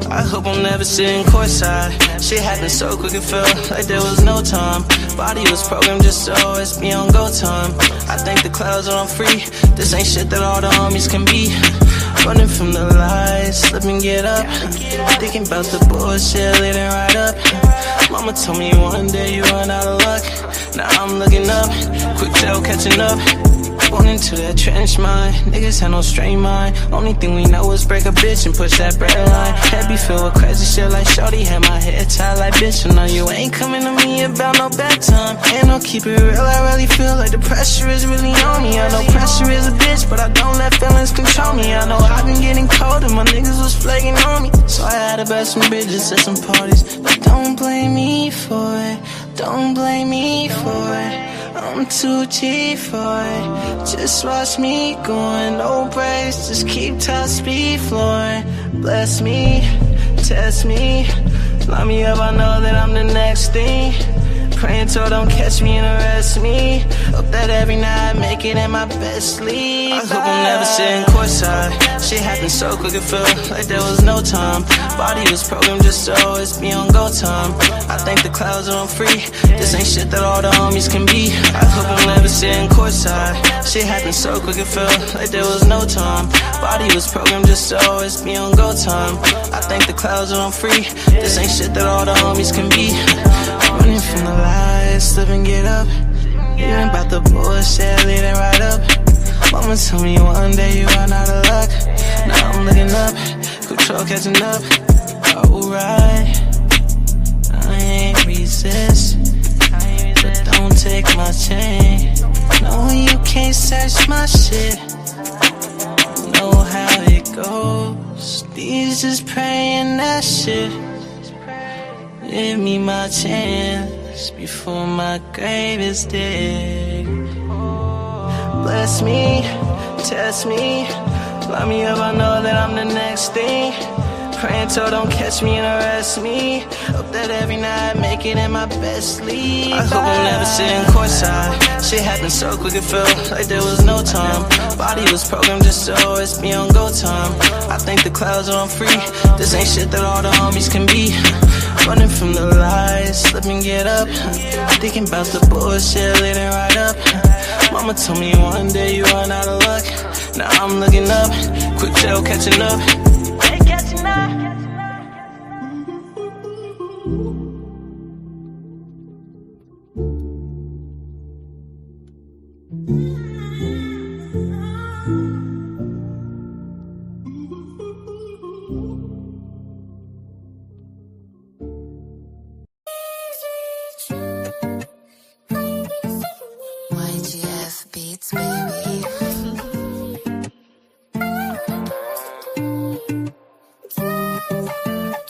I hope I'm never sitting courtside. Shit happened so quick it felt like there was no time. Body was programmed just to always be on go time. I think the clouds are on free. This ain't shit that all the homies can be. Running from the lights, slip and get up. Thinking about the bullshit, leading right up. Mama told me one day you run out of luck. Now I'm looking up, quick tail catching up. Born into that trench mind, niggas had no straight mind. Only thing we know is break a bitch and push that bread line. Head be filled with crazy shit like shorty, had my head tied like bitch. So now you ain't coming to me about no bedtime. And I'll keep it real, I really feel like the pressure is really on me. I know pressure is a bitch, but I don't let feelings control me. I know I've been getting cold and my niggas was flaking on me. So I had to bet some bitches at some parties. But don't blame me for it, don't blame me for it. I'm too cheap for it. Just watch me going, no brakes. Just keep top speed flowing. Bless me, test me, line me up, I know that I'm the next thing. Praying so don't catch me and arrest me. Hope that every night I make it in my best sleep. I hope I'm never sitting courtside. Shit happened so quick it felt like there was no time. Body was programmed just to always be on go time. I think the clouds are on free. This ain't shit that all the homies can be. I hope I'm never sitting courtside. Shit happened so quick it felt like there was no time. Body was programmed just to always be on go time. I think the clouds are on free. This ain't shit that all the homies can be. Running from the lights, slip and get up. Even about the bullshit, leading right up. Mama told me one day you run out of luck. Now I'm looking up, control catching up. Alright, I ain't resist, but don't take my chain. No, you can't search my shit. Know how it goes. These just praying that shit. Give me my chance before my grave is dig. Bless me, test me, line me up, I know that I'm the next thing. Praying so don't catch me and arrest me. Hope that every night I make it in my best sleep. I hope I'm never sitting courtside. Shit happened so quick it felt like there was no time. Body was programmed just to always be on go time. I think the clouds are on free. This ain't shit that all the homies can be. Running from the lights, slip and get up. Thinking about the bullshit, leading right up. Mama told me one day you run out of luck. Now I'm looking up, quick tail catching up. Catching up. Beats, baby.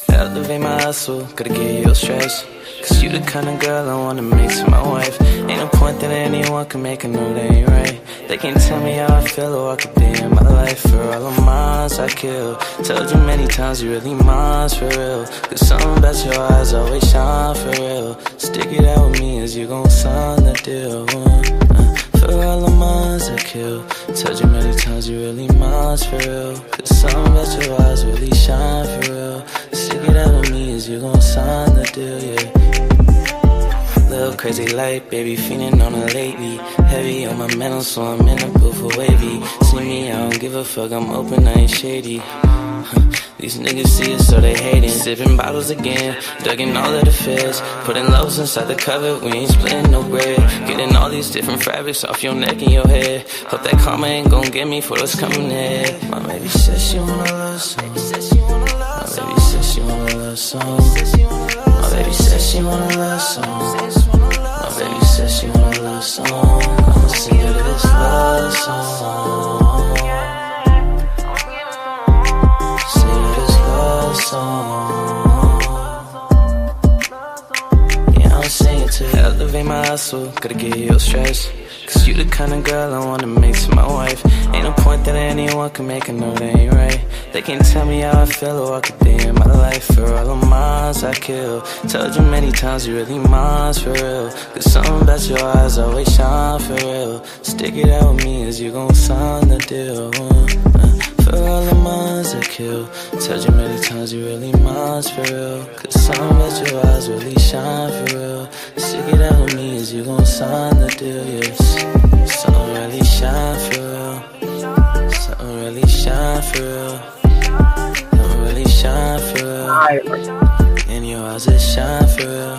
Elevate my hustle, gotta get your stress. Cause you the kind of girl I wanna make to my wife. Ain't no point that anyone can make a know they ain't right. They can't tell me how I feel or what could be in my life. For all the miles I kill, told you many times you really mine for real. Cause something about your eyes always shine for real. Stick it out with me as you gon' sign the deal. For all the minds I kill, told you many times you really mine for real. Cause something about your eyes really shine for real. Stick it out with me as you gon' sign the deal, yeah. Little crazy light, baby, feeling on her lately. Heavy on my mental, so I'm in a booth for wavy. See me, I don't give a fuck, I'm open, I ain't shady. These niggas see us, so they hating. Sipping bottles again, dug in all of the feds. Putting loads inside the cover, we ain't splitting no bread. Getting all these different fabrics off your neck and your head. Hope that karma ain't gon' get me for what's coming ahead. My baby says she wanna love song. My baby says she wanna love song. My baby says she wanna love song. My baby says she wanna love song. I'ma sing her this love song. Yeah, I'm singing to elevate my hustle, gotta get your stress. Cause you the kind of girl I wanna make to my wife. Ain't no point that anyone anyone can make a know they ain't right. They can't tell me how I feel or walk a day in my life. For all the minds I kill, told you many times you really mine for real. Cause something about your eyes always shine for real. Stick it out with me as you gon' sign the deal. For all the minds I kill, told you many times you really mine for real. Cause something about your eyes really shine for real. Stick it out with me as you gon' sign the deal, yes. Something really shine for real. Something really shine for real. Something really shine for real. In your eyes it shine for real.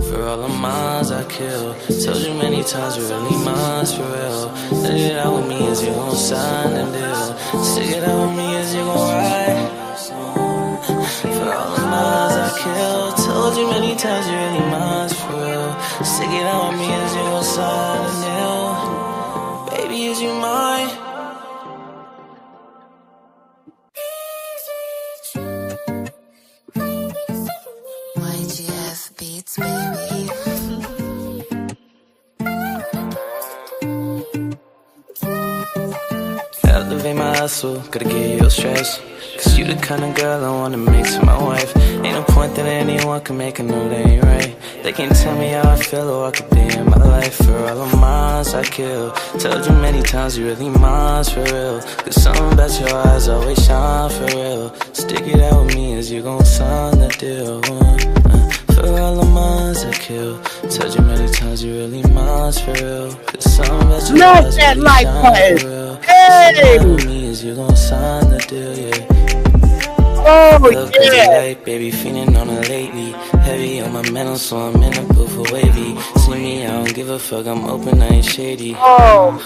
For all the minds I kill, told you many times you're really mine for real. Stick it out with me as you gon' sign the deal. Stick it out with me as you gon' ride. For all the minds I kill, told you many times you're really mine for real. Stick it out with me as you gon' sign the deal. Baby, is you mine? YGF beats, baby. Elevate my hustle, gotta get you your stress. Cause you the kind of girl I wanna make to my wife. Ain't no point that anyone can make a know they ain't right. They can't tell me how I feel or walk a day in my life. For all the minds I kill, told you many times you really mine for real. Cause something about your eyes always shine for real. Stick it out with me as you gon' sign the deal. For all the minds I kill, told you many times you really mine for real. Cause something about your eyes that really like shine button. for real. Hey! Stick it out with me as you gon' sign the deal, yeah. Oh, Love crazy yeah. light, baby, feeling on it lately. Heavy on my mental, so I'm in a booth for wavy. See me, I don't give a fuck, I'm open, I ain't shady. Oh,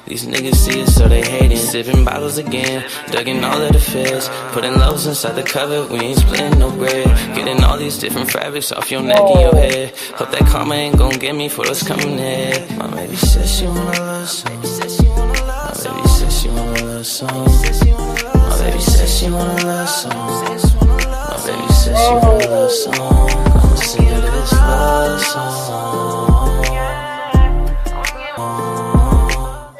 These niggas see it, so they hating. Sipping bottles again, ducking all of the feds. Putting loaves inside the cover, we ain't splitting no bread. Getting all these different fabrics off your neck and your head. Hope that karma ain't gon' get me for what's coming ahead. My baby says she wanna love song. My baby says she wanna love song. My baby says she wanna love song. My baby says she wanna love song. I'ma sing her this love song.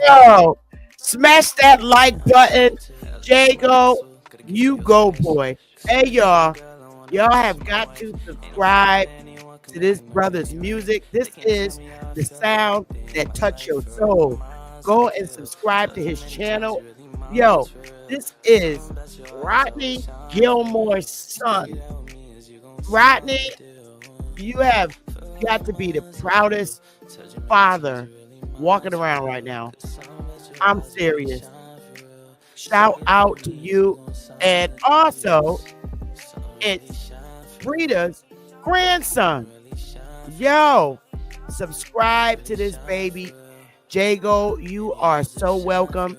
yo. Smash that like button. Jago, you go, boy. Hey, y'all. Y'all have got to subscribe to this brother's music. This is the sound that touch your soul. Go and subscribe to his channel. Yo, this is Rodney Gilmore's son. Rodney, you have got to be the proudest father walking around right now. I'm serious. Shout out to you. And also, it's Frida's grandson. Yo, subscribe to this baby. Jago, you are so welcome.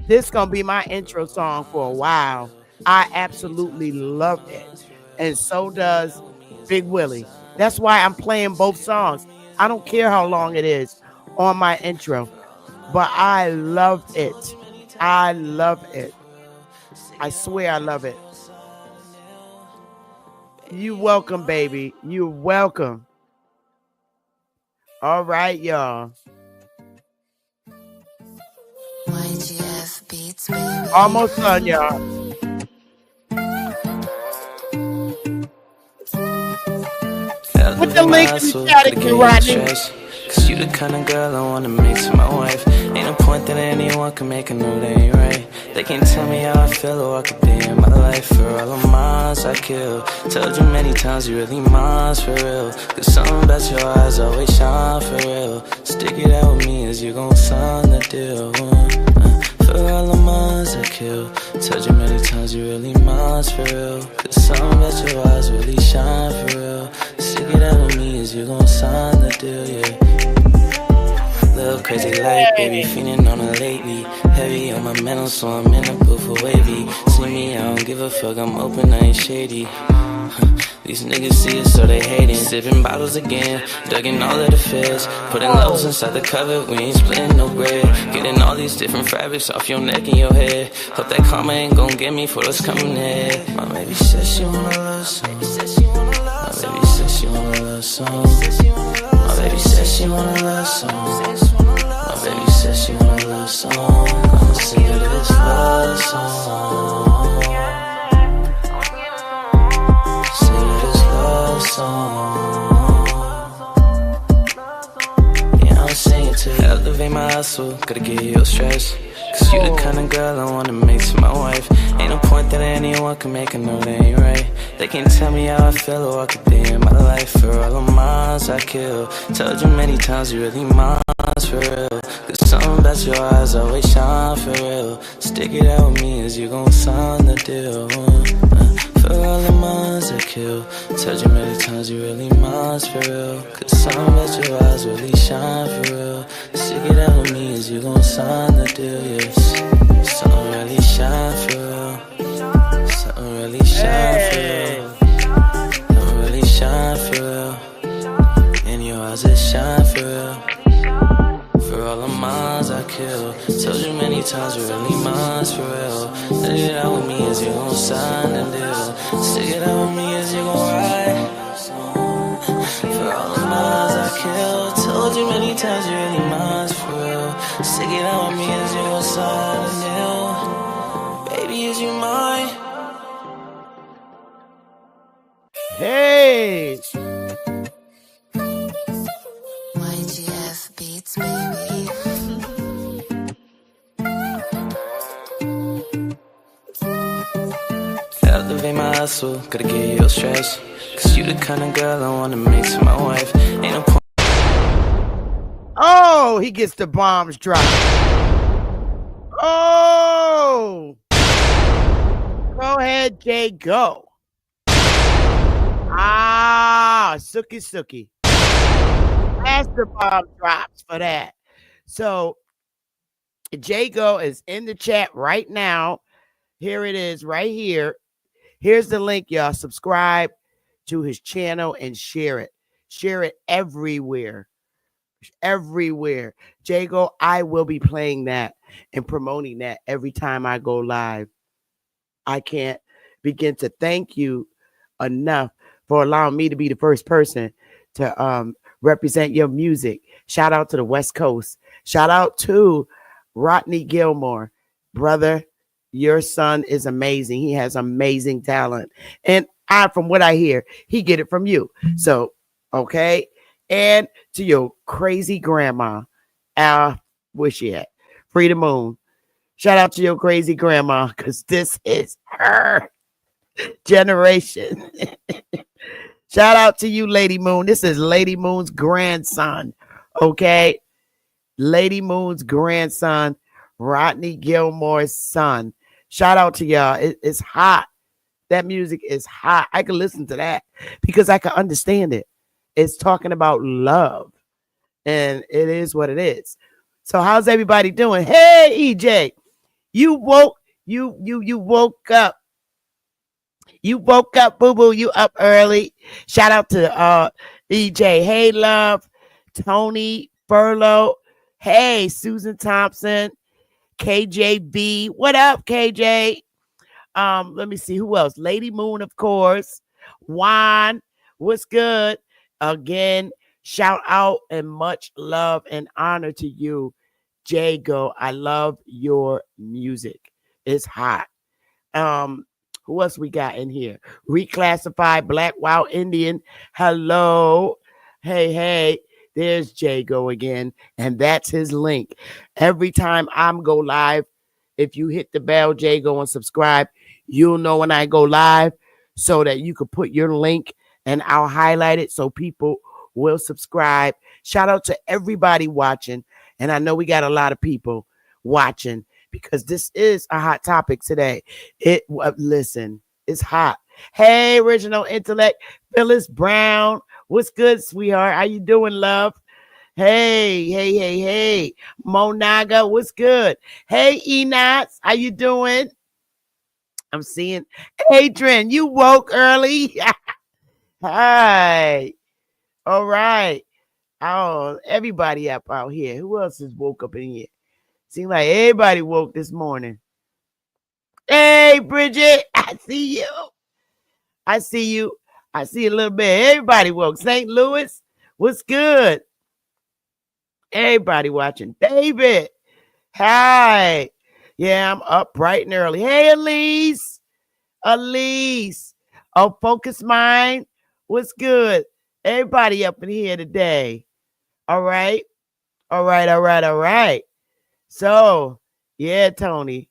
This gonna be my intro song for a while. I absolutely love it. And so does Big Willie. That's why I'm playing both songs. I don't care how long it is on my intro. But I love it. I love it. I swear I love it. You welcome, baby. You're welcome. All right, y'all. YGF beats, baby. Almost done, y'all. Put the link in the chat if you're Rodney. Cause you the kind of girl I wanna make to my wife. Ain't no point that anyone can make a know they ain't right. They can't tell me how I feel or walk a day in my life. For all the minds I kill, told you many times you really mine for real. Cause something about your eyes always shine for real. Stick it out with me as you gon' sign the deal. For all the minds I kill, told you many times you really mine for real. Cause something about your eyes really shine for real. Stick it out with me as you gon' sign the deal, yeah. Little crazy light, baby, feeling on it lately. Heavy on my mental, so I'm in a booth for wavy. See me, I don't give a fuck, I'm open, I ain't shady. These niggas see it, so they hating. Sipping bottles again, ducking all of the feds. Putting loaves inside the cover, we ain't splitting no bread. Getting all these different fabrics off your neck and your head. Hope that karma ain't gon' get me for what's coming ahead. My baby says she wanna love song. My baby says she wanna love song. My baby says she wanna love song. My baby says she wanna love love song. I'ma sing you this love song. Sing you this love song. Yeah, I'll sing it to you. Elevate my hustle, gotta get your stress. Cause you the kind of girl I wanna make to my wife. Ain't no point that anyone can make a know that ain't right. They can't tell me how I feel or what could be in my life. For all the miles I kill, told you many times you really mine for real. Cause something about your eyes always shine for real. Stick it out with me as you gon' sign the deal. For all the miles I kill, told you many times you really mine for real. Cause something about your eyes really shine for real. Stick it out with me as you gon' sign the deal, yes. Something really shine for real. Something really shine for real. Something really shine for real. In your eyes it shine for real. For all the miles I kill, told you many times you're really mine for real. Stick it out with me as you gon' sign the deal. Stick it out with me as you gon' ride. For all the miles I kill, told you many times you're really mine for real. Stick it out with me as you gon' sign the deal. Baby, is you mine? Hey. YGF Beats, baby. Elevate my hustle, gotta get your stress. Cause you the kind of girl I wanna make to my wife. Ain't no point. Oh, he gets the bombs dropped. Oh. Go ahead, Jay, go. Ah, Sookie. Master bomb drops for that. So, Jago is in the chat right now. Here it is right here. Here's the link, y'all. Subscribe to his channel and share it. Share it everywhere. Everywhere. Jago, I will be playing that and promoting that every time I go live. I can't begin to thank you enough for allowing me to be the first person to represent your music. Shout out to the West Coast. Shout out to Rodney Gilmore. Brother, your son is amazing. He has amazing talent. And from what I hear, he get it from you. So, okay. And to your crazy grandma, where's she at? Free the Moon. Shout out to your crazy grandma, because this is her generation. Shout out to you, Lady Moon. This is Lady Moon's grandson. Okay. Lady Moon's grandson, Rodney Gilmore's son. Shout out to y'all. It's hot. That music is hot. I can listen to that because I can understand it. It's talking about love. And it is what it is. So how's everybody doing? Hey, EJ. You woke up. You woke up, boo-boo. You up early. Shout out to EJ. Hey, love. Tony Furlow. Hey, Susan Thompson. KJB. What up, KJ? Let me see who else. Lady Moon, of course. Juan. What's good? Again, shout out and much love and honor to you, Jago. I love your music. It's hot. Who else we got in here? Reclassified Black Wild Indian. Hello. Hey. There's Jago again. And that's his link. Every time I'm go live, if you hit the bell, Jago, and subscribe, you'll know when I go live so that you can put your link and I'll highlight it so people will subscribe. Shout out to everybody watching. And I know we got a lot of people watching because this is a hot topic today. Listen, it's hot. Hey, Original Intellect, Phyllis Brown. What's good, sweetheart? How you doing, love? Hey. Monaga, what's good? Hey, Enos, how you doing? I'm seeing Adrian, you woke early. Hi. All right. Oh, everybody up out here. Who else has woke up in here? Seems like everybody woke this morning. Hey, Bridget, I see you. I see a little bit. Everybody woke. St. Louis, what's good? Everybody watching. David. Hi. Yeah, I'm up bright and early. Hey, Elise. Elise. Oh, Focus Mind. What's good? Everybody up in here today. All right. All right. All right. All right. So, yeah, Tony.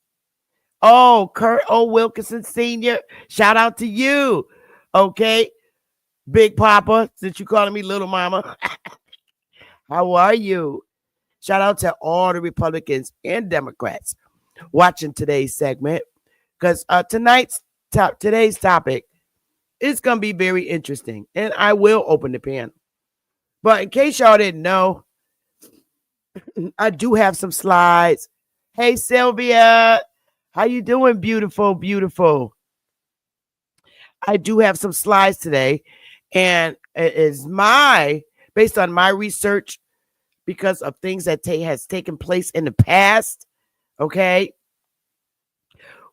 Oh, Kurt O. Wilkinson Sr. Shout out to you. Okay. Big Papa, since you calling me Little Mama. How are you? Shout out to all the Republicans and Democrats watching today's segment because today's topic is going to be very interesting, and I will open the panel. But in case y'all didn't know, I do have some slides. Hey, Sylvia, how you doing, beautiful, beautiful? I do have some slides today, and it is based on my research because of things that has taken place in the past. Okay,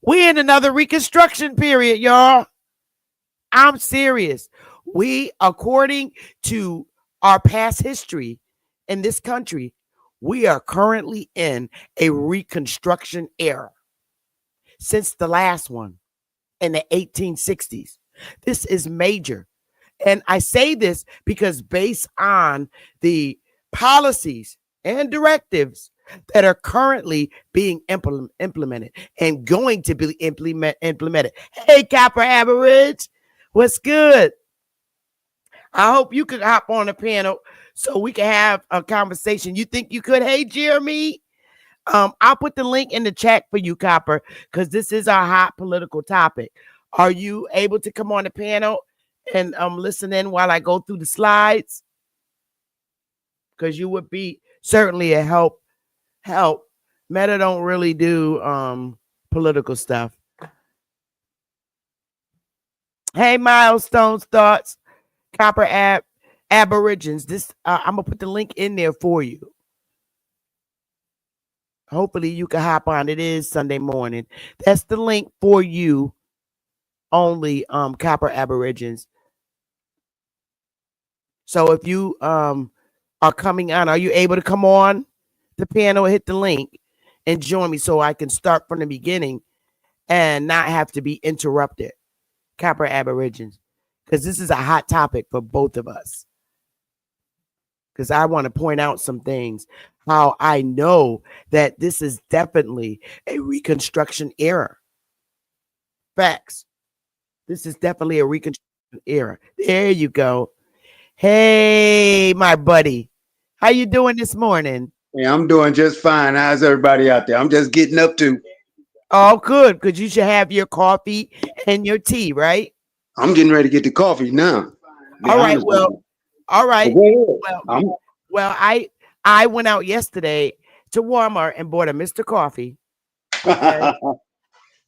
we in another Reconstruction period, y'all. I'm serious. We, according to our past history in this country, we are currently in a Reconstruction era since the last one in the 1860s. This is major. And I say this because based on the policies and directives that are currently being implemented and going to be implemented. Hey, Copper Average, what's good? I hope you could hop on the panel so we can have a conversation. You think you could? Hey, Jeremy. I'll put the link in the chat for you, Copper, because this is our hot political topic. Are you able to come on the panel and listen in while I go through the slides? Because you would be certainly a help. Meta don't really do political stuff. Hey, Milestones Thoughts, Copper Aborigines. This I'm gonna put the link in there for you. Hopefully you can hop on. It is Sunday morning. That's the link for you only, Copper Aborigines. So if you are coming on, are you able to come on the panel, hit the link, and join me so I can start from the beginning and not have to be interrupted? Copper Aborigines, because this is a hot topic for both of us. Because I want to point out some things, how I know that this is definitely a Reconstruction era. Facts. This is definitely a Reconstruction era. There you go. Hey, my buddy. How you doing this morning? Yeah, I'm doing just fine. How's everybody out there? I'm just getting up to. Oh, good, because you should have your coffee and your tea, right? I'm getting ready to get the coffee now. All right. Well, all right. Well, I went out yesterday to Walmart and bought a Mr. Coffee. Okay.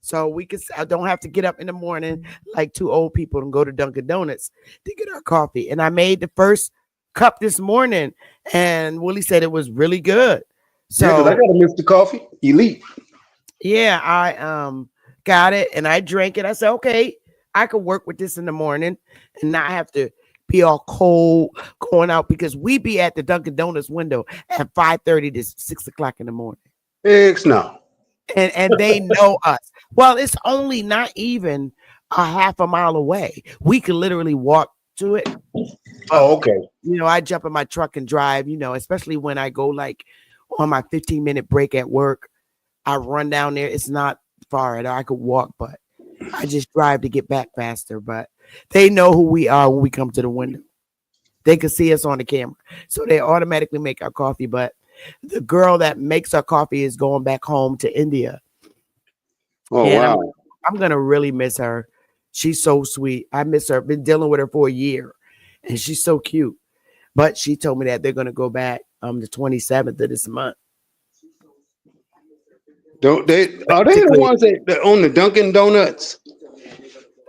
So I don't have to get up in the morning like two old people and go to Dunkin' Donuts to get our coffee. And I made the first cup this morning, and Willie said it was really good. So I got a Mr. Coffee Elite. Yeah, I got it and I drank it. I said, okay, I could work with this in the morning and not have to be all cold going out, because we be at the Dunkin' Donuts window at 5:30 to 6 o'clock in the morning. It's no. And they know us. Well, it's only not even a half a mile away. We can literally walk to it. Oh, okay. I jump in my truck and drive, especially when I go like on my 15-minute break at work. I run down there. It's not far at all. I could walk, but I just drive to get back faster. But they know who we are when we come to the window. They can see us on the camera. So they automatically make our coffee. But the girl that makes our coffee is going back home to India. Oh, and wow. I'm going to really miss her. She's so sweet. I miss her. I've been dealing with her for a year, and she's so cute. But she told me that they're going to go back the 27th of this month. Are they the ones that own the Dunkin' Donuts?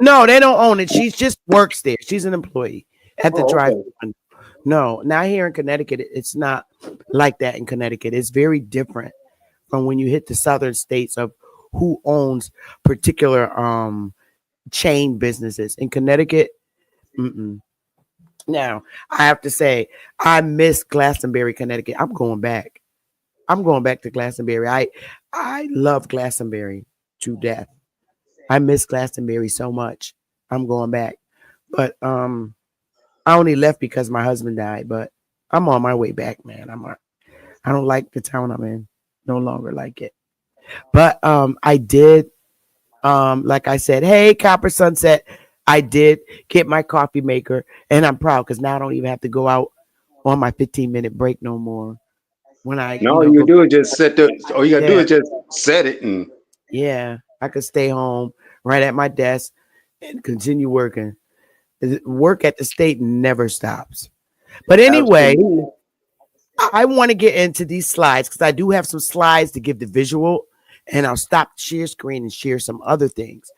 No, they don't own it. She just works there. She's an employee at the drive-thru. Okay. No, not here in Connecticut. It's not like that in Connecticut. It's very different from when you hit the southern states of who owns particular chain businesses. In Connecticut, Now, I have to say, I miss Glastonbury, Connecticut. I'm going back. I'm going back to Glastonbury. I love Glastonbury to death. I miss Glastonbury so much. I'm going back. But I only left because my husband died, but I'm on my way back, man. I don't like the town I'm in. No longer like it. But I did like I said, hey, Copper Sunset, I did get my coffee maker and I'm proud because now I don't even have to go out on my 15-minute break no more. When I, No, you go, do is just set the. All you gotta do yeah, is just set it, and yeah, I could stay home right at my desk and continue working. Work at the state never stops. But anyway, absolutely. I want to get into these slides because I do have some slides to give the visual, and I'll stop the share screen and share some other things.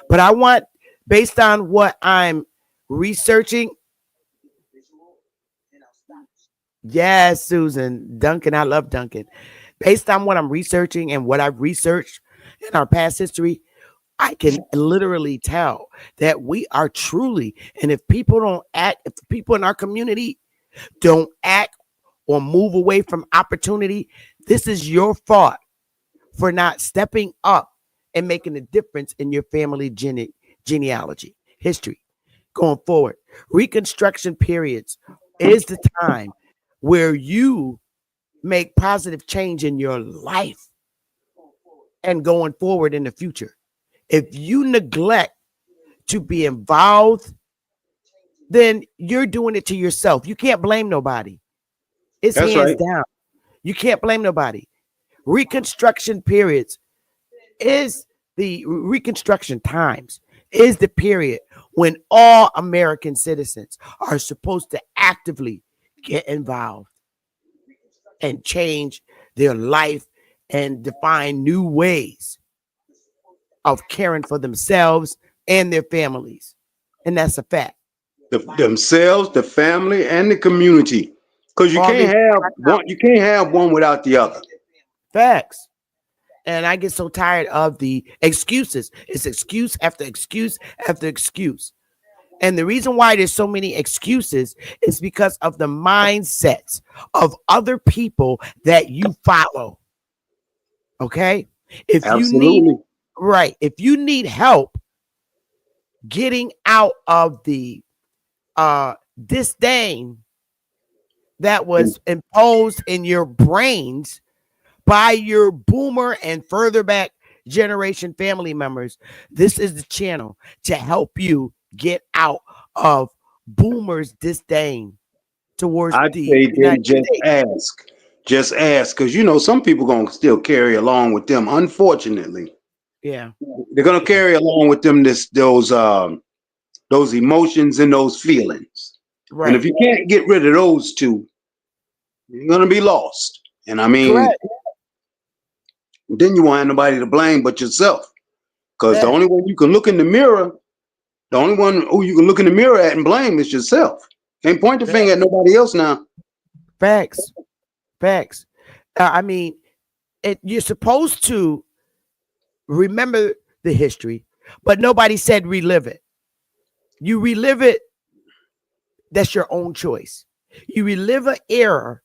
But I want, based on what I'm researching, yes, Susan, Duncan, I love Duncan. Based on what I'm researching and what I've researched in our past history, I can literally tell that we are truly, and if people don't act, if the people in our community don't act or move away from opportunity, this is your fault for not stepping up and making a difference in your family genealogy, history going forward. Reconstruction periods is the time where you make positive change in your life and going forward in the future. If you neglect to be involved, then you're doing it to yourself. You can't blame nobody. It's That's hands right. down. You can't blame nobody. Reconstruction periods is the Reconstruction times is the period when all American citizens are supposed to actively get involved and change their life and define new ways of caring for themselves and their families. And that's a fact. Themselves, the family, and the community. Because you All can't this have one. You can't have one without the other. facts. And I get so tired of the excuses. It's excuse after excuse after excuse. And the reason why there's so many excuses is because of the mindsets of other people that you follow. Okay? If you need Absolutely. right, if you need help getting out of the disdain that And was imposed in your brains by your boomer and further back generation family members, this is the channel to help you get out of boomers' disdain towards I'd the say United then just States. ask. Just ask. Because some people gonna still carry along with them. Unfortunately, Yeah, they're gonna yeah, carry along with them those emotions and those feelings. And if right. you can't get rid of those two, you're gonna be lost. And I mean, Correct. then you won't have nobody to blame but yourself. Because the That only one you can look in the mirror, the only one who you can look in the mirror at and blame is yourself. Can't point the that finger at nobody else now. facts. Facts. I mean, you're supposed to remember the history, but nobody said relive it. You relive it, that's your own choice. You relive an era,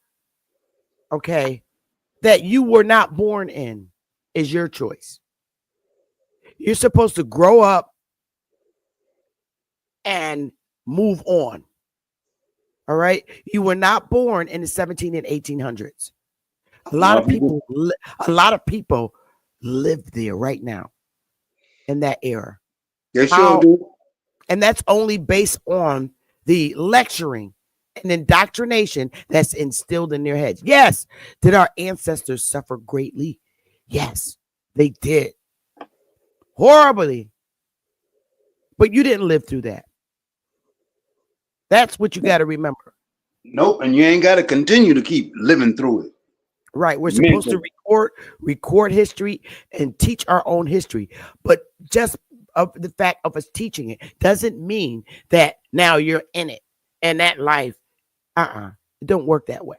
okay, that you were not born in, is your choice. You're supposed to grow up and move on. All right. You were not born in the 17 and 1800s. A lot No, of people, a lot of people live there right now in that era. they sure How, do. and that's only based on the lecturing and indoctrination that's instilled in their heads. Yes, did our ancestors suffer greatly? Yes, they did. Horribly. But you didn't live through that. That's what you got to remember. Nope, and you ain't got to continue to keep living through it. Right. We're supposed to Mentally. record history and teach our own history. But just of the fact of us teaching it doesn't mean that now you're in it and that life. It don't work that way.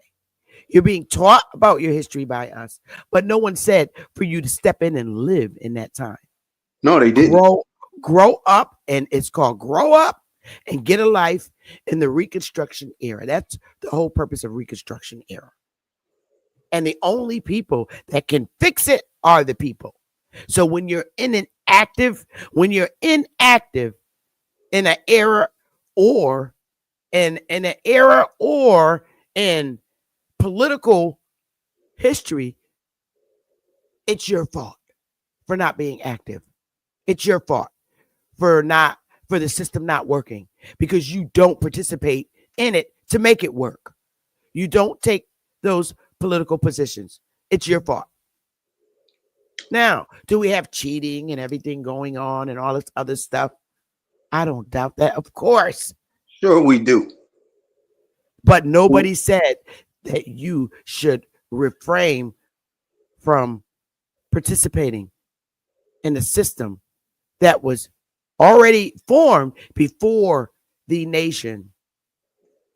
You're being taught about your history by us, but no one said for you to step in and live in that time. No, they didn't. Grow up, and it's called grow up and get a life in the Reconstruction era. That's the whole purpose of Reconstruction era. And the only people that can fix it are the people. So when you're inactive in an era or in an era or in political history, it's your fault for not being active. It's your fault for the system not working because you don't participate in it to make it work. You don't take those political positions. It's your fault. Now, do we have cheating and everything going on and all this other stuff? I don't doubt that, of course. Sure, we do. But nobody said that you should refrain from participating in the system that was already formed before the nation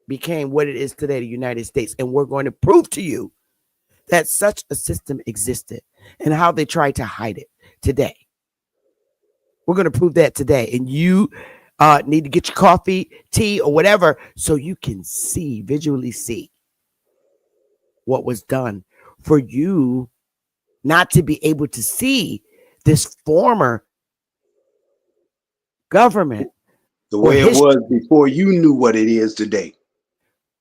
became what it is today, the United States. And we're going to prove to you that such a system existed and how they tried to hide it today. We're going to prove that today. And you need to get your coffee, tea, or whatever so you can visually see what was done for you not to be able to see this former government the way it was before you knew what it is today,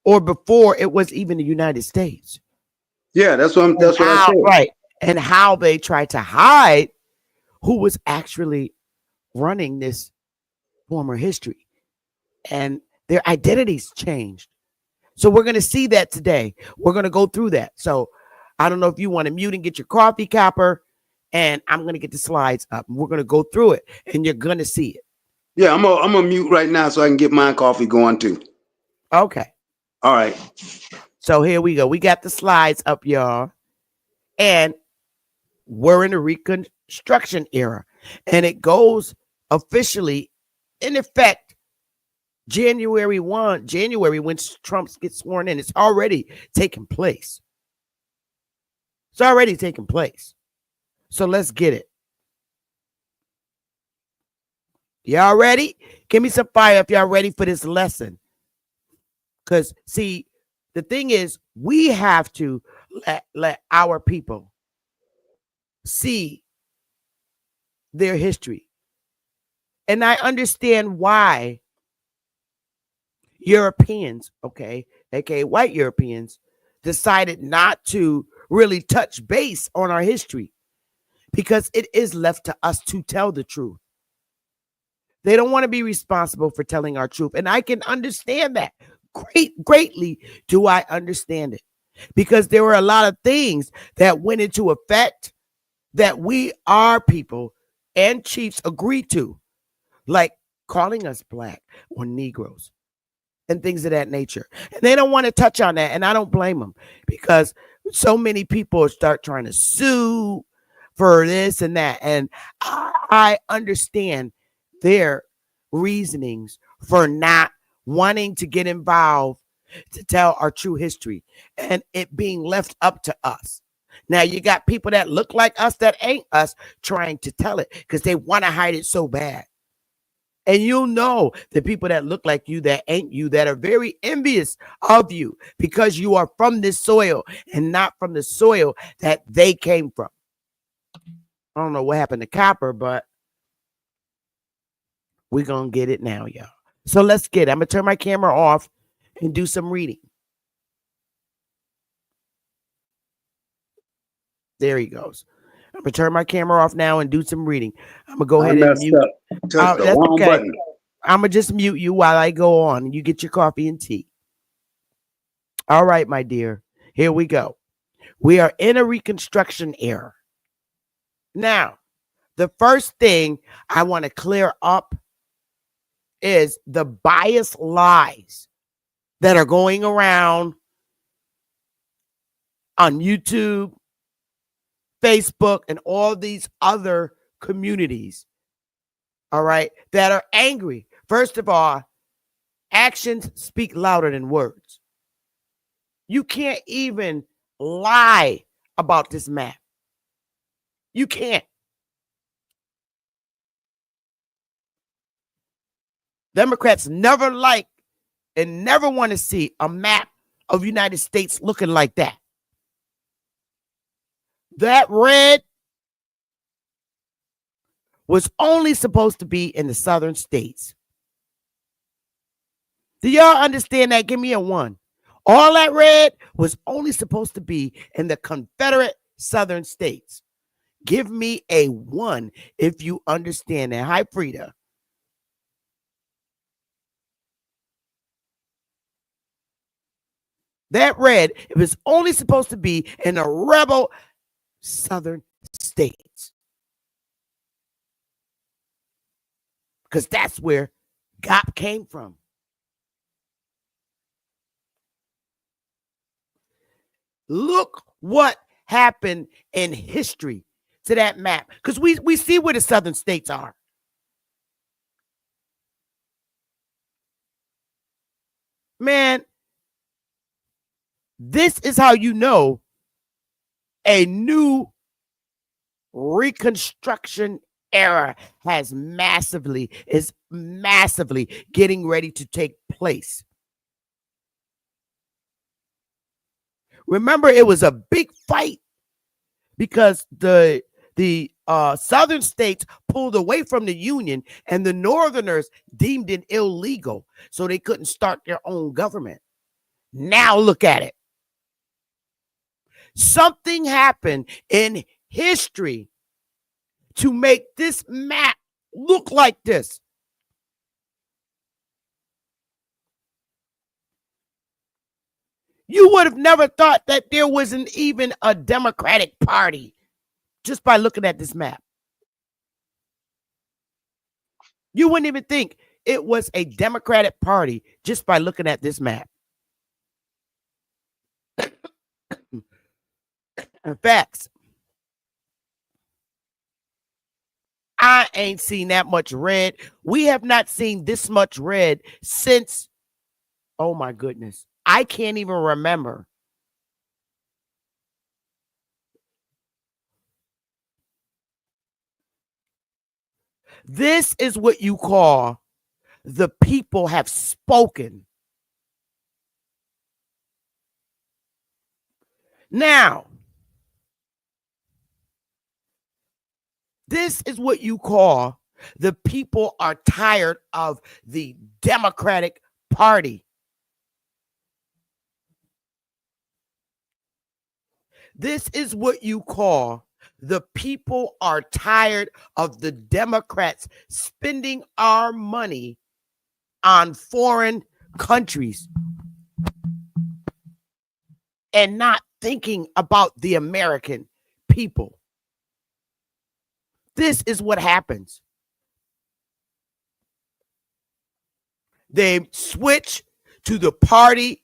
or before it was even the United States. Yeah, that's what I said. Right. And how they tried to hide who was actually running this former history. And their identities changed. So we're going to see that today. We're going to go through that. So I don't know if you want to mute and get your coffee, Copper, and I'm going to get the slides up. We're going to go through it, and you're going to see it. Yeah, I'm gonna mute right now so I can get my coffee going too. Okay. All right. So here we go. We got the slides up, y'all. And we're in the Reconstruction era. And it goes officially in effect January when Trump gets sworn in. It's already taken place. It's already taken place. So let's get it. Y'all ready? Give me some fire if y'all ready for this lesson. Because, see, the thing is, we have to let our people see their history. And I understand why Europeans, aka white Europeans, decided not to really touch base on our history because it is left to us to tell the truth. They don't want to be responsible for telling our truth. And I can understand that. Greatly do I understand it. Because there were a lot of things that went into effect that we, our people and chiefs agreed to, like calling us black or Negroes and things of that nature. And they don't want to touch on that. And I don't blame them because so many people start trying to sue for this and that. And I understand their reasonings for not wanting to get involved to tell our true history and it being left up to us. Now you got people that look like us that ain't us trying to tell it because they want to hide it so bad. And you'll know the people that look like you that ain't you that are very envious of you because you are from this soil and not from the soil that they came from. I don't know what happened to Copper, but we're going to get it now, y'all. So let's get it. I'm going to turn my camera off and do some reading. There he goes. I'm going to turn my camera off now and do some reading. I'm going to go ahead and mute. Touch the wrong button. I'm going to just mute you while I go on and you get your coffee and tea. All right, my dear. Here we go. We are in a Reconstruction era. Now, the first thing I want to clear up is the biased lies that are going around on YouTube, Facebook, and all these other communities, all right, that are angry. First of all, actions speak louder than words. You can't even lie about this map. You can't. Democrats never like and never want to see a map of the United States looking like that. That red was only supposed to be in the southern states. Do y'all understand that? Give me a 1. All that red was only supposed to be in the Confederate southern states. Give me a 1 if you understand that. Hi, Frida. That red, it was only supposed to be in the rebel southern states. Because that's where GOP came from. Look what happened in history to that map. Because we see where the southern states are. Man, this is how you know a new Reconstruction era is massively getting ready to take place. Remember, it was a big fight because the southern states pulled away from the Union and the northerners deemed it illegal, so they couldn't start their own government. Now look at it. Something happened in history to make this map look like this. You would have never thought that there wasn't even a Democratic Party just by looking at this map. You wouldn't even think it was a Democratic Party just by looking at this map. Facts. I ain't seen that much red. We have not seen this much red since, oh my goodness, I can't even remember. This is what you call the people have spoken. Now, this is what you call the people are tired of the Democratic Party. This is what you call the people are tired of the Democrats spending our money on foreign countries and not thinking about the American people. This is what happens. They switch to the party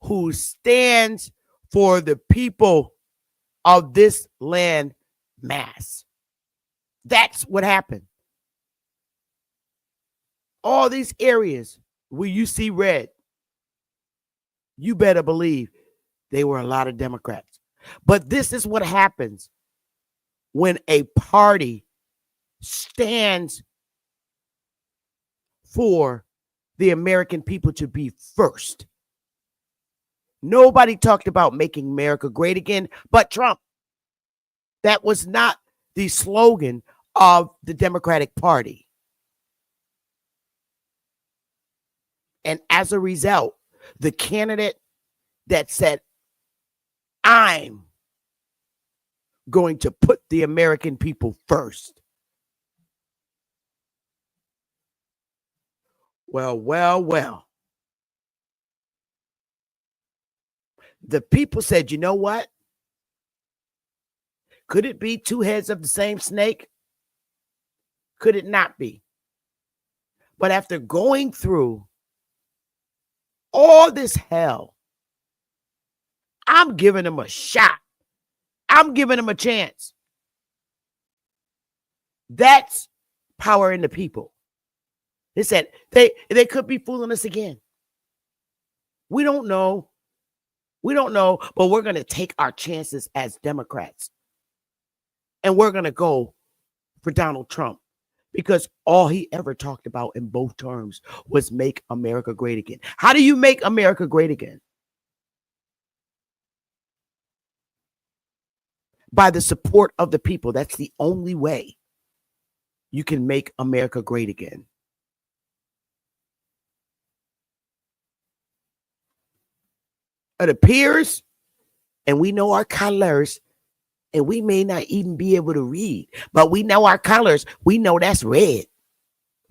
who stands for the people of this land mass. That's what happened. All these areas where you see red, you better believe they were a lot of Democrats. But this is what happens when a party stands for the American people to be first. Nobody talked about making America great again but Trump. That was not the slogan of the Democratic Party. And as a result, the candidate that said, I'm going to put the American people first. Well. The people said, you know what? Could it be two heads of the same snake? Could it not be? But after going through all this hell, I'm giving them a shot. I'm giving them a chance. That's power in the people. They said they could be fooling us again. We don't know. But we're going to take our chances as Democrats. And we're going to go for Donald Trump because all he ever talked about in both terms was make America great again. How do you make America great again? by the support of the people. That's the only way you can make America great again. It appears, and we know our colors, and we may not even be able to read, but we know our colors. We know that's red.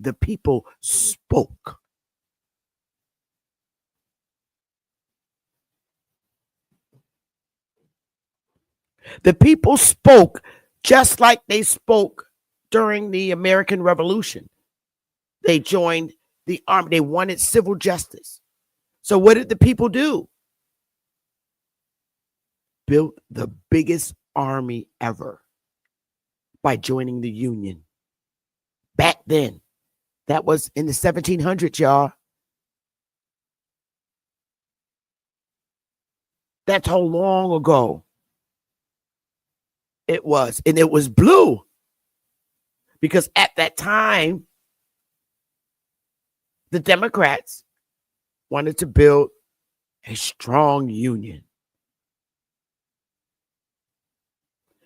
The people spoke. The people spoke just like they spoke during the American Revolution. They joined the army. They wanted civil justice. So what did the people do? Built the biggest army ever by joining the Union. Back then, that was in the 1700s, y'all. That's how long ago it was. And it was blue. Because at that time, the Democrats wanted to build a strong union.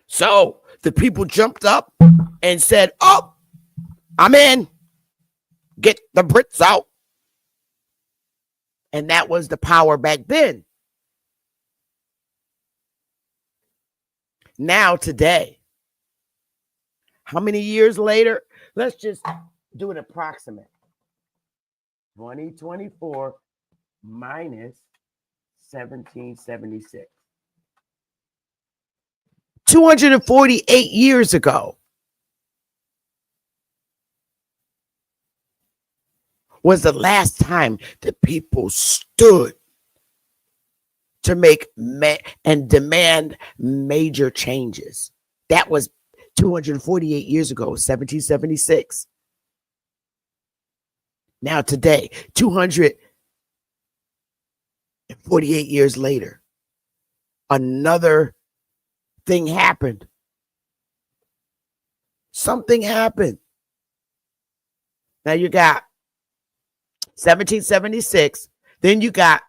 So the people jumped up and said, "Oh, I'm in. Get the Brits out." And that was the power back then. Now, today, how many years later? Let's just do an approximate. 2024 minus 1776. 248 years ago was the last time the people stood to make and demand major changes. That was 248 years ago, 1776. Now today, 248 years later, another thing happened. Something happened. Now you got 1776, then you got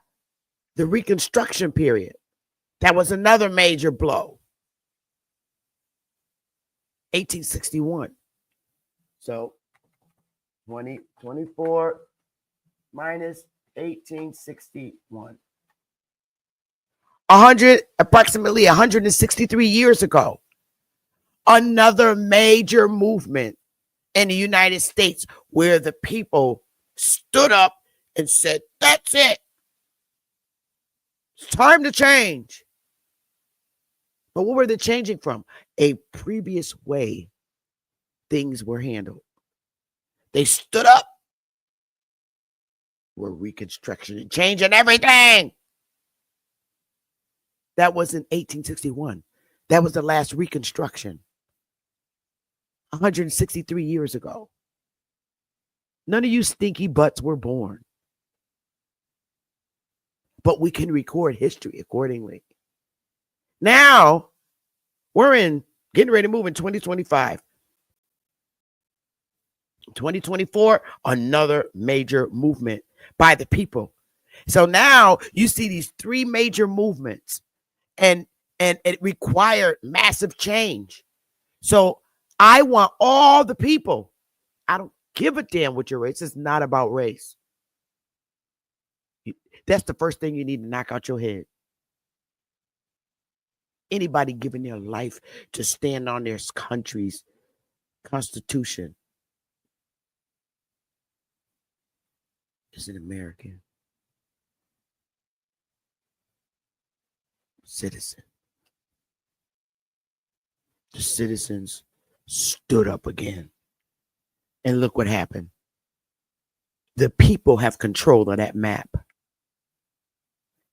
the Reconstruction Period. That was another major blow. 1861. So 2024 minus 1861. Approximately 163 years ago, another major movement in the United States where the people stood up and said, "That's it. It's time to change." But what were they changing from? A previous way things were handled. They stood up. We're Reconstruction and changing everything. That was in 1861. That was the last Reconstruction. 163 years ago. None of you stinky butts were born. But we can record history accordingly. Now, we're getting ready to move in 2025. 2024, another major movement by the people. So now you see these three major movements, and it required massive change. So I want all the people. I don't give a damn what your race is. It's not about race. That's the first thing you need to knock out your head. Anybody giving their life to stand on their country's constitution is an American citizen. The citizens stood up again. And look what happened. The people have control of that map.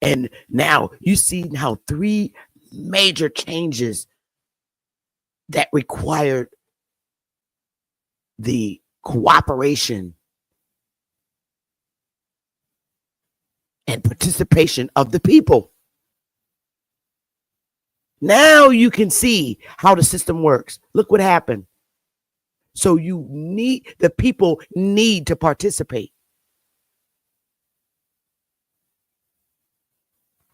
And now you see how three major changes that required the cooperation and participation of the people. Now you can see how the system works. Look what happened. So the people need to participate.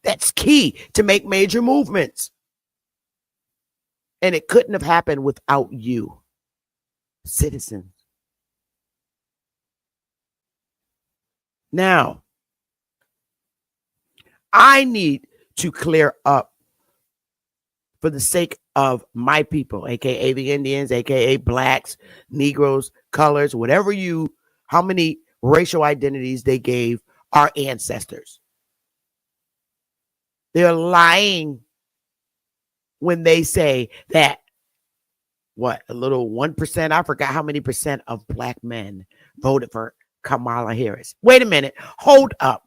That's key to make major movements. And it couldn't have happened without you, citizens. Now, I need to clear up for the sake of my people, aka the Indians, aka blacks, Negroes, colors, whatever how many racial identities they gave our ancestors. They're lying when they say that, a little 1%, I forgot how many percent of black men voted for Kamala Harris. Wait a minute. Hold up.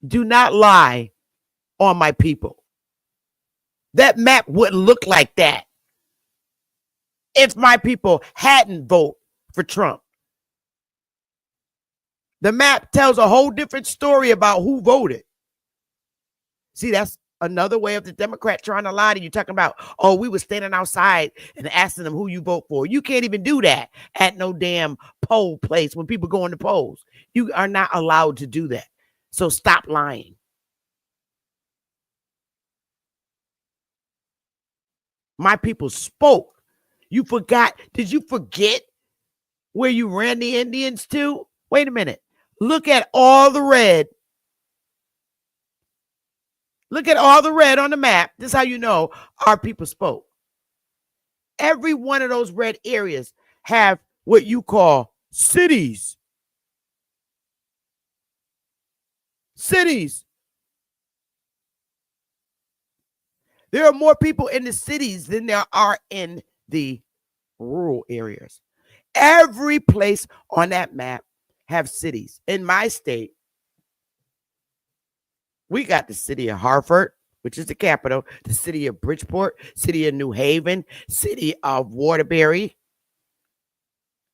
Do not lie on my people. That map wouldn't look like that if my people hadn't voted for Trump. The map tells a whole different story about who voted. See, that's another way of the Democrat trying to lie to you, talking about, oh, we were standing outside and asking them who you vote for. You can't even do that at no damn poll place when people go in the polls. You are not allowed to do that. So stop lying. My people spoke. You forgot. Did you forget where you ran the Indians to? Wait a minute. Look at all the red. Look at all the red on the map. This is how you know our people spoke. Every one of those red areas have what you call cities. Cities. There are more people in the cities than there are in the rural areas. Every place on that map have cities. In my state, we got the city of Hartford, which is the capital, the city of Bridgeport, city of New Haven, city of Waterbury,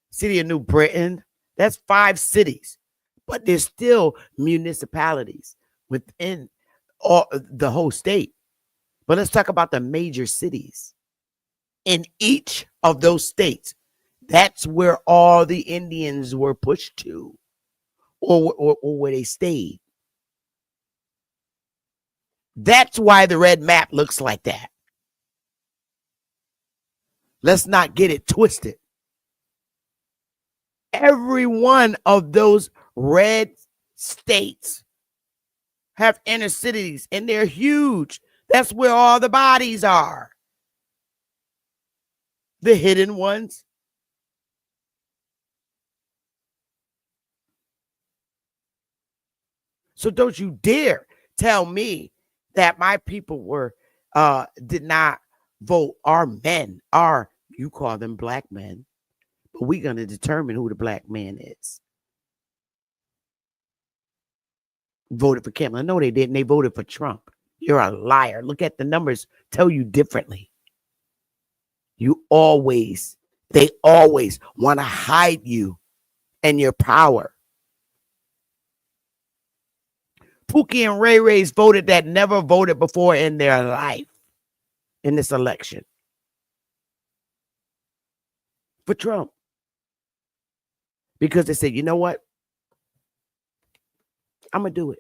city of New Britain. That's 5 cities, but there's still municipalities within the whole state. But let's talk about the major cities. In each of those states, that's where all the Indians were pushed to, or where they stayed. That's why the red map looks like that. Let's not get it twisted. Every one of those red states have inner cities, and they're huge. That's where all the bodies are. The hidden ones. So don't you dare tell me that my people did not vote. Our men are, you call them black men, but we're going to determine who the black man is. Voted for Kamala. No, they didn't. They voted for Trump. You're a liar. Look at the numbers. Tell you differently. They always want to hide you and your power. Pookie and Ray Ray's voted that never voted before in their life in this election for Trump. Because they said, you know what? I'm going to do it.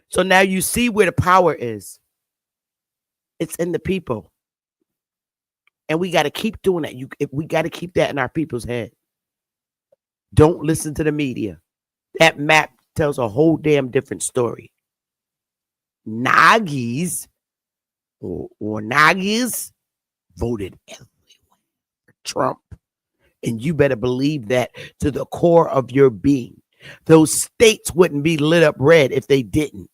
So now you see where the power is. It's in the people. And we got to keep doing that. We got to keep that in our people's head. Don't listen to the media. That map tells a whole damn different story. Nagis or Nagis voted everywhere for Trump. And you better believe that to the core of your being. Those states wouldn't be lit up red if they didn't.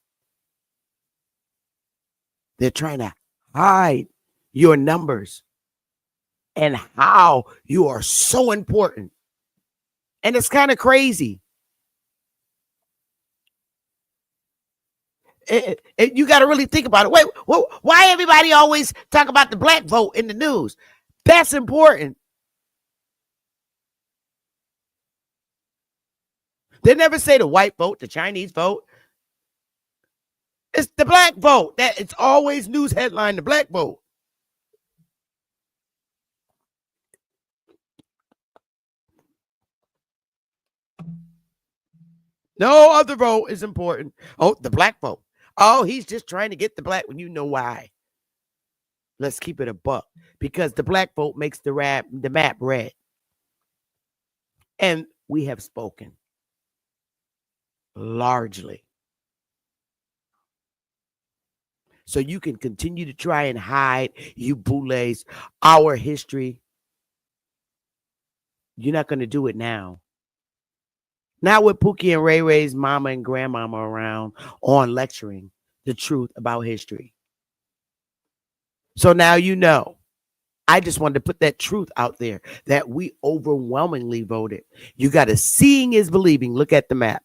They're trying to hide your numbers and how you are so important. And it's kind of crazy. You got to really think about it. Wait, why everybody always talk about the black vote in the news? That's important. They never say the white vote, the Chinese vote. It's the black vote. That it's always news headline, the black vote. No other vote is important. Oh, the black vote. Oh, he's just trying to get the black one. You know why. Let's keep it a buck. Because the black vote makes the map red. And we have spoken. Largely. So you can continue to try and hide, you boulets, our history. You're not going to do it now. Not with Pookie and Ray Ray's mama and grandmama around on lecturing the truth about history. So now you know. I just wanted to put that truth out there that we overwhelmingly voted. You got to seeing is believing. Look at the map.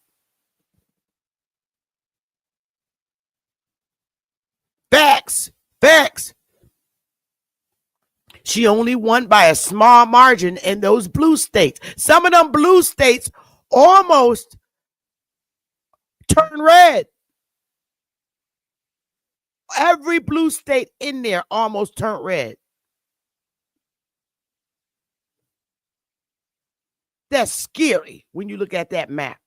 Facts. Facts. She only won by a small margin in those blue states. Some of them blue states almost turned red. Every blue state in there almost turned red. That's scary when you look at that map.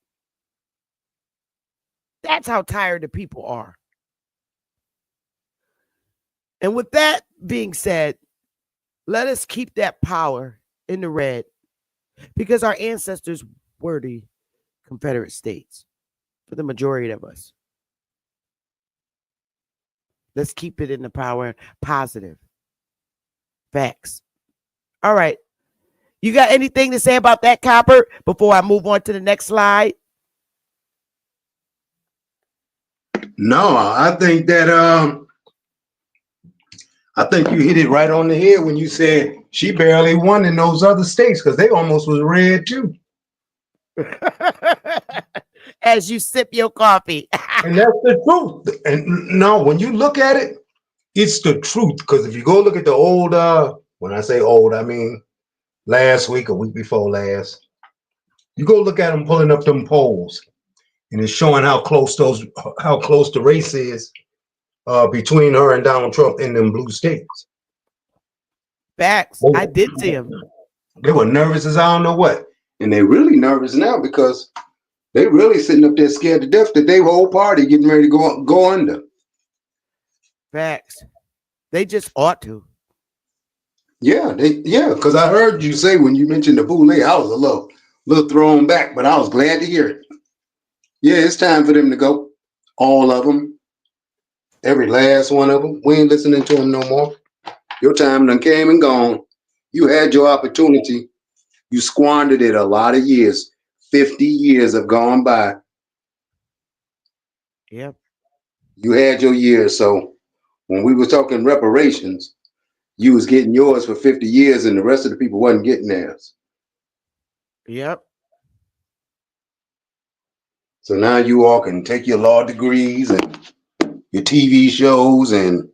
That's how tired the people are. And with that being said, let us keep that power in the red because our ancestors were the Confederate States for the majority of us. Let's keep it in the power positive. Facts. All right. You got anything to say about that, Copper, before I move on to the next slide? No, I think that I think you hit it right on the head when you said she barely won in those other states because they almost was red too. As you sip your coffee. And that's the truth. And no, when you look at it, it's the truth. Because if you go look at the old, when I say old, I mean last week or week before last, you go look at them pulling up them polls, and it's showing how close the race is between her and Donald Trump in them blue states. Facts. I did see them. They were nervous as I don't know what. And they're really nervous now because they really sitting up there scared to death that their whole party getting ready to go under. Facts. They just ought to. Yeah, because I heard you say when you mentioned the boule, I was a little thrown back, but I was glad to hear it. Yeah, it's time for them to go. All of them. Every last one of them. We ain't listening to them no more. Your time done came and gone. You had your opportunity. You squandered it a lot of years. 50 years have gone by. Yep. You had your years. So when we were talking reparations, you was getting yours for 50 years and the rest of the people wasn't getting theirs. Yep. So now you all can take your law degrees and your TV shows and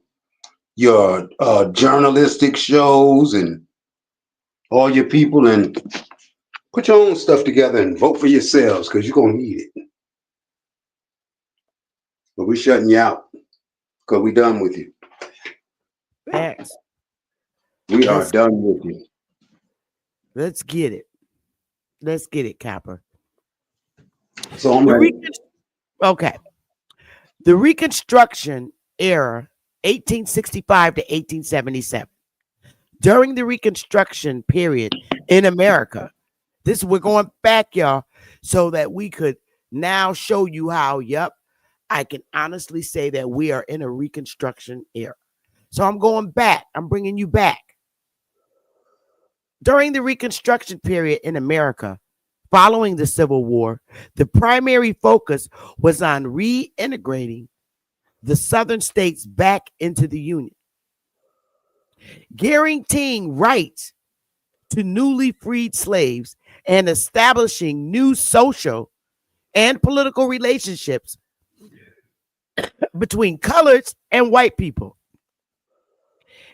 your journalistic shows and all your people and put your own stuff together and vote for yourselves because you're going to need it. But we're shutting you out because we're done with you. Facts. We are done with you. Let's get it. Let's get it, Copper. So I'm ready. Okay. The Reconstruction era, 1865 to 1877. During the Reconstruction period in America, we're going back, y'all, so that we could now show you how, I can honestly say that we are in a Reconstruction era. So I'm going back. I'm bringing you back. During the Reconstruction period in America, following the Civil War, the primary focus was on reintegrating the Southern states back into the Union, guaranteeing rights to newly freed slaves and establishing new social and political relationships between coloreds and white people,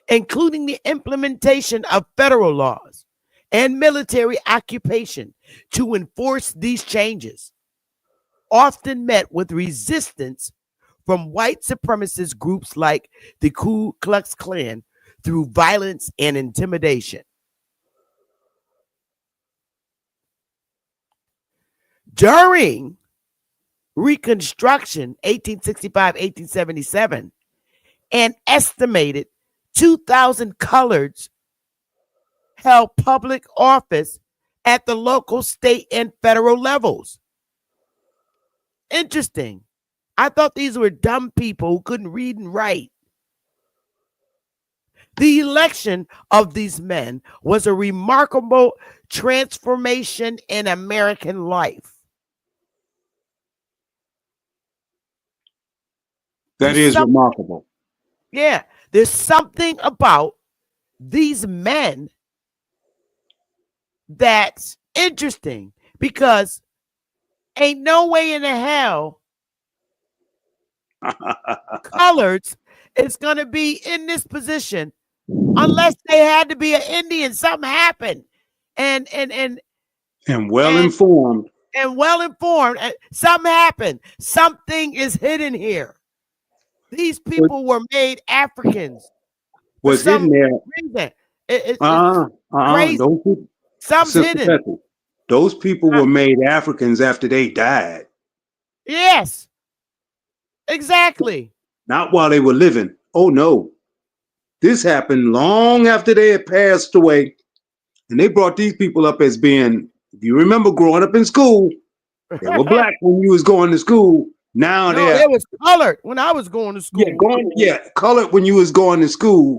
including the implementation of federal laws and military occupation to enforce these changes, often met with resistance from white supremacist groups like the Ku Klux Klan through violence and intimidation. During Reconstruction, 1865, 1877, an estimated 2,000 coloreds held public office at the local, state, and federal levels. Interesting. I thought these were dumb people who couldn't read and write. The election of these men was a remarkable transformation in American life. That is remarkable. Yeah, there's something about these men that's interesting because ain't no way in the hell coloreds is going to be in this position unless they had to be an Indian. Something happened, and well informed. And well informed. Something happened. Something is hidden here. These people were made Africans. Was hidden there? It's crazy. Something's hidden. Those people were made Africans after they died. Yes. Exactly. Not while they were living. Oh no. This happened long after they had passed away. And they brought these people up as being, if you remember growing up in school, they were black when you was going to school. Now it was colored when I was going to school. Colored when you was going to school.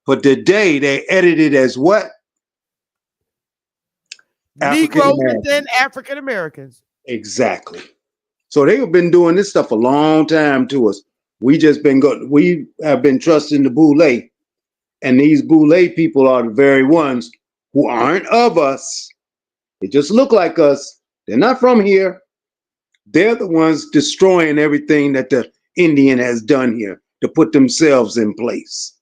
But today they edited as what? Negroes and then African Americans. Exactly. So they have been doing this stuff a long time to us. We have been trusting the Boule, and these Boule people are the very ones who aren't of us. They just look like us. They're not from here. They're the ones destroying everything that the Indian has done here to put themselves in place.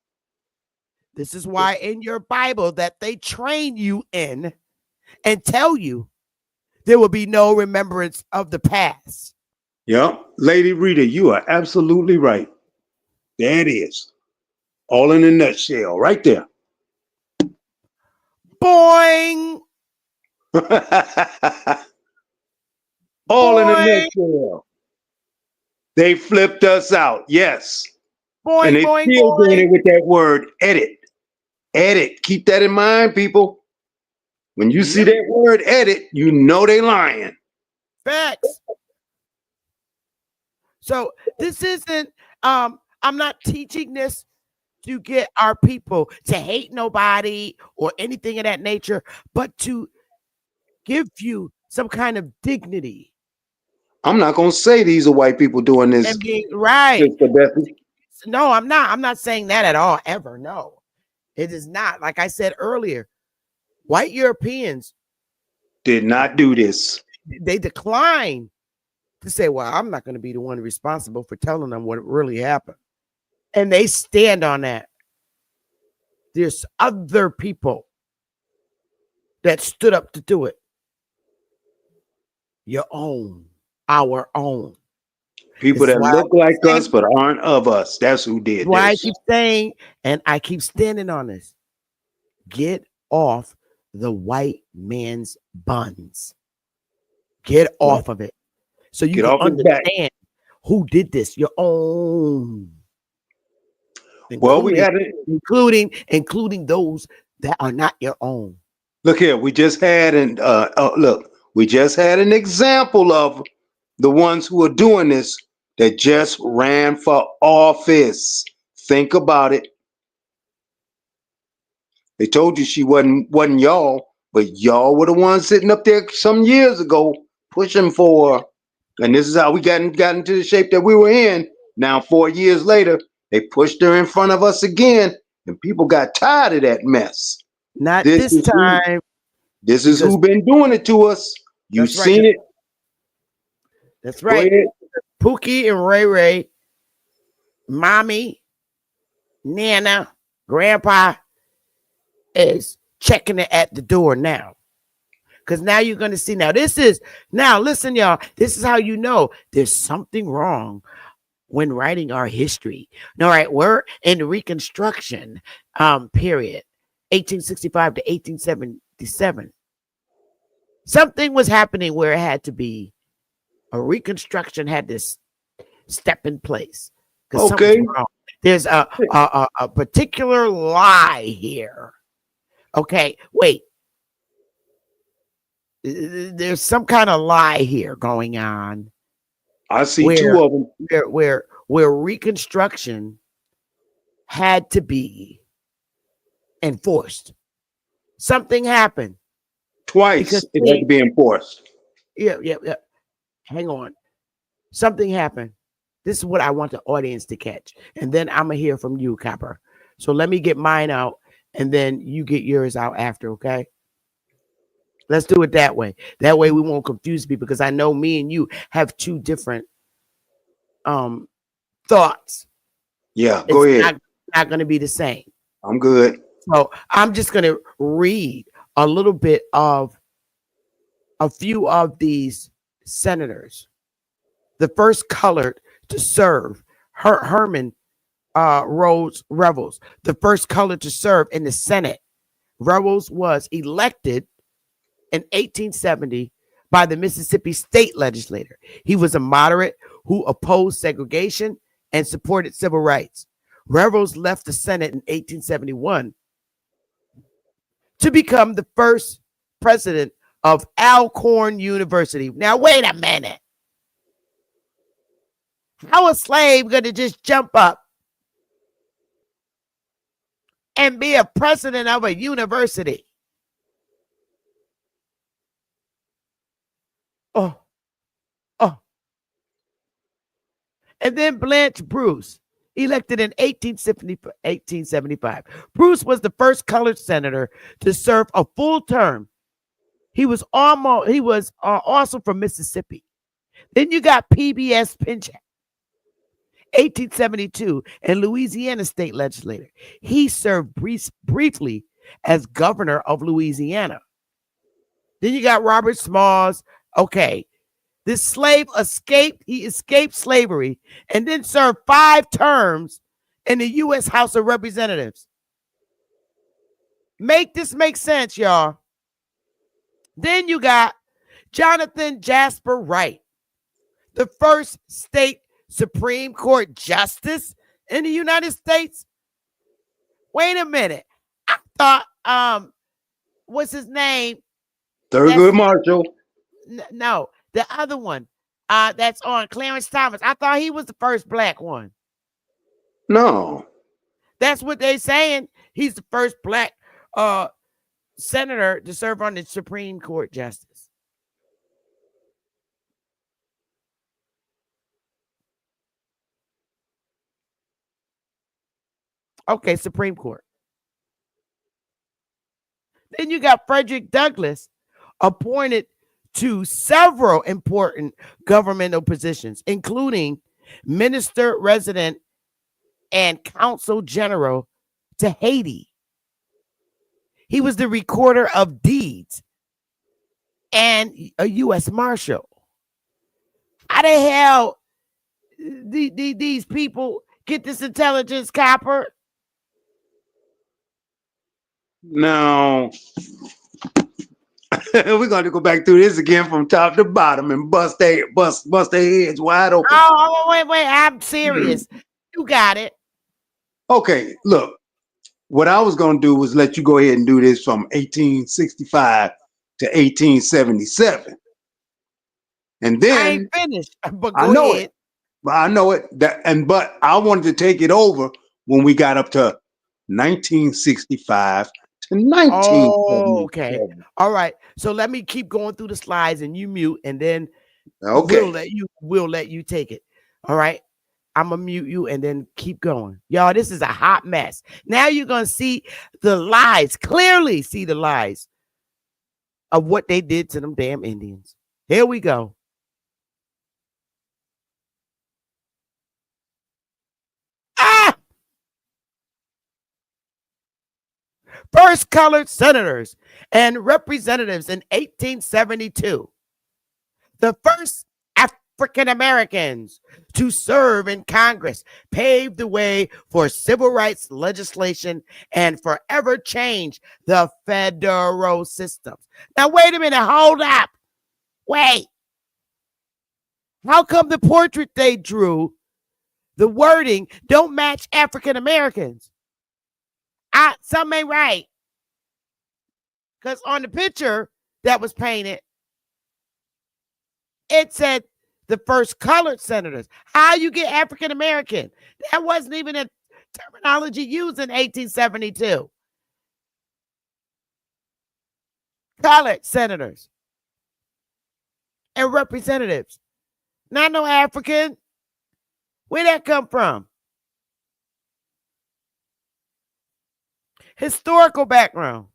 This is why in your Bible that they train you in and tell you there will be no remembrance of the past. Yeah, Lady Rita, you are absolutely right. There it is. All in a nutshell, right there. Boing! All in a nutshell. They flipped us out, yes. Boing, and they boing, still boing. doing it with that word, edit. Edit. Keep that in mind, people. When you see that word edit, you know they lying. Facts. So this isn't, I'm not teaching this to get our people to hate nobody or anything of that nature, but to give you some kind of dignity. I'm not going to say these are white people doing this. And being right. No, I'm not. I'm not saying that at all, ever. No, it is not. Like I said earlier, white Europeans did not do this. They decline to say, well, I'm not going to be the one responsible for telling them what really happened. And they stand on that. There's other people that stood up to do it. Your own, our own. People that look like us but aren't of us. That's who did this. Why I keep saying, and I keep standing on this. Get off the white man's buns. Get off of it. So you can understand who did this. Your own. Well, we had it, including those that are not your own. Look here, we just had an example of the ones who are doing this that just ran for office. Think about it. They told you she wasn't y'all, but y'all were the ones sitting up there some years ago pushing for her. And this is how we got into the shape that we were in. Now, 4 years later, they pushed her in front of us again, and people got tired of that mess. Not this time. This is who been doing it to us. You've seen it. That's right. Pookie and Ray Ray, mommy, Nana, grandpa is checking it at the door now. Because now you're going to see. Now listen, y'all. This is how you know there's something wrong when writing our history. All right, we're in the Reconstruction period, 1865 to 1877. Something was happening where it had to be A Reconstruction had this step in place because Okay. something's wrong. There's a particular lie here. Okay, wait. There's some kind of lie here going on I see where two of them. where Reconstruction had to be enforced. Something happened. Twice Because it had to be enforced. yeah. Hang on. Something happened. This is what I want the audience to catch. And then I'm going to hear from you, Copper. So let me get mine out and then you get yours out after, okay? Let's do it that way. That way we won't confuse people because I know me and you have two different thoughts. Yeah, go ahead. Not going to be the same. I'm good. So I'm just going to read a little bit of a few of these senators. The first colored to serve, Herman Rose Revels, the first colored to serve in the Senate. Revels was elected in 1870 by the Mississippi state legislature. He was a moderate who opposed segregation and supported civil rights. Revels left the Senate in 1871 to become the first president of Alcorn University. Now, wait a minute. How a slave going to just jump up and be a president of a university? Oh. And then Blanche Bruce, elected in 1875. Bruce was the first colored senator to serve a full term. He was also from Mississippi. Then you got PBS Pinchot, 1872, and Louisiana state legislator. He served briefly as governor of Louisiana. Then you got Robert Smalls. Okay. This slave escaped slavery and then served 5 terms in the U.S. House of Representatives. Make this make sense, y'all. Then you got Jonathan Jasper Wright, the first state Supreme Court justice in the United States. Wait a minute. I thought, what's his name? Thurgood Marshall. No. The other one that's on Clarence Thomas. I thought he was the first black one. No. That's what they're saying. He's the first black senator to serve on the Supreme Court justice. Okay, Supreme Court. Then you got Frederick Douglass, appointed to several important governmental positions, including minister resident and consul general to Haiti. He was the recorder of deeds and a U.S. Marshal. How the hell these people get this intelligence, Copper? No. We're going to go back through this again from top to bottom and bust their heads wide open. Oh, wait. I'm serious. You got it. Okay, look. What I was going to do was let you go ahead and do this from 1865 to 1877. And then I ain't finished, but I go know ahead. it. But I know it. But I wanted to take it over when we got up to 1965 to 1977. Oh, okay. All right. So let me keep going through the slides and you mute, and then Okay. we'll let you take it. All right. I'm gonna mute you and then keep going. Y'all, this is a hot mess. Now you're gonna see the lies, clearly see the lies of what they did to them damn Indians. Here we go. First colored senators and representatives in 1872. The first African Americans to serve in Congress paved the way for civil rights legislation and forever changed the federal systems. Now, wait a minute. Hold up. Wait. How come the portrait they drew, the wording, don't match African Americans? Some ain't right. Because on the picture that was painted, it said the first colored senators. How you get African American? That wasn't even a terminology used in 1872. Colored senators and representatives. Not no African. Where that come from? Historical background.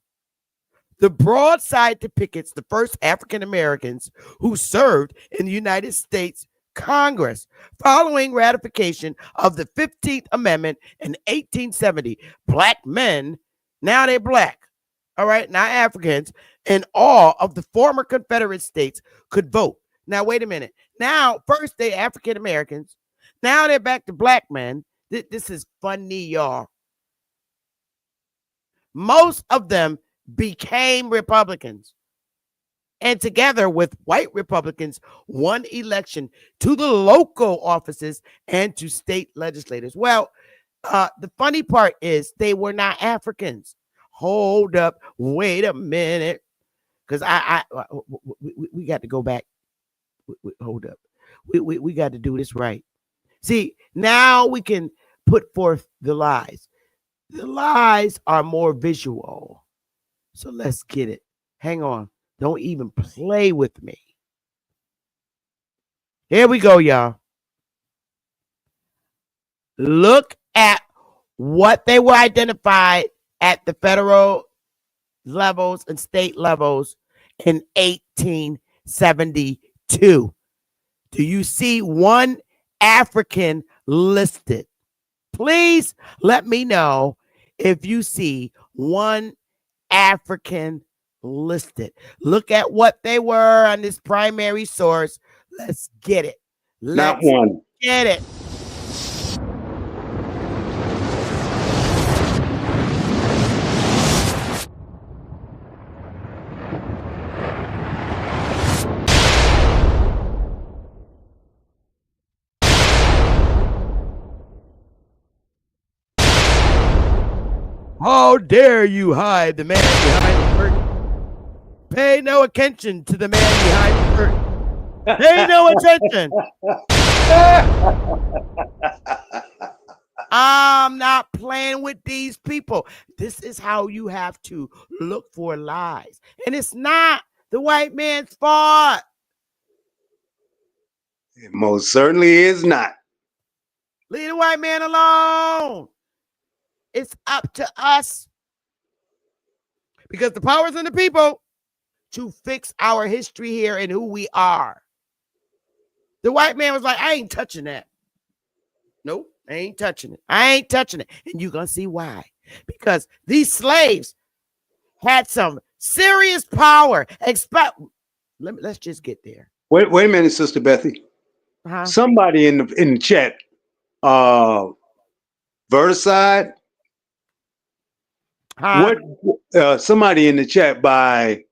The broadside depicts the first African Americans who served in the United States Congress following ratification of the 15th Amendment in 1870. Black men, now they're black, all right, not Africans, in all of the former Confederate states could vote. Now, wait a minute. Now, first they're African Americans. Now they're back to black men. This is funny, y'all. Most of them became Republicans, and together with white Republicans won election to the local offices and to state legislators. Well, the funny part is they were not Africans. Hold up, wait a minute, because we got to go back. Hold up, we got to do this right. See, now we can put forth the lies. The lies are more visual. So let's get it. Hang on. Don't even play with me. Here we go, y'all. Look at what they were identified at the federal levels and state levels in 1872. Do you see one African listed? Please let me know if you see one African listed. Look at what they were on this primary source. Let's get it. Not one. Get it. How dare you hide the man behind the curtain? Pay no attention to the man behind the curtain. Pay no attention. I'm not playing with these people. This is how you have to look for lies. And it's not the white man's fault. It most certainly is not. Leave the white man alone. It's up to us, because the power's in the people, to fix our history here and who we are. The white man was like, I ain't touching that. Nope, I ain't touching it. I ain't touching it. And you're going to see why. Because these slaves had some serious power. Let's just get there. Wait a minute, Sister Bethy. Somebody in the chat, Verticide. What? Somebody in the chat by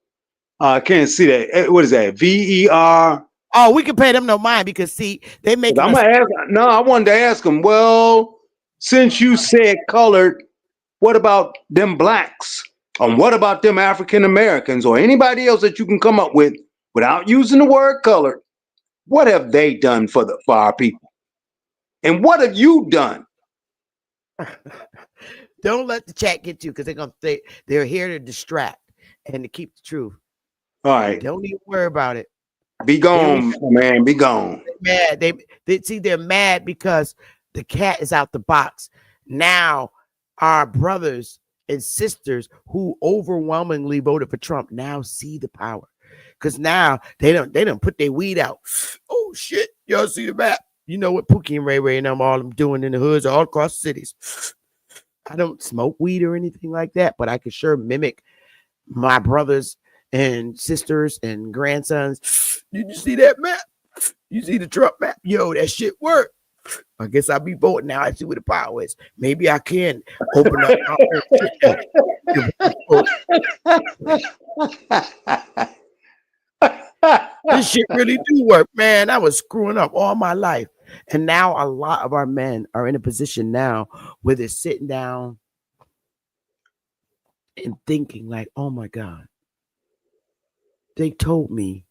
I can't see that. What is that? VER. Oh, we can pay them no mind, because see, they make. I wanted to ask them. Well, since you said colored, what about them blacks? What about them African Americans or anybody else that you can come up with without using the word colored? What have they done for our people? And what have you done? Don't let the chat get you, because they're here to distract and to keep the truth. All right. Don't even worry about it. Be gone, man. Be gone. They're mad. They're mad because the cat is out the box. Now, our brothers and sisters who overwhelmingly voted for Trump now see the power, because now they don't put their weed out. Oh shit! Y'all see the map? You know what Pookie and Ray Ray and all them doing in the hoods all across cities. I don't smoke weed or anything like that, but I can sure mimic my brothers and sisters and grandsons. Did you see that map? You see the Trump map? Yo, that shit worked. I guess I'll be voting now. I see where the power is. Maybe I can open up. This shit really do work, man. I was screwing up all my life. And now a lot of our men are in a position now where they're sitting down and thinking like, oh my God, they told me,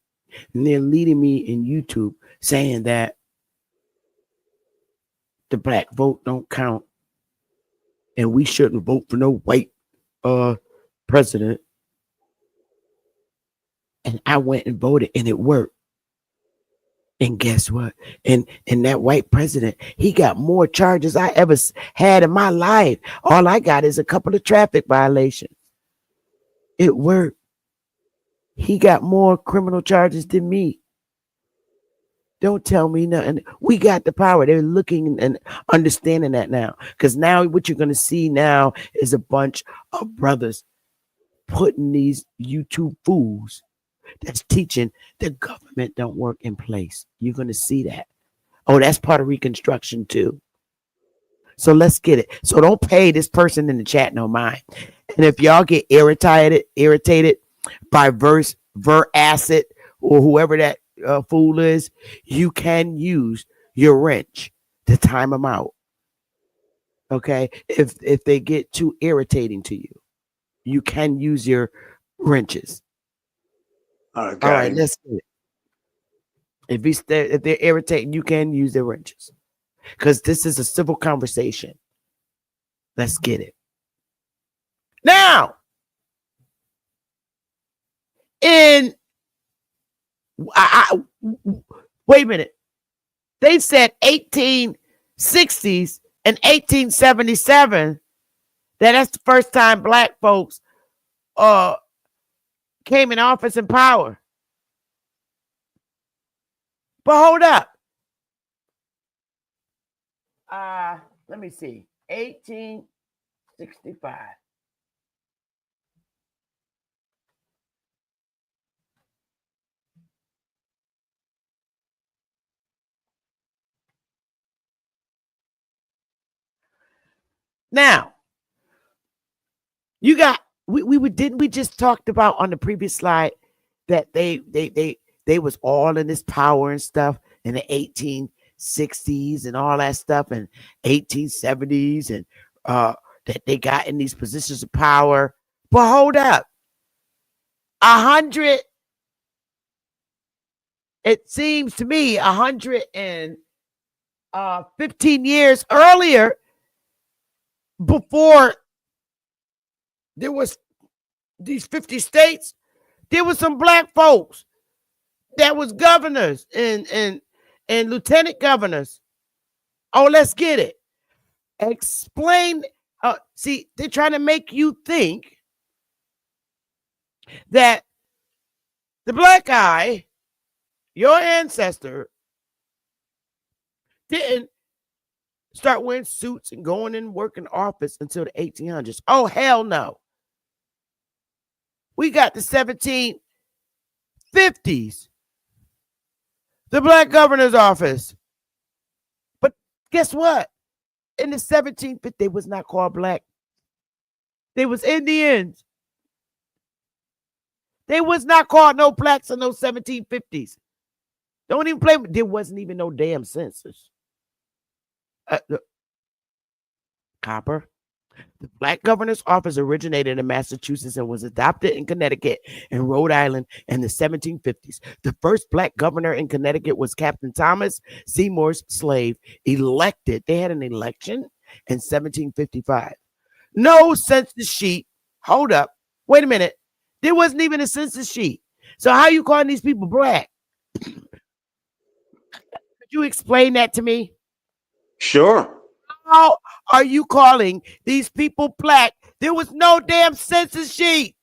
and they're leading me in YouTube saying that the black vote don't count and we shouldn't vote for no white president. And I went and voted and it worked. And guess what? And that white president, he got more charges I ever had in my life. All I got is a couple of traffic violations. It worked. He got more criminal charges than me. Don't tell me nothing. We got the power. They're looking and understanding that now. Because now what you're going to see now is a bunch of brothers putting these YouTube fools that's teaching the government don't work in place. You're going to see that. Oh, that's part of Reconstruction too. So let's get it. So don't pay this person in the chat no mind. And if y'all get irritated by Veracid or whoever that fool is, you can use your wrench to time them out. Okay, if they get too irritating to you, you can use your wrenches. Okay. All right, let's get it. If they're irritating, you can use their wrenches because this is a civil conversation. Let's get it. Now, wait a minute. They said 1860s and 1877 that's the first time black folks came in office and power. But hold up. Let me see. 1865. Now, you got didn't we just talked about on the previous slide that they was all in this power and stuff in the 1860s and all that stuff and 1870s and that they got in these positions of power. But hold up. 100, it seems to me 115 years earlier, before there was these 50 states, there was some black folks that was governors and lieutenant governors. Oh, let's get it. Explain. See, they're trying to make you think that the black guy, your ancestor, didn't start wearing suits and going in working office until the 1800s. Oh, hell no. We got the 1750s. The black governor's office. But guess what? In the 1750s, they was not called black. They was Indians. They was not called no blacks in those 1750s. Don't even play. There wasn't even no damn census. Copper. The black governor's office originated in Massachusetts and was adopted in Connecticut and Rhode Island in the 1750s. The first black governor in Connecticut was Captain Thomas Seymour's slave, elected. They had an election in 1755. No census sheet. Hold up. Wait a minute. There wasn't even a census sheet. So how you calling these people black? Could you explain that to me? Sure. How are you calling these people black? There was no damn census sheet.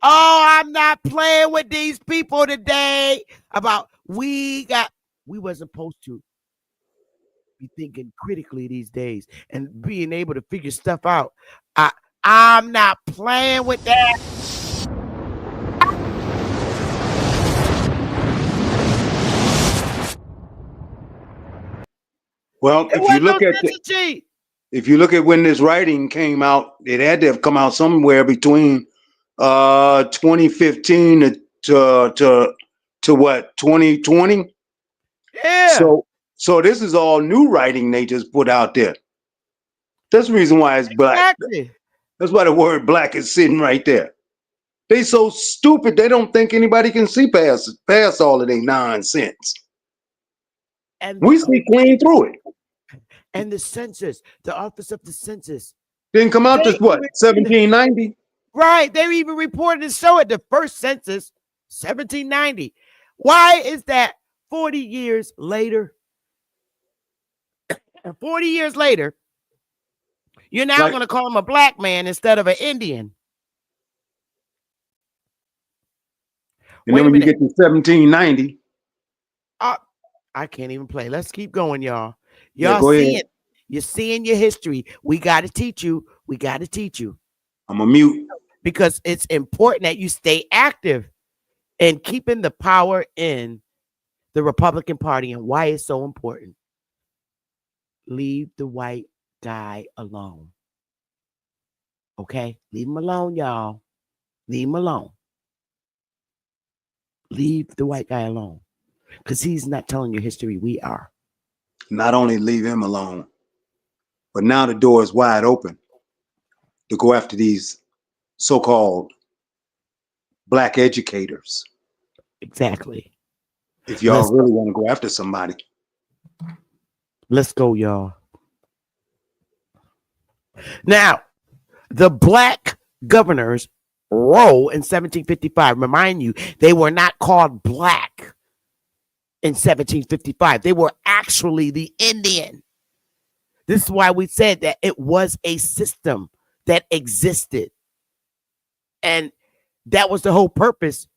Oh, I'm not playing with these people today about we wasn't supposed to be thinking critically these days and being able to figure stuff out. I'm not playing with that. Well, if you look at when this writing came out, it had to have come out somewhere between 2015 to to what 2020. Yeah, So this is all new writing they just put out there. That's the reason why it's black. exactly. That's why the word black is sitting right there. They so stupid they don't think anybody can see past all of their nonsense. And We see clean through it. the census, the office of the census, Didn't come out they to what even, 1790. right? They even reported to show it. The first census, 1790. Why is that? 40 years later, and 40 years later, you're now Like, going to call him a black man instead of an Indian. and Wait then a when you minute. get to 1790, I can't even play. Let's keep going, y'all. yeah, Y'all go ahead. seeing, you're seeing your history. We got to teach you. We got to teach you I'm a mute. because it's important that you stay active in keeping the power in the Republican Party and why it's so important. Leave the white guy alone. Okay? Leave him alone, y'all. Leave him alone. Leave the white guy alone because he's not telling your history. We are. Not only leave him alone, but now the door is wide open to go after these so-called black educators. Exactly. If y'all really want to go after somebody. Let's go, y'all. Now, the black governors role in 1755. Remind you, they were not called black in 1755. They were actually the Indian. This is why we said that it was a system that existed. And that was the whole purpose.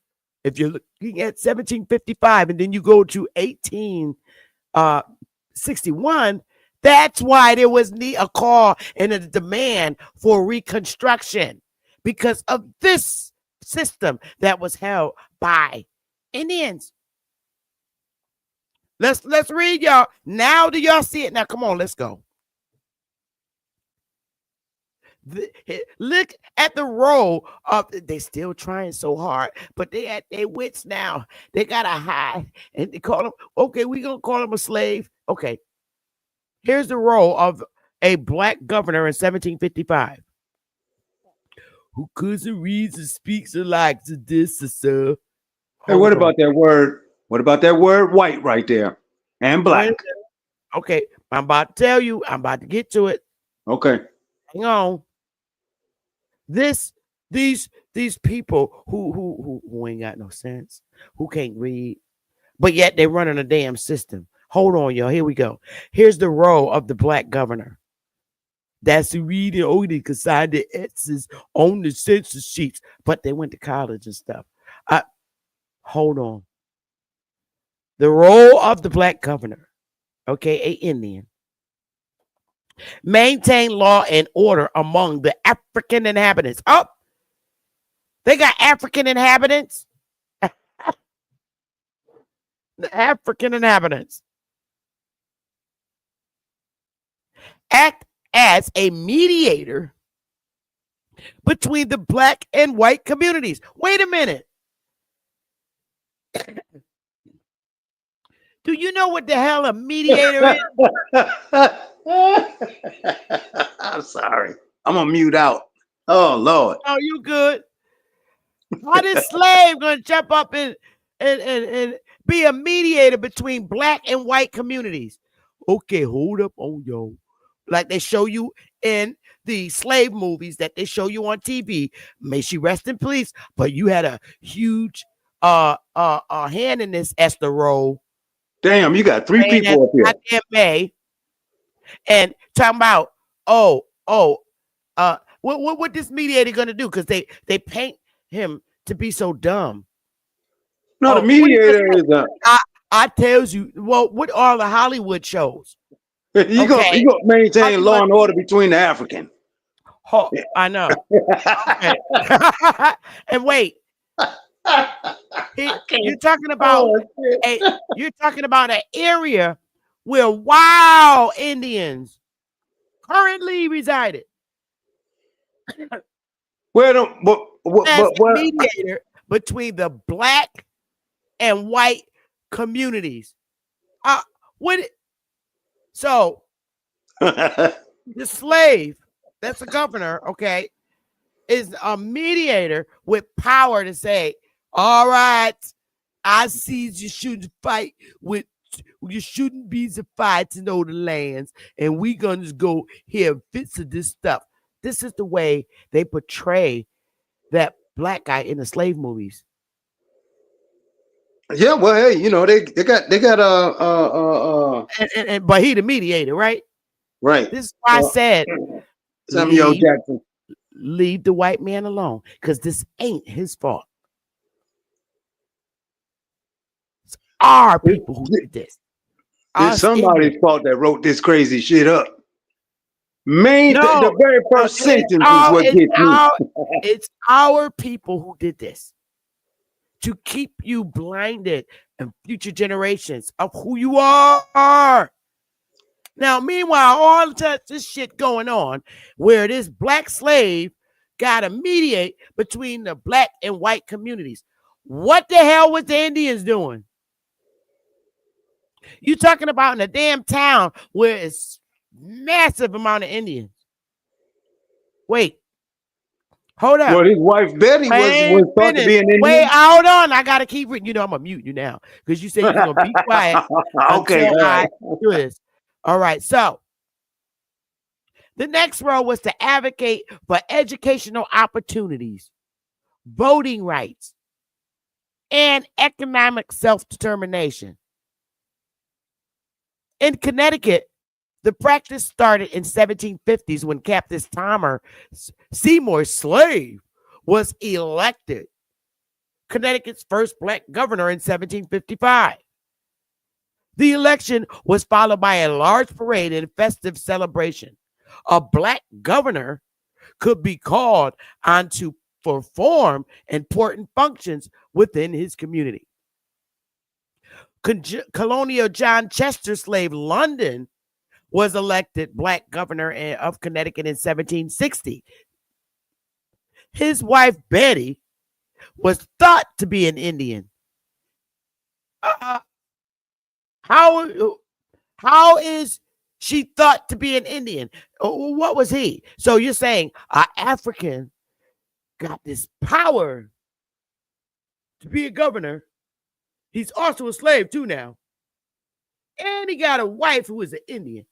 If you're looking at 1755 and then you go to 1861, that's why there was a call and a demand for Reconstruction because of this system that was held by Indians. Let's read, y'all. Now do y'all see it? Now come on, let's go. Look at the role of they still trying so hard, but they at their wits now. They gotta hide and they call them. Okay, we gonna call him a slave. Okay, here's the role of a black governor in 1755 who couldn't read and speaks alike to this, sir. Hey, what about that word? What about that word white right there? And black. Okay, I'm about to tell you. I'm about to get to it. Okay. Hang on. These people who ain't got no sense, who can't read, but yet they're running a damn system. Hold on, y'all. Here we go. Here's the role of the black governor. That's the reading only because sign the X's on the census sheets, but they went to college and stuff. Hold on. The role of the black governor, okay, a Indian, maintain law and order among the African inhabitants. Oh, they got African inhabitants. The African inhabitants. Act as a mediator between the black and white communities. Wait a minute. Do you know what the hell a mediator is? I'm sorry. I'm gonna mute out. Oh Lord. Oh, you good? How this slave gonna jump up and be a mediator between black and white communities? Okay, hold up on yo. Like they show you in the slave movies that they show you on TV. May she rest in peace. But you had a huge hand in this Esther role. Damn, you got three people up here. May, and talking about what this mediator gonna do? Because they paint him to be so dumb. No, the mediator is I tells you, well, what are the Hollywood shows? you gonna maintain law and order between the African. Oh, I know. Okay. And wait. You're talking about an area where wild Indians currently resided. Where the As mediator between the black and white communities. What? So the slave, that's a governor, okay, is a mediator with power to say, all right, I see you shouldn't fight with, you shouldn't be the fights in other lands, and we gonna just go here fix of this stuff. This is the way they portray that black guy in the slave movies. Yeah, well, hey, you know, they got But he the mediator, right? right. This is why I said Samuel leave Jackson. leave the white man alone, because this ain't his fault. It's our people who did this. It's somebody's fault that wrote this crazy shit up. The very first sentence is what gets me. It's our people who did this to keep you blinded and future generations of who you are. Now, meanwhile, all this shit going on where this black slave got to mediate between the black and white communities. What the hell was the Indians doing? You talking about in a damn town where it's massive amount of Indians. Wait. Hold up. Well, his wife Betty was thought to be an Indian. Wait, hold on. I gotta keep reading. You know, I'm gonna mute you now because you said you're gonna be quiet okay, until right. I do this. All right. So the next role was to advocate for educational opportunities, voting rights, and economic self-determination. In Connecticut, the practice started in 1750s when Captain Thomas Seymour Slave was elected Connecticut's first black governor in 1755. The election was followed by a large parade and festive celebration. A black governor could be called on to perform important functions within his community. Colonial John Chester Slave London was elected black governor of Connecticut in 1760. His wife, Betty, was thought to be an Indian. How is she thought to be an Indian? What was he? So you're saying an African got this power to be a governor. He's also a slave too now. And he got a wife who is an Indian.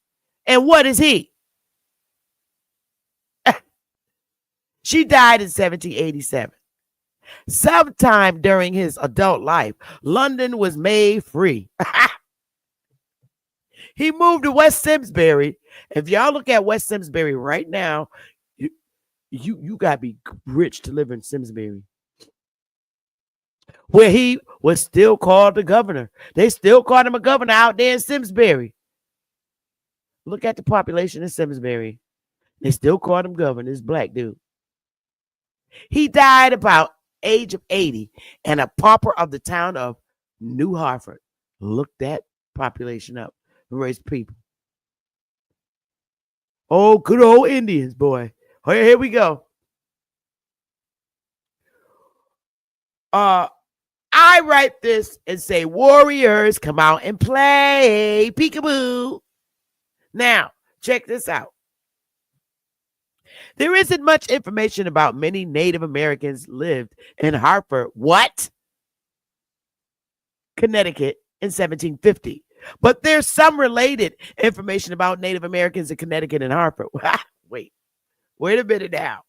And what is he? She died in 1787. Sometime during his adult life, London was made free. He moved to West Simsbury. If y'all look at West Simsbury right now, you got to be rich to live in Simsbury, where he was still called the governor. They still called him a governor out there in Simsbury. Look at the population in Simsbury. They still called him governor. This black dude. He died about age of 80 and a pauper of the town of New Hartford. Look that population up. Race people. Oh, good old Indians, boy. Here we go. I write this and say, warriors, come out and play peekaboo. Now, check this out. There isn't much information about many Native Americans lived in Hartford. What? Connecticut in 1750. But there's some related information about Native Americans in Connecticut and Hartford. Wait a minute now.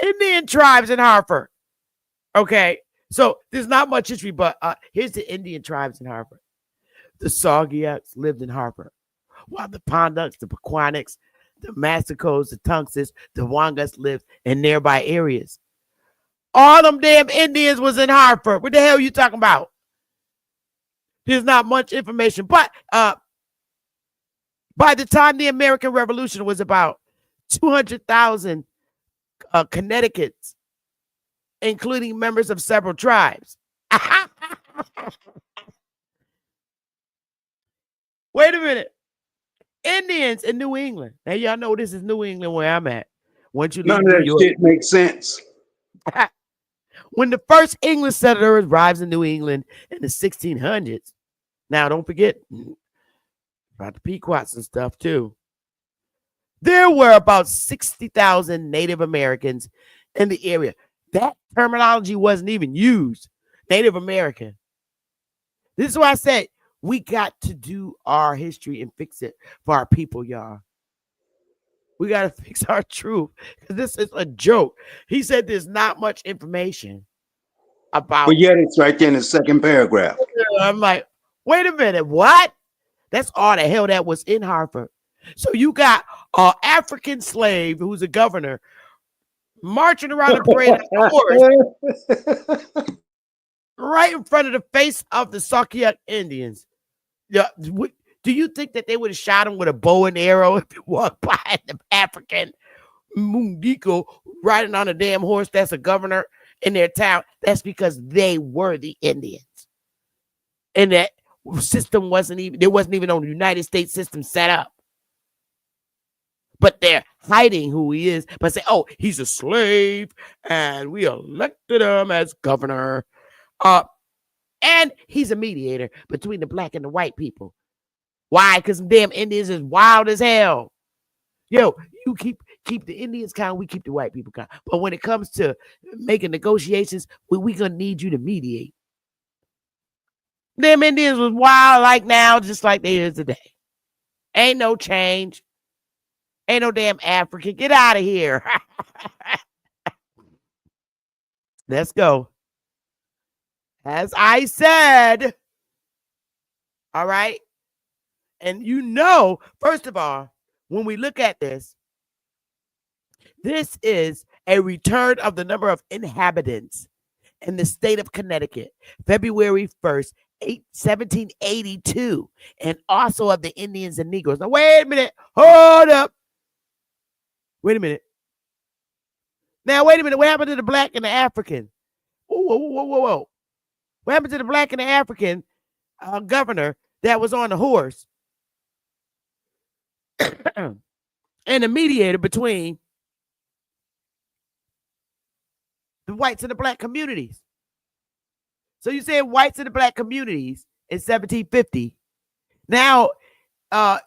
Indian tribes in Hartford. Okay, so there's not much history, but here's the Indian tribes in Hartford. The Saugiaks lived in Hartford, while the Ponduks, the Pequannoks, the Massacos, the Tunxes, the Wangas lived in nearby areas. All them damn Indians was in Hartford. What the hell are you talking about? There's not much information, but by the time the American Revolution was about 200,000 Connecticutans, including members of several tribes. Wait a minute. Indians in New England. Now, y'all know this is New England where I'm at. Once you None of that shit makes sense. When the first English settlers arrived in New England in the 1600s, now don't forget about the Pequots and stuff too, there were about 60,000 Native Americans in the area. That terminology wasn't even used. Native American. This is why I said we got to do our history and fix it for our people, y'all. We got to fix our truth because this is a joke. He said there's not much information about. But yet it's right there in the second paragraph. I'm like, wait a minute, what? That's all the hell that was in Harvard. So you got an African slave who's a governor marching around the parade on a horse right in front of the face of the Saukiyuk Indians. Yeah, do you think that they would have shot him with a bow and arrow if he walked by the African Mundiko riding on a damn horse that's a governor in their town? That's because they were the Indians. And that system wasn't even on the United States system set up. But they're hiding who he is, but say, oh, he's a slave, and we elected him as governor. And he's a mediator between the black and the white people. Why? Because some damn Indians is wild as hell. Yo, you keep the Indians count, we keep the white people count. But when it comes to making negotiations, we gonna need you to mediate. Them Indians was wild like now, just like they is today. Ain't no change. Ain't no damn African. Get out of here. Let's go. As I said, all right. And first of all, when we look at this is a return of the number of inhabitants in the state of Connecticut, February 1st, 1782, and also of the Indians and Negroes. Now, wait a minute. Hold up. Wait a minute. Now, wait a minute. What happened to the black and the African? Whoa. What happened to the black and the African governor that was on the horse and the mediator between the whites and the black communities? So you said whites and the black communities in 1750. Now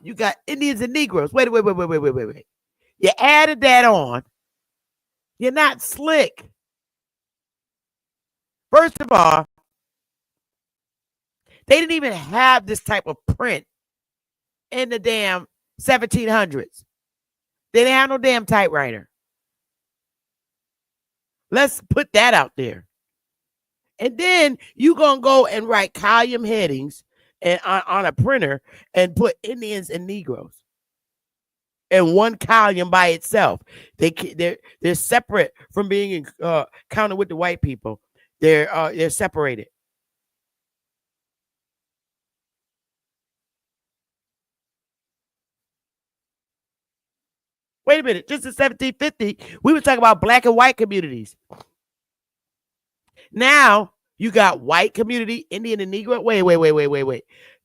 you got Indians and Negroes. Wait. You added that on. You're not slick. First of all, they didn't even have this type of print in the damn 1700s. They didn't have no damn typewriter. Let's put that out there. And then you going to go and write column headings and on a printer and put Indians and Negroes in one column by itself. They're separate from being counted with the white people. They're separated. Wait a minute. Just in 1750, we were talking about black and white communities. Now you got white community, Indian and Negro. Wait.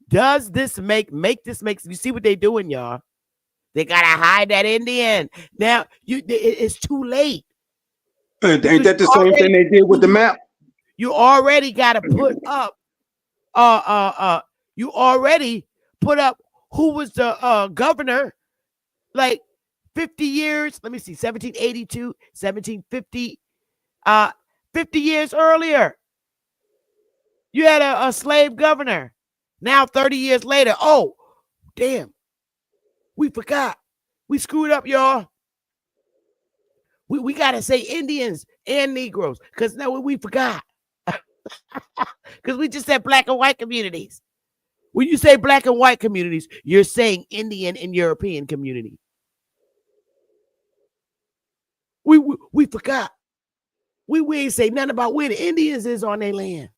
Does this make you see what they doing, y'all? They gotta hide that Indian. Now it's too late. Ain't that the same thing they did with the map? You already gotta put up you already put up who was the governor like 50 years. Let me see, 1782, 1750, 50 years earlier. You had a slave governor. Now 30 years later, oh, damn. We forgot. We screwed up, y'all. We got to say Indians and Negroes because now we forgot. Because we just said black and white communities. When you say black and white communities, you're saying Indian and European community. We forgot. We ain't say nothing about where the Indians is on their land.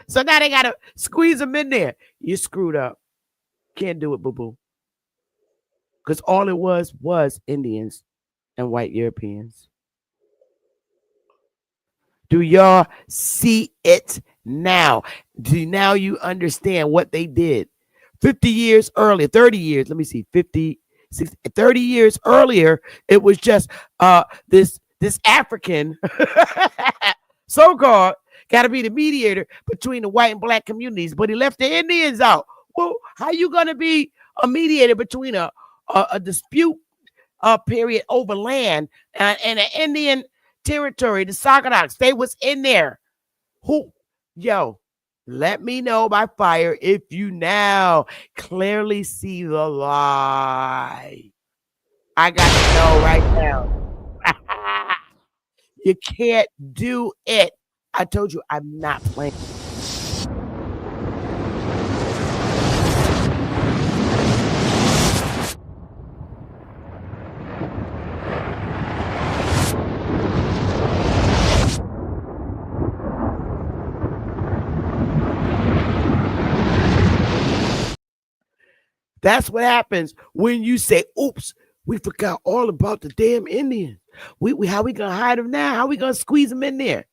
So now they got to squeeze them in there. You screwed up. Can't do it, boo-boo. Because all it was Indians and white Europeans. Do y'all see it now? Now you understand what they did? 50 years earlier, 30 years, let me see, 50, 60, 30 years earlier, it was just this African So-called, got to be the mediator between the white and black communities, but he left the Indians out. Well, how you going to be a mediator between a dispute period over land and an Indian territory? The Sagadaws, they was in there. Yo, let me know by fire if you now clearly see the lie. I got to know right now. You can't do it. I told you I'm not playing. That's what happens when you say, oops, we forgot all about the damn Indians. How we gonna hide them now? How we gonna squeeze them in there?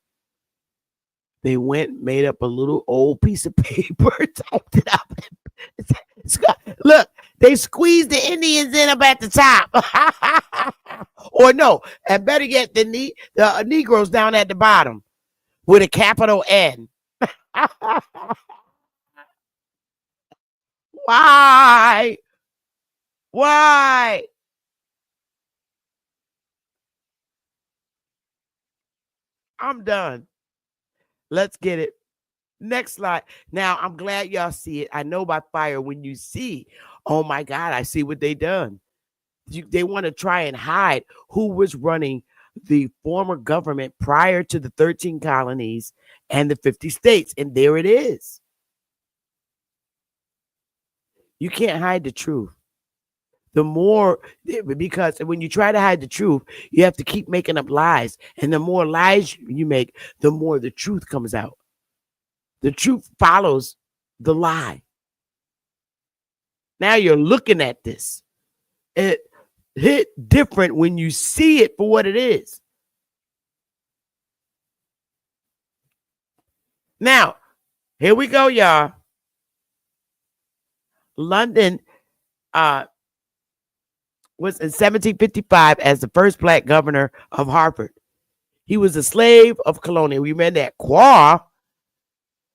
They went, made up a little old piece of paper, typed it up. Look, they squeezed the Indians in up at the top. Or no, and better yet, the Negroes down at the bottom with a capital N. Why? Why? I'm done. Let's get it. Next slide. Now, I'm glad y'all see it. I know by fire when you see, oh my God, I see what they done. They want to try and hide who was running the former government prior to the 13 colonies and the 50 states. And there it is. You can't hide the truth. The more, because when you try to hide the truth, you have to keep making up lies. And the more lies you make, the more the truth comes out. The truth follows the lie. Now you're looking at this. It hit different when you see it for what it is. Now, here we go, y'all. London was in 1755 as the first black governor of Hartford. He was a slave of colonial. We remember that Quah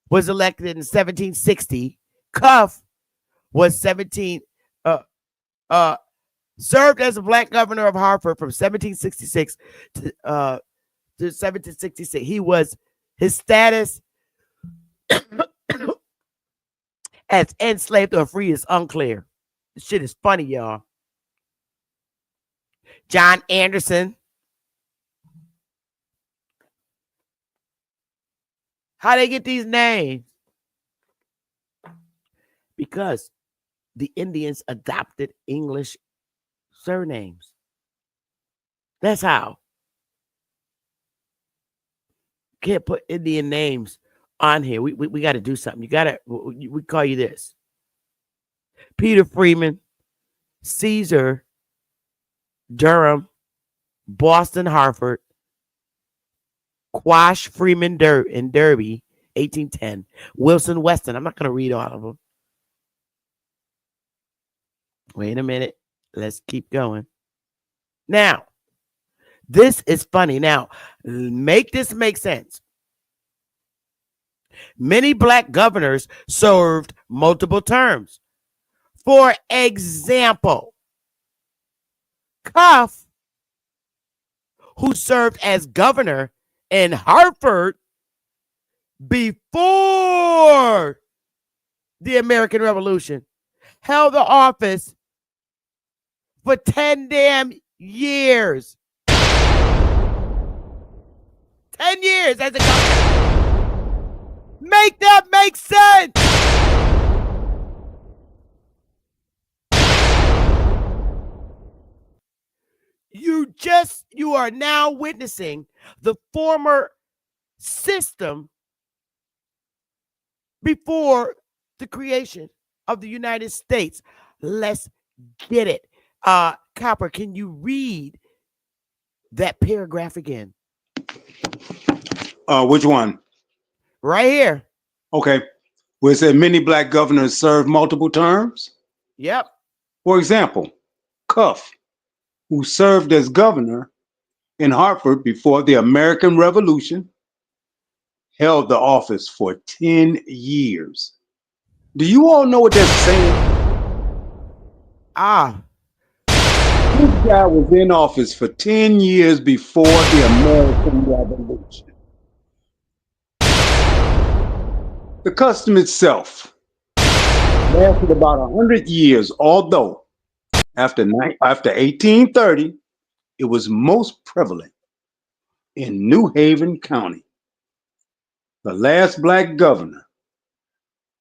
was elected in 1760. Cuff was served as a black governor of Hartford from 1766 to 1766. His status as enslaved or free is unclear. This shit is funny, y'all. John Anderson. How they get these names? Because the Indians adopted English surnames. That's how. Can't put Indian names on here. We got to do something. We call you this. Peter Freeman, Caesar, Durham, Boston, Hartford, Quash Freeman in Derby, 1810. Wilson Weston. I'm not going to read all of them. Wait a minute. Let's keep going. Now, this is funny. Now, make this make sense. Many black governors served multiple terms. For example, Cuff, who served as governor in Hartford before the American Revolution, held the office for 10 damn years. 10 years as a governor. Make that make sense. You are now witnessing the former system before the creation of the United States. Let's get it. Copper, can you read that paragraph again? Which one? Right here. Okay. Where it said many black governors served multiple terms. Yep. For example, Cuff, who served as governor in Hartford before the American Revolution, held the office for 10 years. Do you all know what that's saying? Ah, This guy was in office for 10 years before the American Revolution. The custom itself lasted about 100 years, although after 1830, it was most prevalent in New Haven County. The last black governor,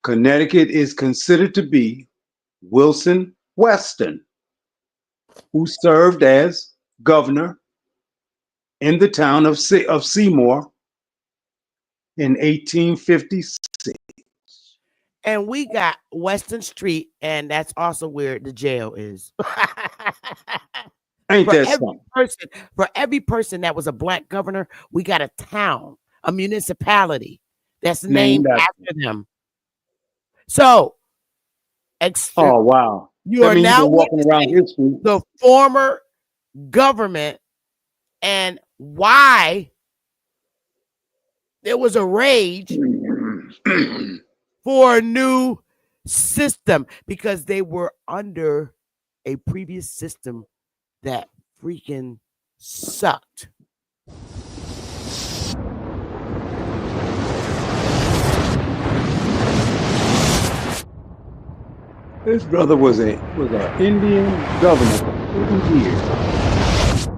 Connecticut is considered to be Wilson Weston, who served as governor in the town of Seymour in 1856. and we got Weston Street, and that's also where the jail is. Ain't for that every something? person, for every person that was a black governor, we got a town, a municipality that's Named named after. after them. So, Oh, wow. you That are means you've now been walking around witnessing history. the former government and why there was a rage for a new system, because they were under a previous system that freaking sucked. This brother was an Indian governor for 50 years.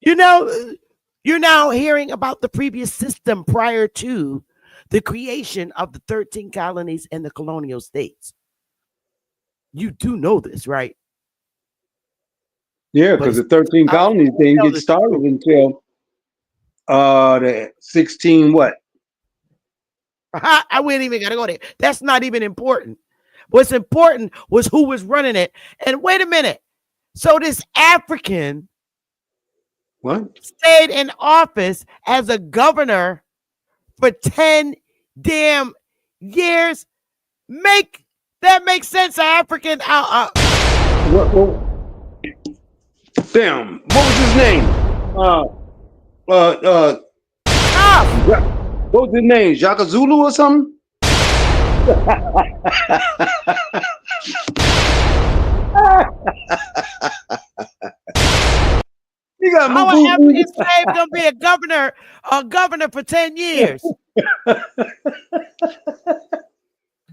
You know, you're now hearing about the previous system prior to the creation of the 13 colonies and the colonial states. You do know this, right? Yeah, But because the it's 13 up colonies to didn't tell get the started truth. until the 16 what? I wouldn't even gotta go there. That's not even important. What's important was who was running it. And wait a minute. So this African What? stayed in office as a governor for 10 damn years. Make that make sense? African What? Damn. What was his name? What was his name? Jaka Zulu or something? You got How an Mubu. African slave gonna be a governor for 10 years?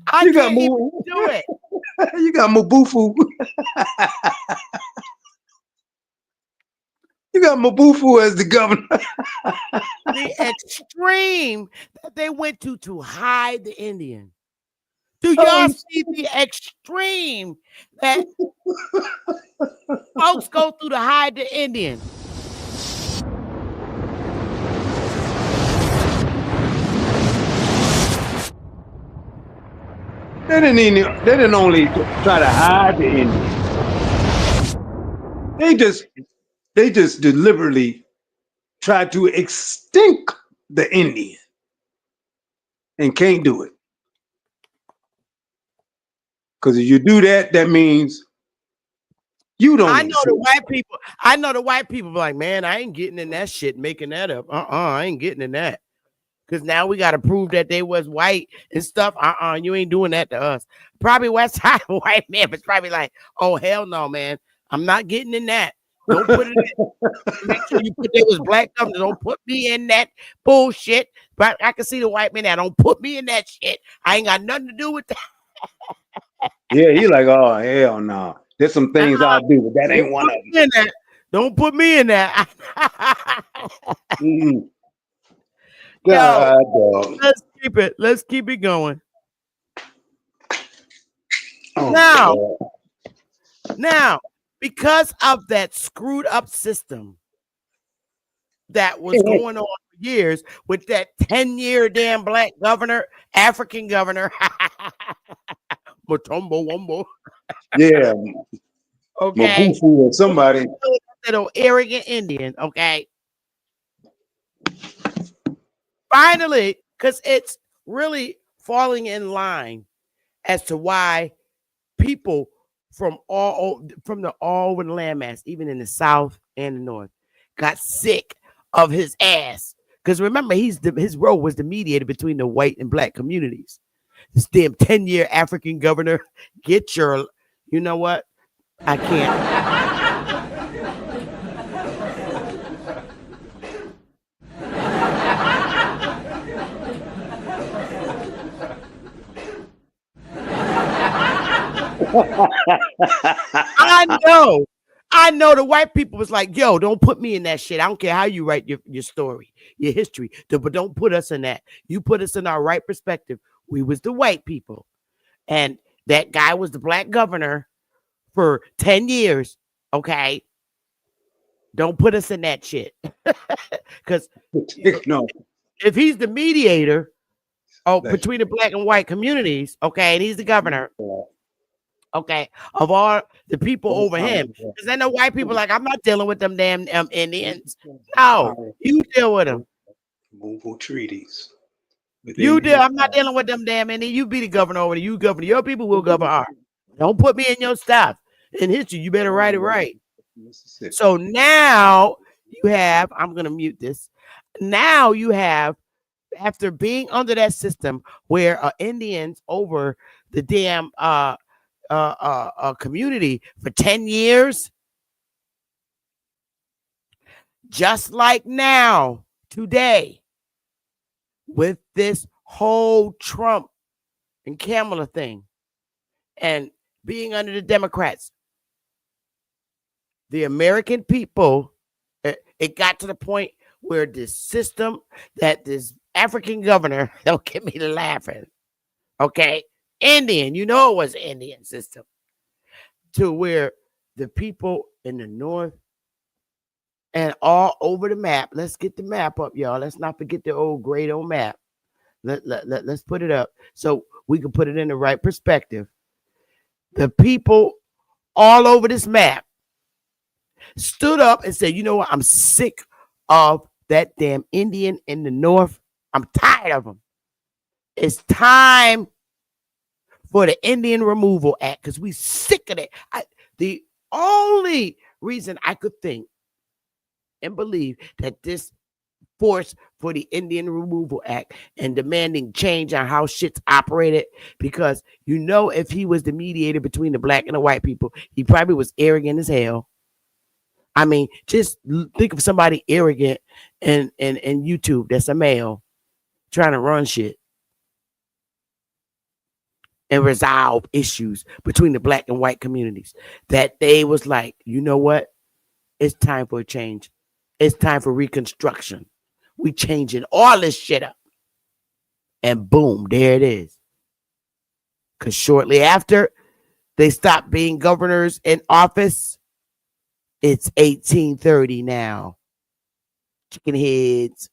I You got can't even Mubu. do it. You got Mubufu. You got Mubufu as the governor. The extreme that they went to hide the Indian. Do y'all see the extreme that folks go through to hide the Indian? They didn't only try to hide the Indian. They just deliberately tried to extinct the Indian and can't do it. Because if you do that, that means you don't I know exist. the white people be like, man, I ain't getting in that shit, making that up. I ain't getting in that. Because now we got to prove that they was white and stuff. You ain't doing that to us. Probably West Side white man was probably like, oh, hell no, man. I'm not getting in that. Don't put it in. Make sure you put they was black governors. Don't put me in that bullshit. But I can see the white man now. Don't put me in that shit. I ain't got nothing to do with that. Yeah, he like, oh, hell no. There's some things I'll do, but that ain't one of them. Don't put me in that. Mm-hmm. Yo, God, let's keep it going. oh, Now, because of that screwed up system that was going on for years with that 10-year damn black governor, African governor, Matumbo Wumbo. Yeah, Okay. Mabufu or somebody. That old arrogant Indian, okay. Finally, because it's really falling in line as to why people from the all over the landmass, even in the South and the North, got sick of his ass. Because remember, his role was the mediator between the white and black communities. This damn 10-year African governor, get your, you know what? I can't. I know the white people was like, yo, don't put me in that shit. I don't care how you write your story, your history, but don't put us in that. You put us in our right perspective. We was the white people. And that guy was the black governor for 10 years. Okay. Don't put us in that shit. Because No. if he's the mediator between the black and white communities, okay, and he's the governor, okay, of all the people over him. Because I know white people like, I'm not dealing with them damn Indians. No, you deal with them. Removal treaties. You deal. I'm not dealing with them damn Indians. You be the governor over there. You govern your people, will govern ours. Don't put me in your stuff. In history, you better write it right. So now you have, I'm going to mute this. Now you have, after being under that system where Indians over the damn community for 10 years, just like now, today, with this whole Trump and Kamala thing and being under the Democrats, the American people, it got to the point where this system that this African governor, don't get me laughing, okay, Indian, you know it was an Indian system, to where the people in the North and all over the map, let's get the map up, y'all. Let's not forget the old great old map. Let's put it up so we can put it in the right perspective. The people all over this map stood up and said, you know what? I'm sick of that damn Indian in the North. I'm tired of them. It's time for the Indian Removal Act because we sick of it. The only reason I could think and believe that this force for the Indian Removal Act and demanding change on how shit's operated, because you know if he was the mediator between the black and the white people, he probably was arrogant as hell. I mean, just think of somebody arrogant in YouTube that's a male trying to run shit and resolve issues between the black and white communities, that they was like, you know what? It's time for a change. It's time for reconstruction. We changing all this shit up. And boom, there it is. Because shortly after they stopped being governors in office, it's 1830 now. Chicken heads.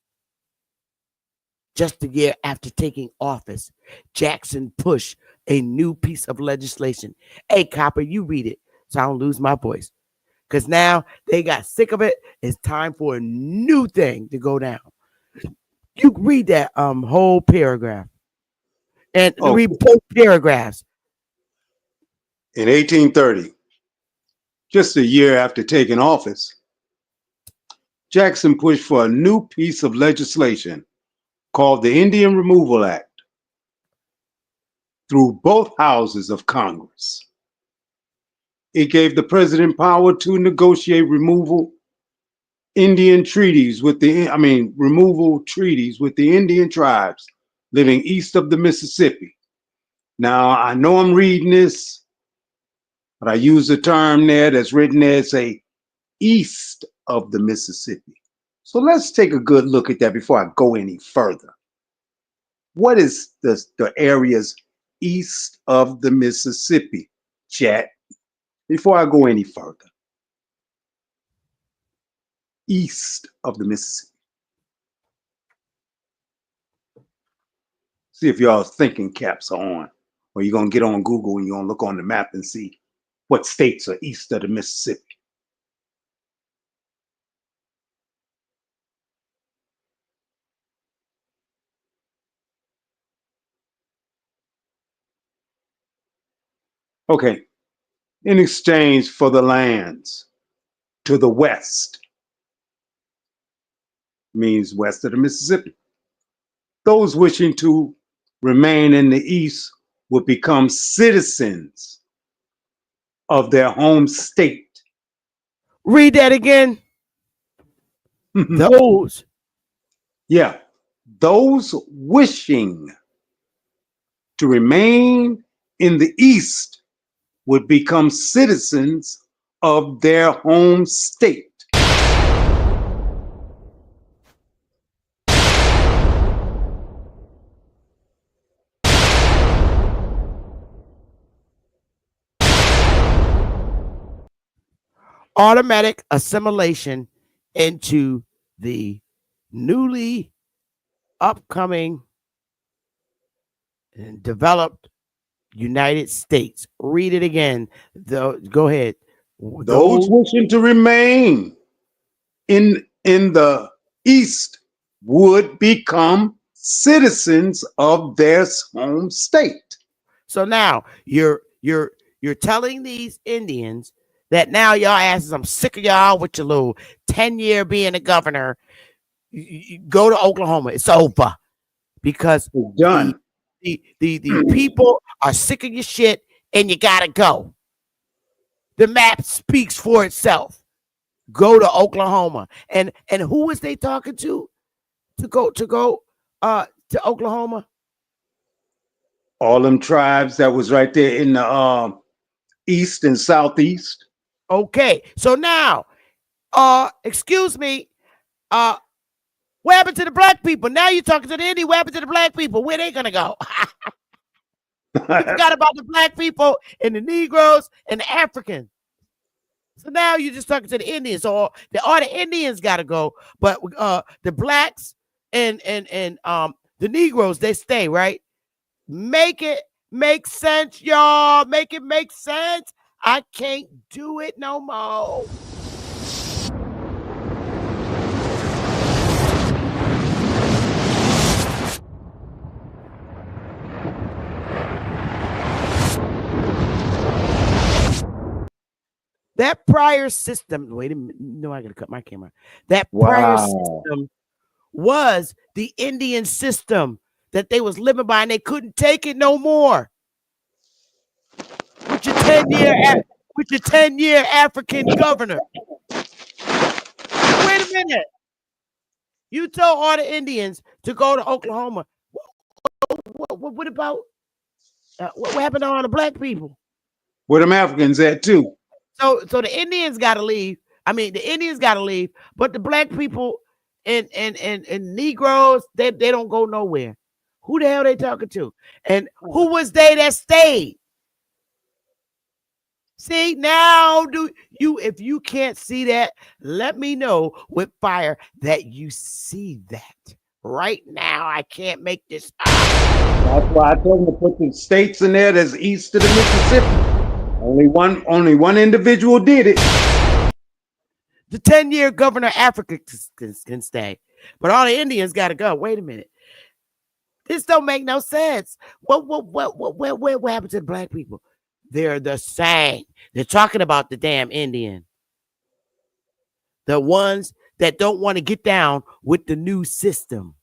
Just a year after taking office, Jackson pushed a new piece of legislation. Hey, Copper, you read it so I don't lose my voice. Because now they got sick of it. It's time for a new thing to go down. You read that whole paragraph. And read both paragraphs. In 1830, just a year after taking office, Jackson pushed for a new piece of legislation called the Indian Removal Act through both houses of Congress. It gave the president power to negotiate removal treaties with the Indian tribes living east of the Mississippi. Now, I know I'm reading this, but I use a term there that's written there, say east of the Mississippi. So let's take a good look at that before I go any further. What is the areas east of the Mississippi, chat, before I go any further? East of the Mississippi. See if y'all's thinking caps are on, or you're going to get on Google and you're going to look on the map and see what states are east of the Mississippi. Okay, in exchange for the lands to the west, means west of the Mississippi. Those wishing to remain in the East would become citizens of their home state. Read that again. Those. Yeah, those wishing to remain in the East would become citizens of their home state. Automatic assimilation into the newly upcoming and developed United States. Read it again. Go ahead. Those wishing to remain in the East would become citizens of their home state. So now you're telling these Indians that now y'all asses, I'm sick of y'all with your little 10-year being a governor. You go to Oklahoma. It's over because it's done. The people are sick of your shit and you gotta go. The map speaks for itself. Go to Oklahoma. And who was they talking to go to Oklahoma? All them tribes that was right there in the east and southeast. Okay, so now, excuse me, what happened to the black people? Now you're talking to the Indian. What happened to the black people? Where they gonna go? You forgot about the black people and the Negroes and the Africans. So now you're just talking to the Indians. So all the Indians gotta go, but the blacks and the Negroes, they stay, right? Make it make sense, y'all. Make it make sense. I can't do it no more. That prior system, wait a minute. No, I gotta cut my camera. That prior system was the Indian system that they was living by, and they couldn't take it no more. With your 10-year African governor. Wait a minute. You told all the Indians to go to Oklahoma. What about what happened to all the black people? Where them Africans at too? So the Indians got to leave. I mean, the Indians got to leave, but the black people and Negroes, they don't go nowhere. Who the hell they talking to? And who was they that stayed? See, now if you can't see that, let me know with fire that you see that. Right now, I can't make this up. That's why I told them to put the states in there that's east of the Mississippi. Only one individual did it. The 10-year governor of Africa can stay, but all the Indians got to go. Wait a minute. This don't make no sense. What happened to the black people? They're the same. They're talking about the damn Indian. The ones that don't want to get down with the new system.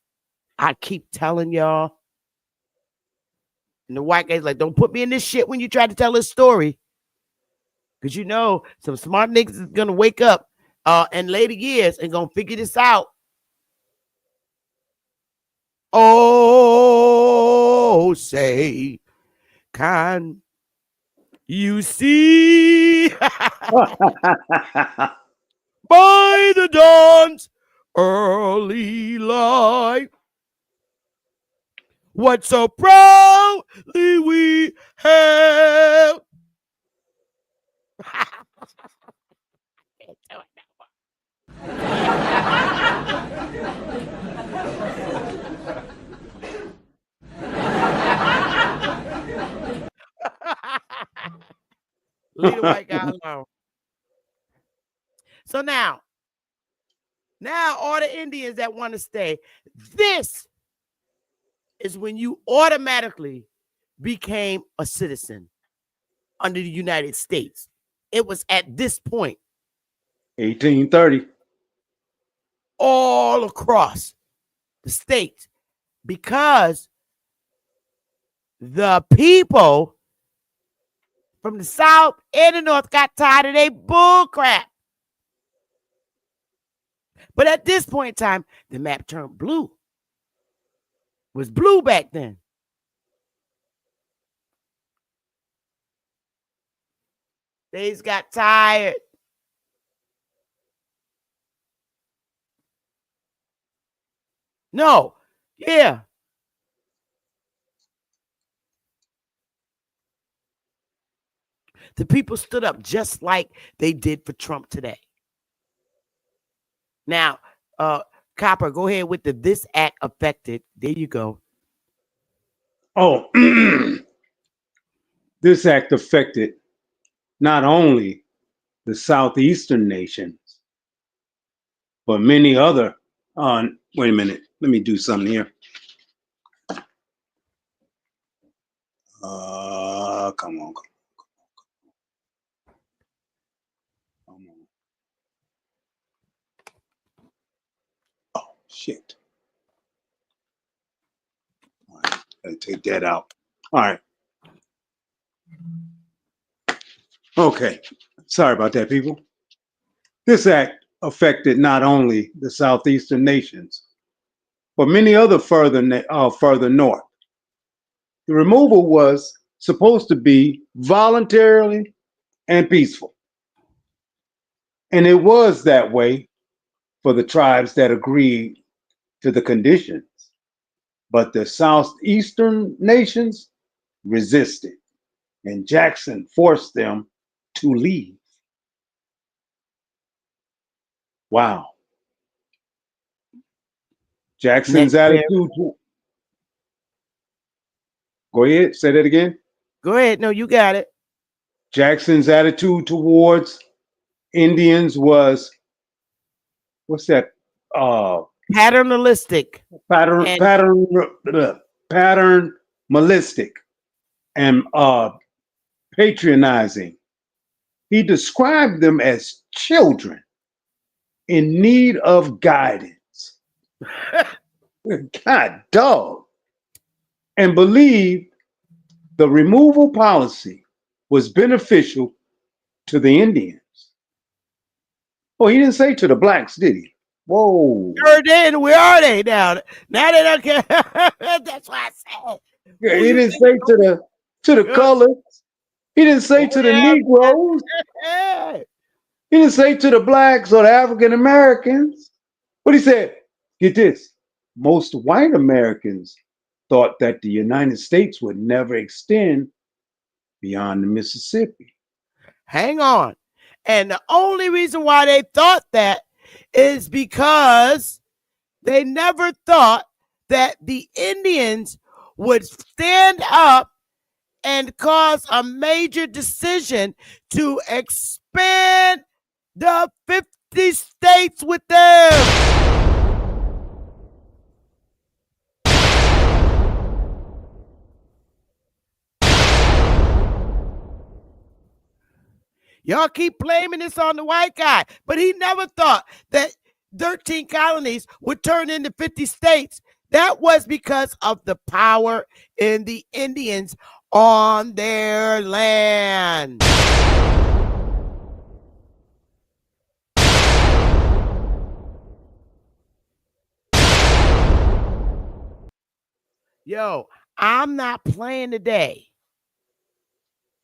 I keep telling y'all. And the white guy's like, don't put me in this shit when you try to tell this story. Because you know, some smart niggas is going to wake up in later years and going to figure this out. Oh, say, can you see by the dawn's early light what so proudly we have? Leave the white guy alone. So now all the Indians that want to stay, this is when you automatically became a citizen under the United States. It was at this point. 1830. all across the state because the people from the South and the North got tired of their bull crap. But at this point in time, the map turned blue. It was blue back then. They just got tired. No. Yeah. The people stood up just like they did for Trump today. Now, Copper, go ahead with the This Act Affected. There you go. Oh, this act affected not only the southeastern nations, but many other. Wait a minute. Let me do something here. Come on. Oh, shit. All right, gotta take that out. All right. Okay. Sorry about that, people. This act affected not only the southeastern nations, but many other further north. The removal was supposed to be voluntarily and peaceful. And it was that way for the tribes that agreed to the conditions. But the southeastern nations resisted, and Jackson forced them to leave. Wow. Jackson's attitude. Go ahead, say that again. Go ahead. No, you got it. Jackson's attitude towards Indians was, what's that? Paternalistic. Paternalistic and patronizing. He described them as children in need of guidance. God dog. And believed the removal policy was beneficial to the Indians. Oh, he didn't say to the blacks, did he? Whoa. Sure did. Where are they now? Now they don't care. That's why I said. Yeah, he didn't say to the colors. He didn't say to the Negroes. He didn't say to the blacks or the African Americans. But he said, get this, most white Americans thought that the United States would never extend beyond the Mississippi. Hang on. And the only reason why they thought that is because they never thought that the Indians would stand up and cause a major decision to expand the 50 states with them. Y'all keep blaming this on the white guy, but he never thought that 13 colonies would turn into 50 states. That was because of the power in the Indians on their land. Yo, I'm not playing today.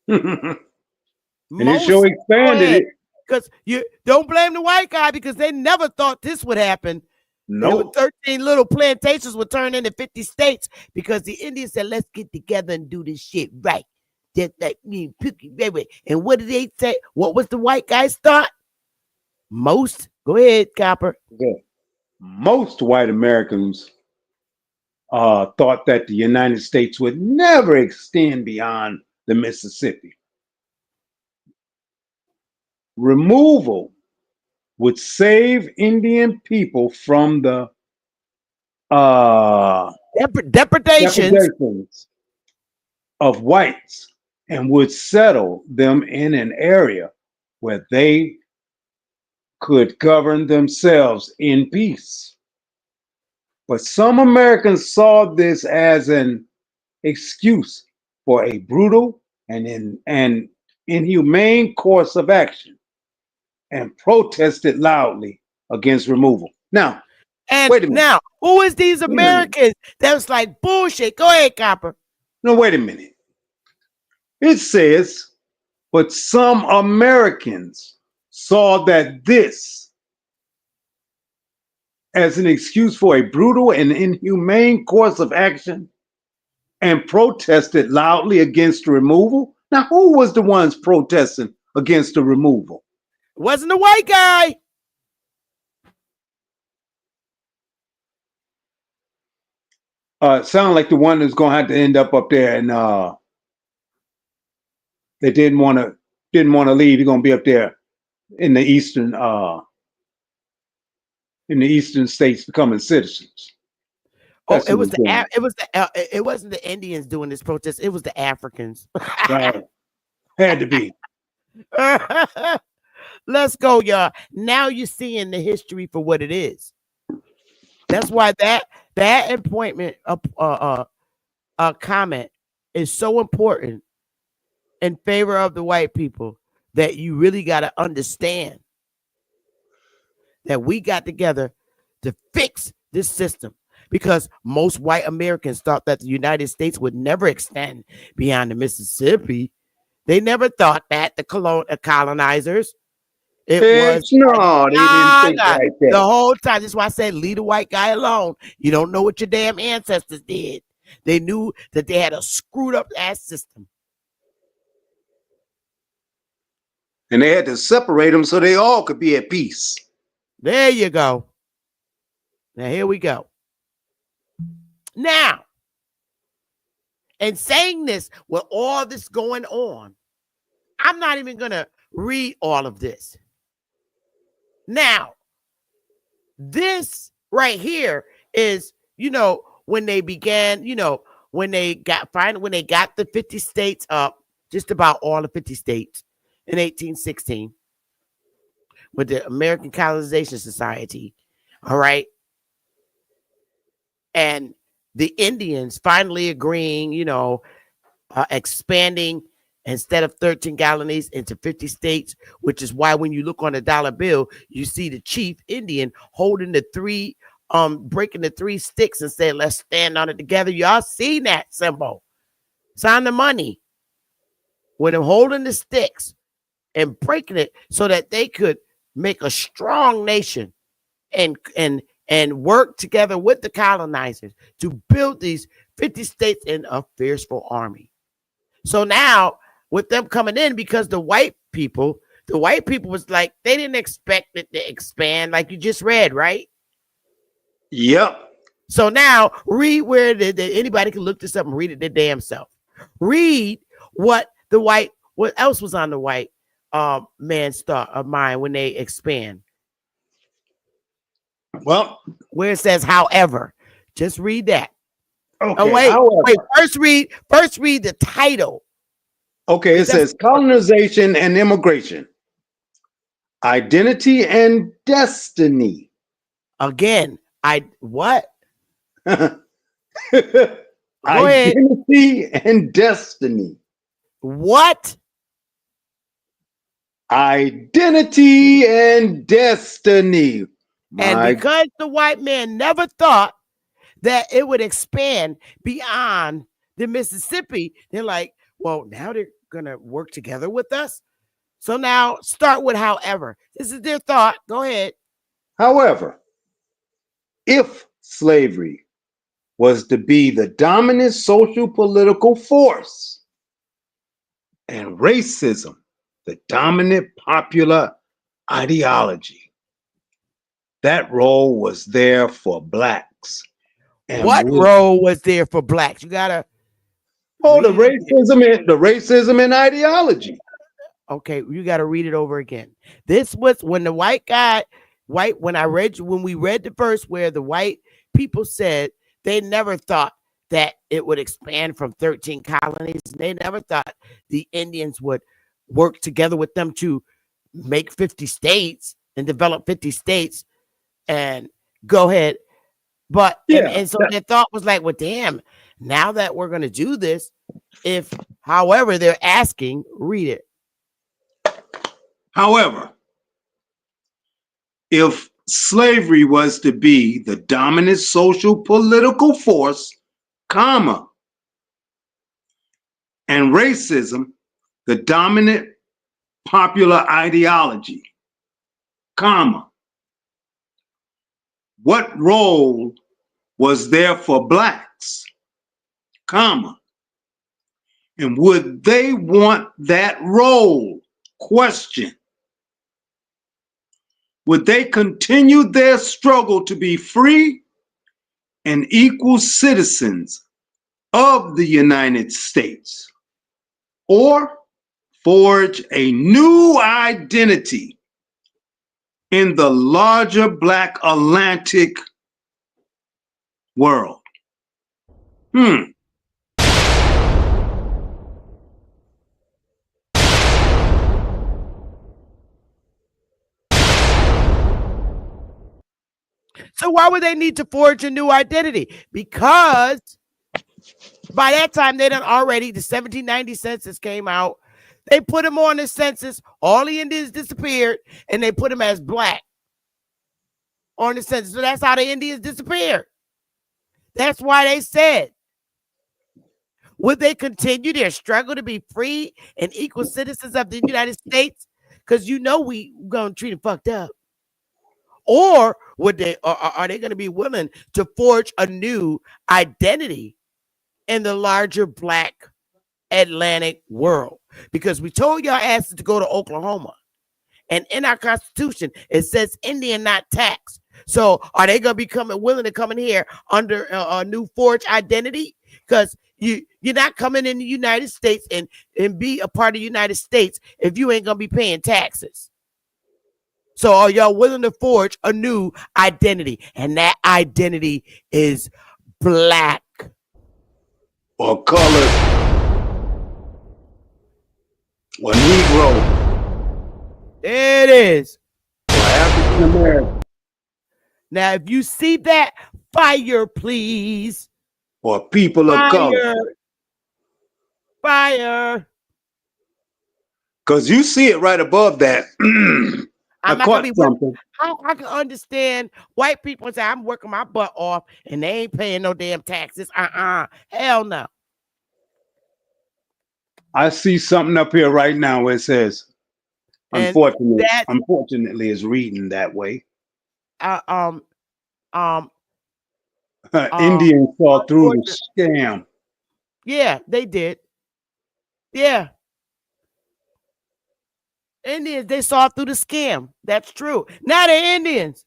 And it sure expanded it. Because you don't blame the white guy because they never thought this would happen. No. 13 little plantations would turn into 50 states because the Indians said, let's get together and do this shit right. Just like me, baby. And what did they say? What was the white guy's thought? Go ahead, Copper. Yeah. Most white Americans thought that the United States would never extend beyond the Mississippi. Removal would save Indian people from the depredations of whites and would settle them in an area where they could govern themselves in peace. But some Americans saw this as an excuse for a brutal and inhumane course of action and protested loudly against removal. Now, And wait a minute. now, who is these Wait a minute. Americans that was like bullshit? Go ahead, Copper. No, wait a minute. It says, but some Americans saw that this as an excuse for a brutal and inhumane course of action and protested loudly against the removal. Now, who was the ones protesting against the removal? It wasn't the white guy. Sound like the one that's going to have to end up there, and they didn't want to leave. He's going to be up there in the eastern states becoming citizens. Oh, it wasn't the Indians doing this protest. It was the Africans. Right. Had to be. Let's go, y'all. Now you're seeing the history for what it is. That's why that appointment comment is so important in favor of the white people, that you really got to understand that we got together to fix this system, because most white Americans thought that the United States would never extend beyond the Mississippi. They never thought that the colonizers. It was no, they didn't think like that. The whole time. That's why I said leave the white guy alone. You don't know what your damn ancestors did. They knew that they had a screwed up ass system. And they had to separate them so they all could be at peace. There you go. Now here we go. Now, in saying this, with all this going on, I'm not even going to read all of this. Now, this right here is, when they began, when they got the 50 states up, just about all the 50 states in 1816 with the American Colonization Society. All right. And the Indians finally agreeing, expanding instead of 13 colonies into 50 states, which is why when you look on a dollar bill, you see the chief Indian holding the three, breaking the three sticks and saying, let's stand on it together. Y'all seen that symbol. It's on the money. With them holding the sticks and breaking it so that they could make a strong nation and work together with the colonizers to build these 50 states in a fearful army. So now, with them coming in, because the white people was like, they didn't expect it to expand, like you just read, right? Yep. So now, read where anybody can look this up and read it their damn self. Read what else was on the white man's thought of mind when they expand. Well, where it says, however, just read that. Okay. Oh, wait. First read the title. Okay, it says colonization and immigration, identity and destiny. Again, what? Identity and destiny. What? Identity and destiny. And because the white man never thought that it would expand beyond the Mississippi, they're like, well, now they're going to work together with us. So now start with however. This is their thought. Go ahead. However, if slavery was to be the dominant social political force and racism the dominant popular ideology, that role was there for blacks. And what role was there for blacks? You gotta the racism and ideology. Okay, you gotta read it over again. This was when the when we read the verse where the white people said they never thought that it would expand from 13 colonies. They never thought the Indians would work together with them to make 50 states. and develop 50 states and go ahead. But and so their thought was like, well, damn, now that we're going to do this, if, however, they're asking, read it. However, if slavery was to be the dominant social political force, comma, and racism the dominant popular ideology, comma, what role was there for blacks, comma, and would they want that role, question. Would they continue their struggle to be free and equal citizens of the United States, or forge a new identity in the larger Black Atlantic world? So why would they need to forge a new identity? Because by that time, they done already, the 1790 census came out. They put them on the census. All the Indians disappeared, and they put them as black on the census. So that's how the Indians disappeared. That's why they said, would they continue their struggle to be free and equal citizens of the United States? Because you know we gonna treat them fucked up. Or would they? Or are they going to be willing to forge a new identity in the larger Black Atlantic world? Because we told y'all asses to go to Oklahoma, and in our Constitution it says Indian not taxed. So are they going to be willing to come in here under a new forged identity? Because you're not coming in the United States and be a part of the United States if you ain't going to be paying taxes. So are y'all willing to forge a new identity? And that identity is black. Or colored. Or Negro. There it is. Or African American. Now, if you see that, fire, please. Or people of color. Fire. Because you see it right above that. I'm not gonna be something. I can understand white people say I'm working my butt off and they ain't paying no damn taxes. Hell no. I see something up here right now where it says, unfortunately, it's reading that way. Indians saw through the scam. Yeah, they did. Yeah. Indians, they saw through the scam. That's true. Now they're Indians.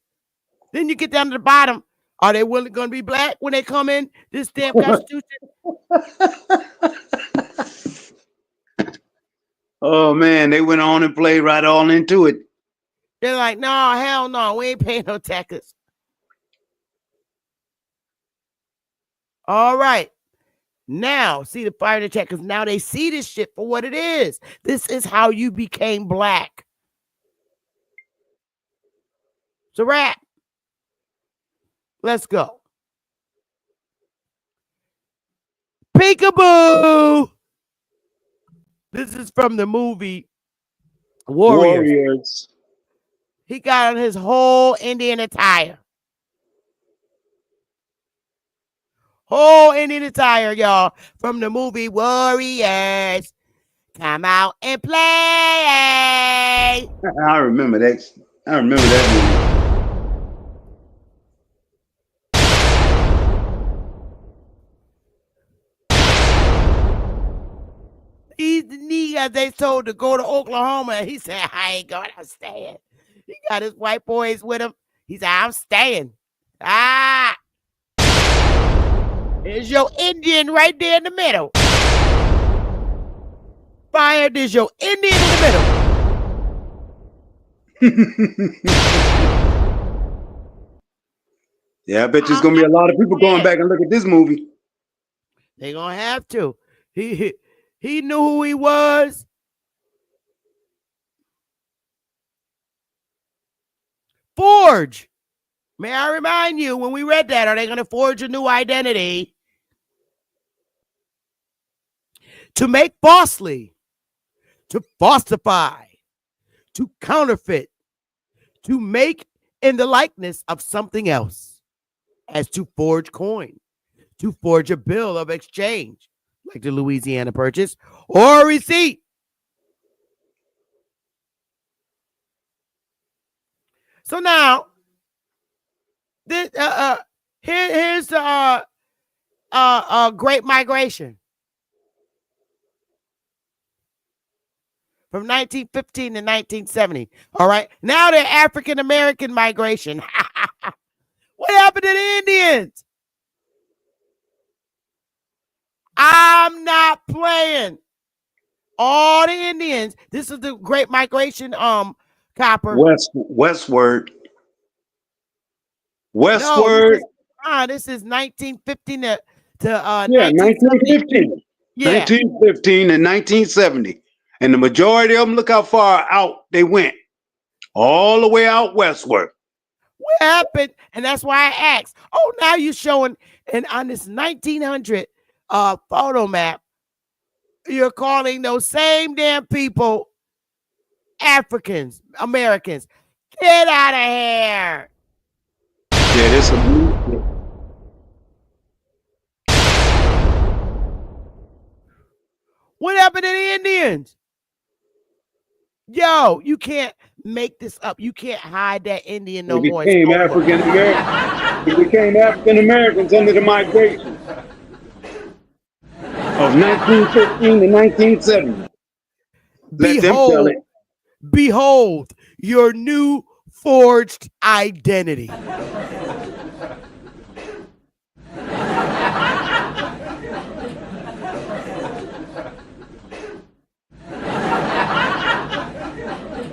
Then you get down to the bottom. Are they going to be black when they come in this damn Constitution? Oh, man, they went on and played right on into it. They're like, no, hell no. We ain't paying no taxes. All right. Now, see the fire in the chat, because now they see this shit for what it is. This is how you became black. It's a wrap. Let's go. Peekaboo. This is from the movie Warriors. He got on his whole Indian attire. Whole Indian attire, y'all, from the movie Warriors. Come out and play. I remember that. I remember that movie. They told to go to Oklahoma, and he said, I ain't going, I'm staying. He got his white boys with him. He said, I'm staying. There's your Indian right there in the middle. Fire, there's your Indian in the middle. Yeah, I bet there's going to be a lot of people going back and look at this movie. They're going to have to. He knew who he was. forge? May I remind you, when we read that, are they going to forge a new identity to make falsely, to falsify, to counterfeit, to make in the likeness of something else, as to forge coin, to forge a bill of exchange, like the Louisiana Purchase, or a receipt? So now, this here's the Great Migration from 1915 to 1970. All right, now the African American migration. What happened to the Indians? I'm not playing. All the Indians. This is the Great Migration. Copper. Westward. No, this is 1915 to Yeah, 1970. 1915. Yeah. 1915 and 1970. And the majority of them, look how far out they went. All the way out westward. What happened? And that's why I asked. Oh, now you're showing, and on this 1900 photo map, you're calling those same damn people Africans, Americans. Get out of here. Yeah, this is What happened to the Indians? Yo, you can't make this up. You can't hide that Indian no more. became African Americans. They became African Americans under the migration of 1915 to 1970. Let them tell it. Behold your new forged identity.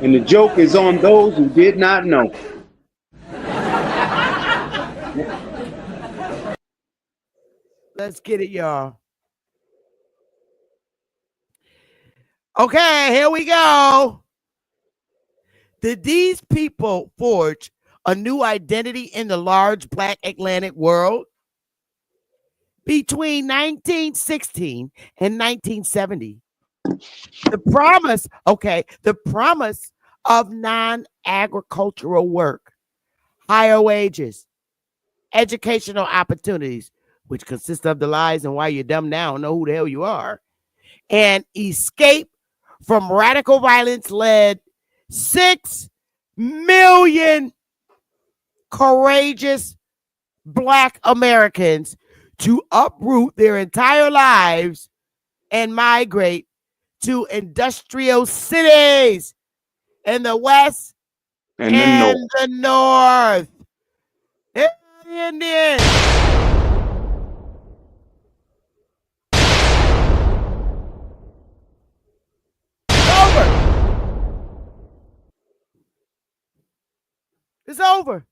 And the joke is on those who did not know. Let's get it, y'all. Okay, here we go. Did these people forge a new identity in the large Black Atlantic world? Between 1916 and 1970, the promise of non-agricultural work, higher wages, educational opportunities, which consist of the lies and why you're dumb now, know who the hell you are, and escape from radical violence led 6 million courageous Black Americans to uproot their entire lives and migrate to industrial cities in the West and the North. Indians. It's over.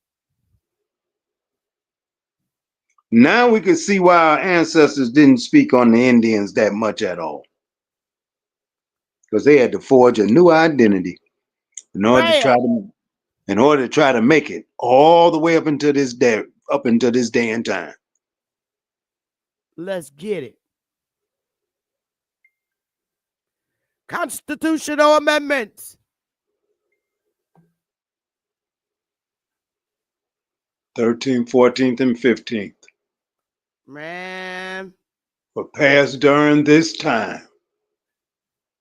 Now we can see why our ancestors didn't speak on the Indians that much at all. Because they had to forge a new identity in order to try to make it all the way up until this day and time. Let's get it. Constitutional amendments. 13th, 14th, and 15th. Man. Were passed during this time,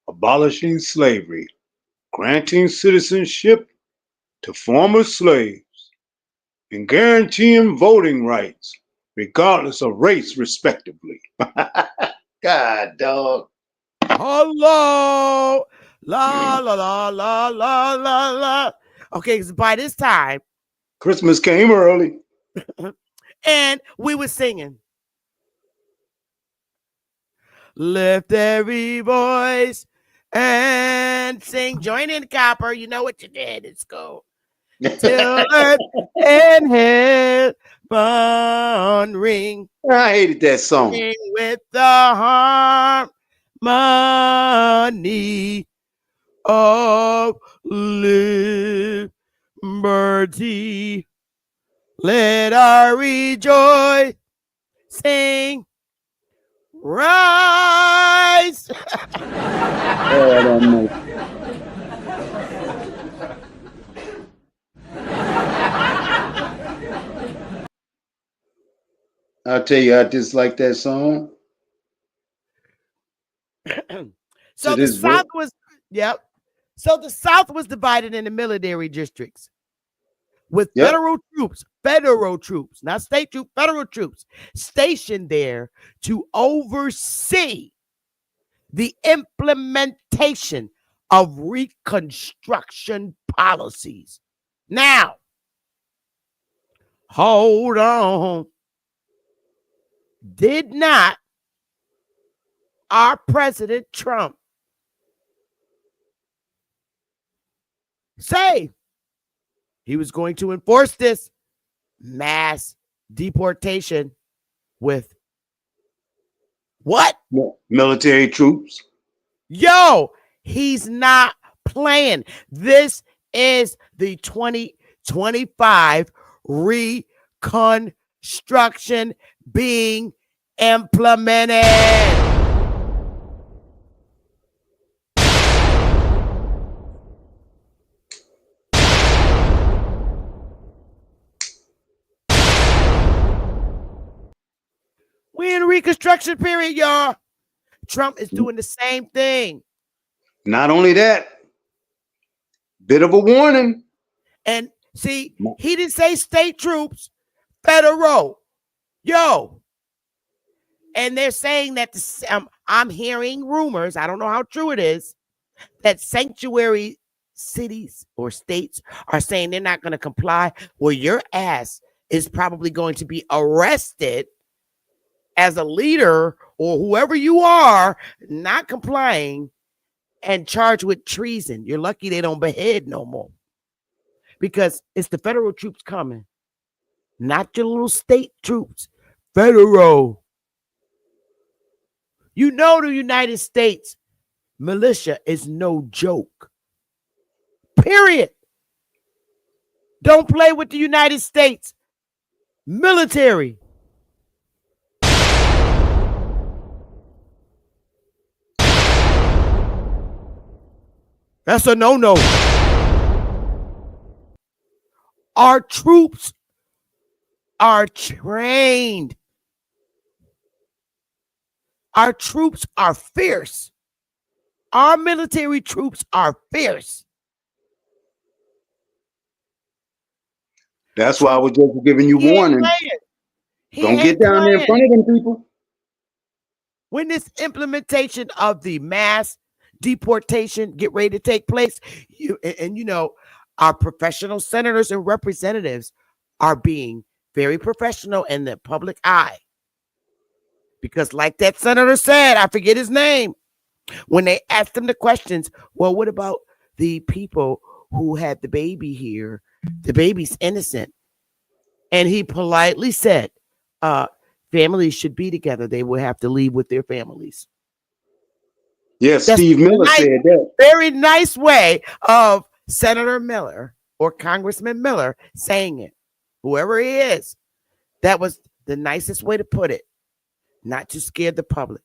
abolishing slavery, granting citizenship to former slaves, and guaranteeing voting rights, regardless of race, respectively. God, dog. Hello. La, la, la, la, la, la, la. Okay, so by this time, Christmas came early. and we were singing. Lift every voice and sing. Join in, Copper. You know what you did. It's go. Till earth and heaven ring. I hated that song. Ring with the harmony of liberty. liberty. Let our rejoice sing rise. I'll tell you, I dislike that song. So the South was, yep. So the South was divided into military districts with federal troops, not state troops, federal troops stationed there to oversee the implementation of Reconstruction policies. Now, hold on. Did not our President Trump say he was going to enforce this mass deportation with what? Military troops. Yo, he's not playing. This is the 2025 Reconstruction being implemented. We're in a Reconstruction period, y'all. Trump is doing the same thing. Not only that, bit of a warning. And see, he didn't say state troops, federal. Yo. And they're saying that I'm hearing rumors, I don't know how true it is, that sanctuary cities or states are saying they're not going to comply. Well, your ass is probably going to be arrested as a leader or whoever you are not complying and charged with treason. You're lucky they don't behead no more, because it's the federal troops coming, not your little state troops. Federal. You know, the United States militia is no joke. Period. Don't play with the United States military. That's a no-no. Our troops are trained. Our troops are fierce. Our military troops are fierce. That's why I was just giving you warning. Don't get down there in front of them people. When this implementation of the mass deportation get ready to take place, you know, our professional senators and representatives are being very professional in the public eye. Because like that senator said, I forget his name, when they asked him the questions, well, what about the people who had the baby here? The baby's innocent. And he politely said, families should be together. They will have to leave with their families. Yes, Steve Miller said that. Very nice way of Senator Miller or Congressman Miller saying it. Whoever he is, that was the nicest way to put it. Not to scare the public.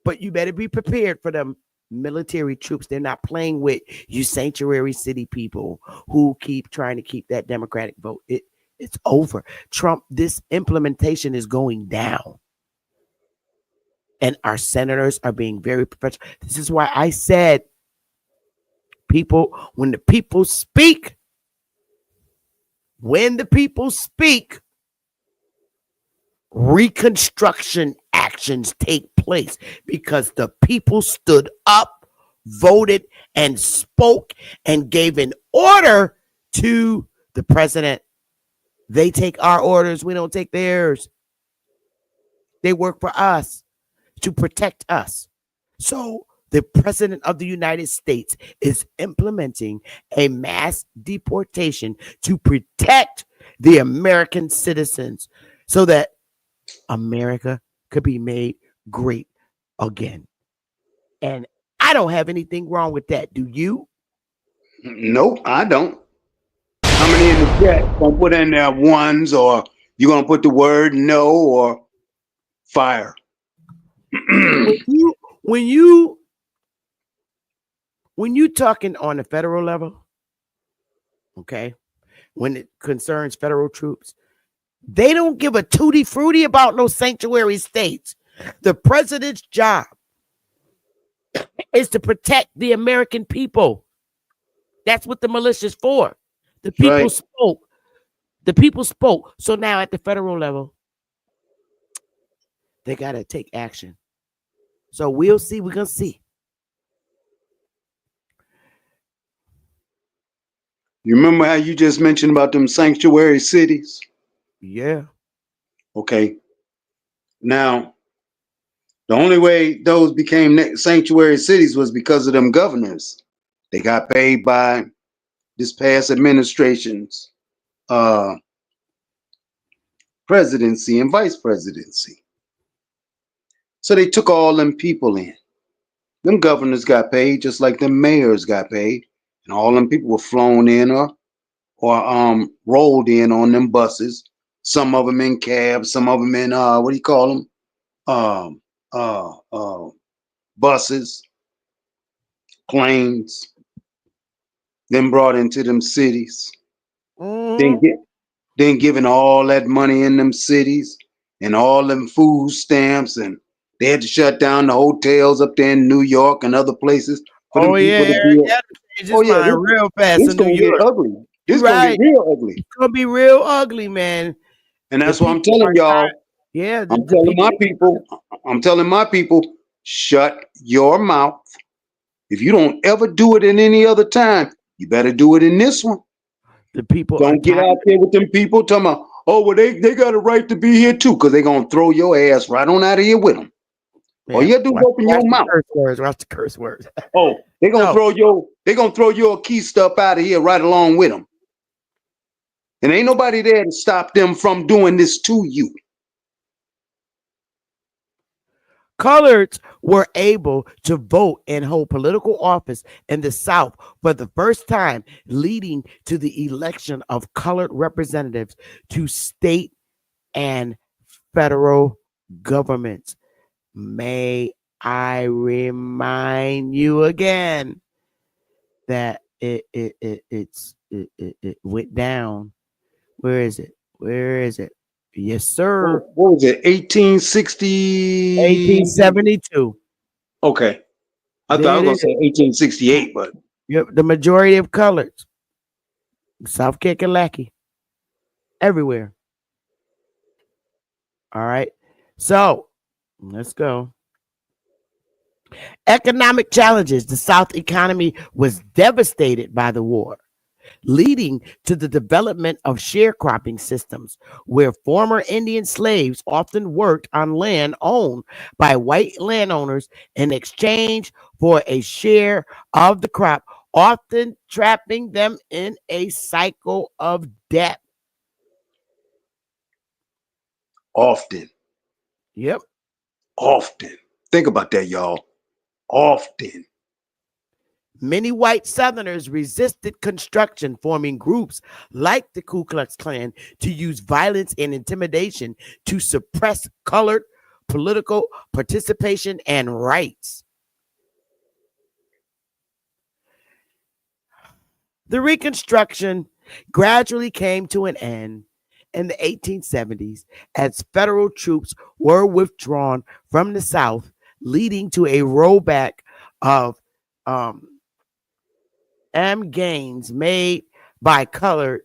But you better be prepared for them military troops. They're not playing with you sanctuary city people who keep trying to keep that Democratic vote. It's over. Trump, this implementation is going down. And our senators are being very professional. This is why I said, people, when the people speak, Reconstruction actions take place, because the people stood up, voted, and spoke and gave an order to the president. They take our orders. We don't take theirs. They work for us to protect us. So the president of the United States is implementing a mass deportation to protect the American citizens so that America could be made great again. And I don't have anything wrong with that. Do you? Nope, I don't. How many in the chat gonna put in there ones, or you gonna put the word no or fire? when you talking on the federal level, okay, when it concerns federal troops, they don't give a tutti frutti about no sanctuary states. The president's job is to protect the American people. That's what the militia's for. The people Right. spoke. The people spoke. So now at the federal level, they got to take action. So we'll see. We're going to see. You remember how you just mentioned about them sanctuary cities? Yeah. Okay. Now, the only way those became sanctuary cities was because of them governors. They got paid by this past administration's presidency and vice presidency. So they took all them people in. Them governors got paid just like them mayors got paid, and all them people were flown in or rolled in on them buses. Some of them in cabs, some of them in what do you call them? Buses, planes. Then brought into them cities. Then Mhm. get then giving all that money in them cities and all them food stamps, and they had to shut down the hotels up there in New York and other places for them Oh, people yeah. to be. Yeah. Change Oh his yeah, mind real fast this in New gonna get York. ugly. You're This gonna get right. real ugly. It's going to be real ugly, man. And The that's why I'm people telling are tired. y'all. Yeah. I'm The telling people. my people. I'm telling my people. Shut your mouth. If you don't ever do it in any other time, you better do it in this one. The people are Don't get tired. out there with them people talking about, oh, well, they got a right to be here too, because they're going to throw your ass right on out of here with them. All Yeah. you have to do is open Watch your the mouth. curse words. Watch the curse words. Oh, they're going to No. throw your key stuff out of here right along with them. And ain't nobody there to stop them from doing this to you. Coloreds were able to vote and hold political office in the South for the first time, leading to the election of colored representatives to state and federal governments. May I remind you again that it went down. Where is it? Where is it? Yes, sir. What was it, 1860? 1872. Okay. I thought I There was it going is. to say 1868, but Yep, the majority of coloreds, South Kakalaki, everywhere. All right. So let's go. Economic challenges. The South economy was devastated by the war, leading to the development of sharecropping systems where former Indian slaves often worked on land owned by white landowners in exchange for a share of the crop, often trapping them in a cycle of debt. often. Yep. Often. Think about that, y'all. Often. Many white Southerners resisted construction, forming groups like the Ku Klux Klan to use violence and intimidation to suppress colored political participation and rights. The Reconstruction gradually came to an end in the 1870s as federal troops were withdrawn from the South, leading to a rollback of um, gains made by colored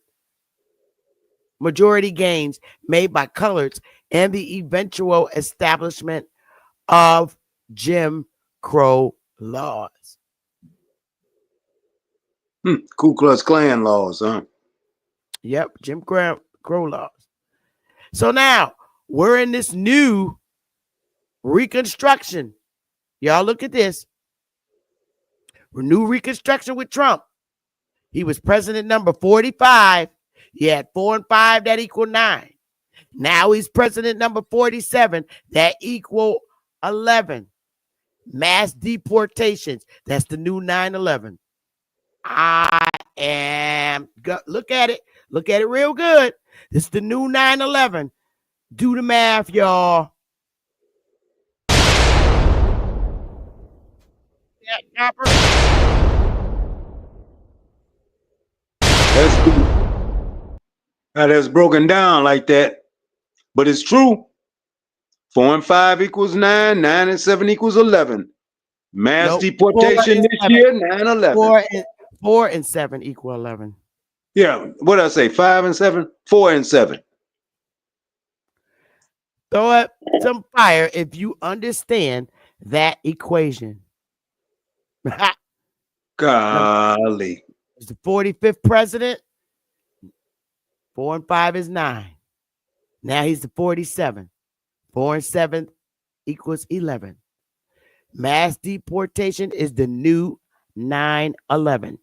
majority gains made by coloreds and the eventual establishment of Jim Crow laws. Ku Klux Klan laws, huh? Yep, Jim Crow laws. So now we're in this new Reconstruction. Y'all look at this. New Reconstruction with Trump. He was president number 45. He had 4 and 5, that equal 9. Now he's president number 47, that equal 11. Mass deportations, that's the new 9/11. I And look at it. Look at it real good. This is the new 9/11. Do the math, y'all. Yeah, Copper. That's broken down like that, but it's true. 4 and 5 equals 9. 9 and 7 equals 11. Mass Nope. 4 deportation and this 7. year, 9/11. 4 and 7 equal 11. Yeah, what did I say? 5 and 7? 4 and 7. Throw up some fire if you understand that equation. Golly. It's the 45th president. 4 and 5 is 9. Now he's the 47th. 4 and 7 equals 11. Mass deportation is the new 9/11.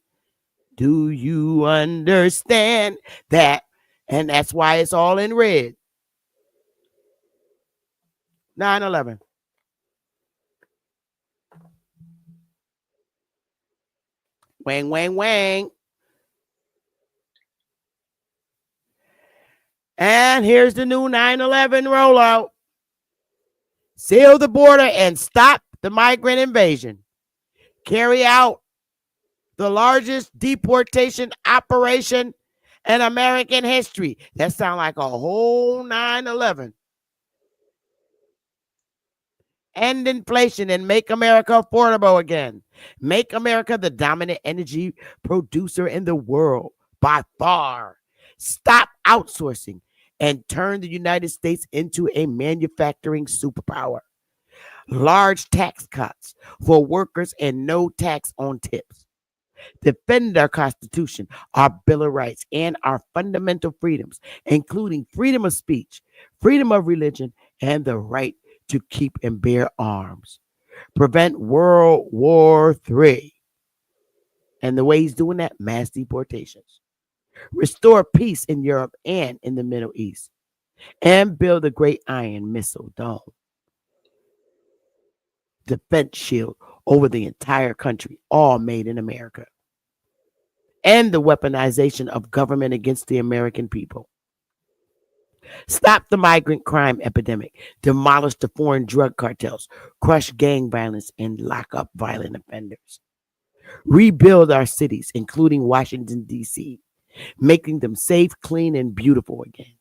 Do you understand that? And that's why it's all in red. 9/11. Wang, wang, wang. And here's the new 9/11 rollout. Seal the border and stop the migrant invasion. Carry out the largest deportation operation in American history. That sounds like a whole 9/11. End inflation and make America affordable again. Make America the dominant energy producer in the world by far. Stop outsourcing and turn the United States into a manufacturing superpower. Large tax cuts for workers and no tax on tips. Defend our Constitution, our Bill of Rights, and our fundamental freedoms, including freedom of speech, freedom of religion, and the right to keep and bear arms. Prevent World War III. And the way he's doing that, mass deportations. Restore peace in Europe and in the Middle East. And build a great iron missile dome. Defense shield over the entire country, all made in America. And the weaponization of government against the American people. Stop the migrant crime epidemic, demolish the foreign drug cartels, crush gang violence, and lock up violent offenders. Rebuild our cities, including Washington, D.C., making them safe, clean, and beautiful again.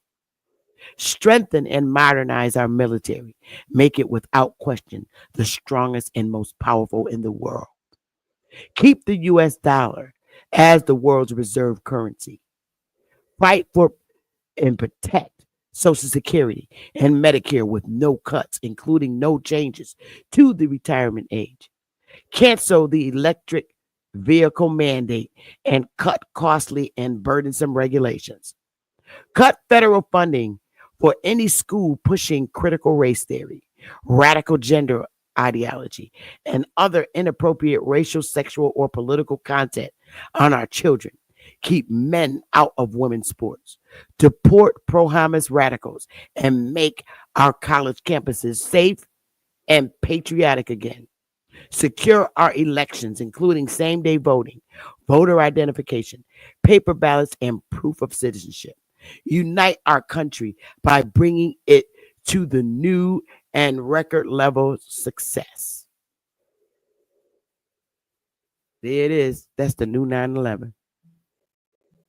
Strengthen and modernize our military, make it without question the strongest and most powerful in the world. Keep the U.S. dollar as the world's reserve currency. Fight for and protect Social Security and Medicare with no cuts, including no changes to the retirement age. Cancel the electric vehicle mandate and cut costly and burdensome regulations. Cut federal funding for any school pushing critical race theory, radical gender ideology, and other inappropriate racial, sexual, or political content on our children. Keep men out of women's sports. Deport pro-Hamas radicals and make our college campuses safe and patriotic again. Secure our elections, including same-day voting, voter identification, paper ballots, and proof of citizenship. Unite our country by bringing it to the new and record level success. There it is. That's the new 9/11.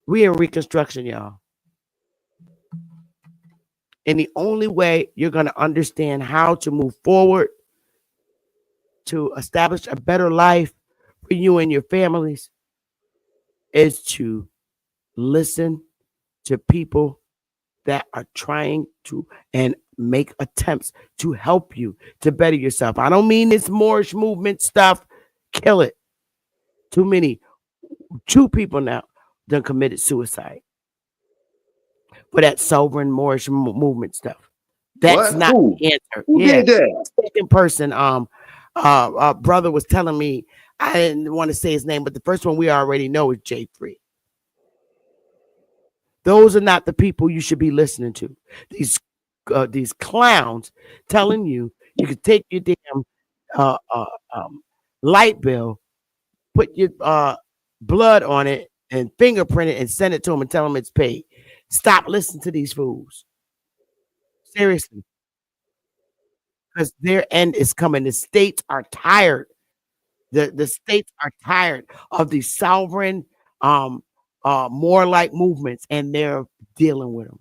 We in Reconstruction, y'all. And the only way you're going to understand how to move forward to establish a better life for you and your families is to listen to people that are trying to and make attempts to help you to better yourself. I don't mean this Moorish movement stuff. Kill it. Too many. 2 people now done committed suicide for that sovereign Moorish movement stuff. That's What? not Who? the answer. Who Yeah. did that? Second person, brother was telling me, I didn't want to say his name, but the first one we already know is Jay Free. Those are not the people you should be listening to. These clowns telling you you can take your damn light bill, put your blood on it, and fingerprint it and send it to them and tell them it's paid. Stop listening to these fools. Seriously. Because their end is coming. The states are tired. The states are tired of these sovereign, more like movements, and they're dealing with them.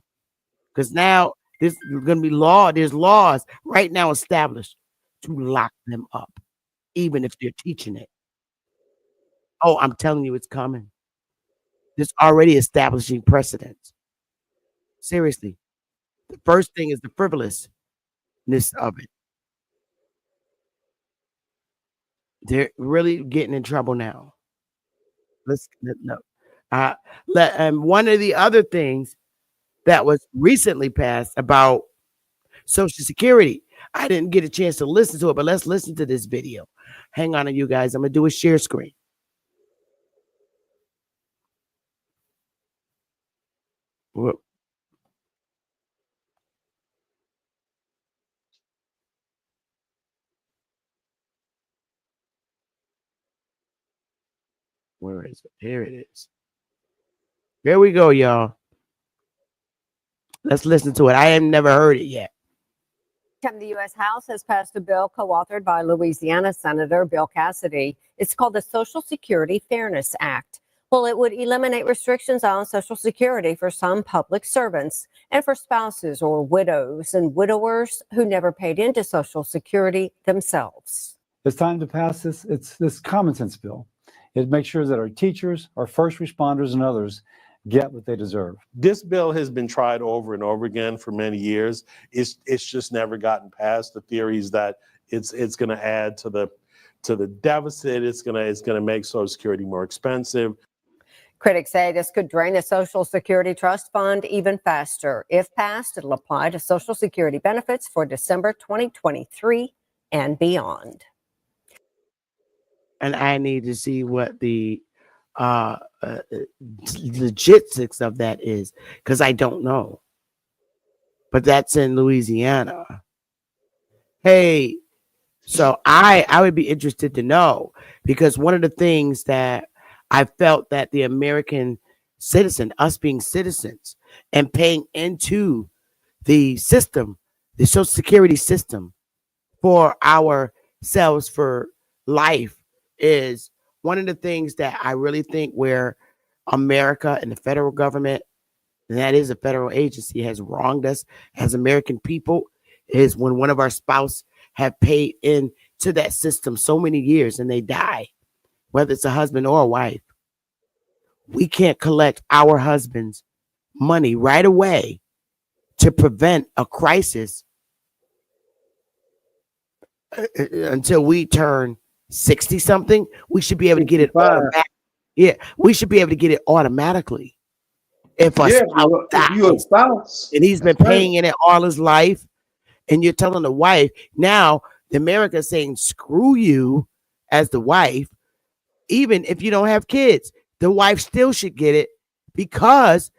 Because now there's going to be law. There's laws right now established to lock them up, even if they're teaching it. Oh, I'm telling you, it's coming. There's already establishing precedents. Seriously. The first thing is the frivolousness of it. They're really getting in trouble now. Let's no. One of the other things that was recently passed about Social Security. I didn't get a chance to listen to it, but let's listen to this video. Hang on, you guys. I'm gonna do a share screen. Whoop. Where is it? Here it is. Here we go, y'all. Let's listen to it. I have never heard it yet. The U.S. House has passed a bill co-authored by Louisiana Senator Bill Cassidy. It's called the Social Security Fairness Act. Well, it would eliminate restrictions on Social Security for some public servants and for spouses or widows and widowers who never paid into Social Security themselves. It's time to pass this. It's this common sense bill. It makes sure that our teachers, our first responders, and others get what they deserve. This bill has been tried over and over again for many years. It's just never gotten passed. The theory is that it's going to add to the deficit. It's going to make Social Security more expensive. Critics say this could drain the Social Security Trust Fund even faster. If passed, it'll apply to Social Security benefits for December 2023 and beyond. And I need to see what the logistics of that is, because I don't know. But that's in Louisiana. Hey, so I would be interested to know, because one of the things that I felt that the American citizen, us being citizens and paying into the system, the Social Security system for ourselves for life, is one of the things that I really think where America and the federal government, and that is a federal agency, has wronged us as American people, is when one of our spouse have paid into that system so many years and they die, whether it's a husband or a wife. We can't collect our husband's money right away to prevent a crisis until we turn 60 something. We should be able to get it automatic. Yeah, we should be able to get it automatically. If a spouse and he's been paying in it all his life, and you're telling the wife, now the America is saying screw you as the wife, even if you don't have kids, the wife still should get it because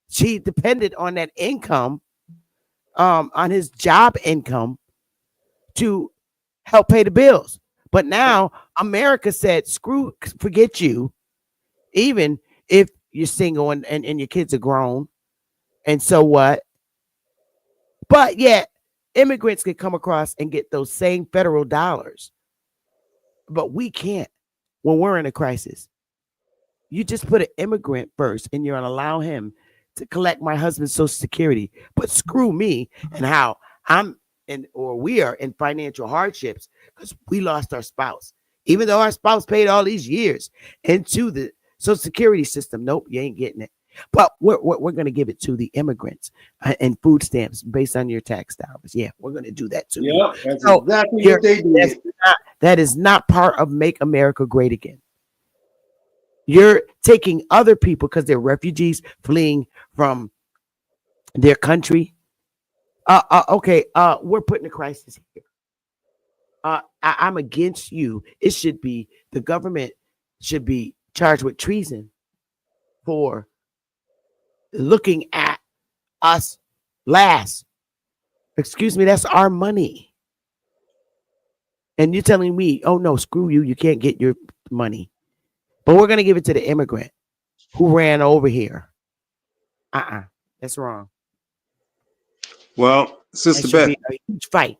she depended on that income, on his job income to help pay the bills. But now America said, forget you, even if you're single and your kids are grown. And so what? But yet immigrants can come across and get those same federal dollars. But we can't when we're in a crisis. You just put an immigrant first and you're going to allow him to collect my husband's Social Security. But screw me and how we are in financial hardships because we lost our spouse. Even though our spouse paid all these years into the Social Security system. Nope, you ain't getting it. But we're going to give it to the immigrants and food stamps based on your tax dollars. Yeah, we're going to do that too. Yeah, that's exactly what they did. That is not part of Make America Great Again. You're taking other people because they're refugees fleeing from their country. Okay, we're putting a crisis here. I'm against you. It should be the government should be charged with treason for looking at us last. Excuse me, that's our money. And you're telling me, oh no, screw you, you can't get your money. But we're going to give it to the immigrant. who ran over here. That's wrong. Well, That Sister should Beth, be a huge fight.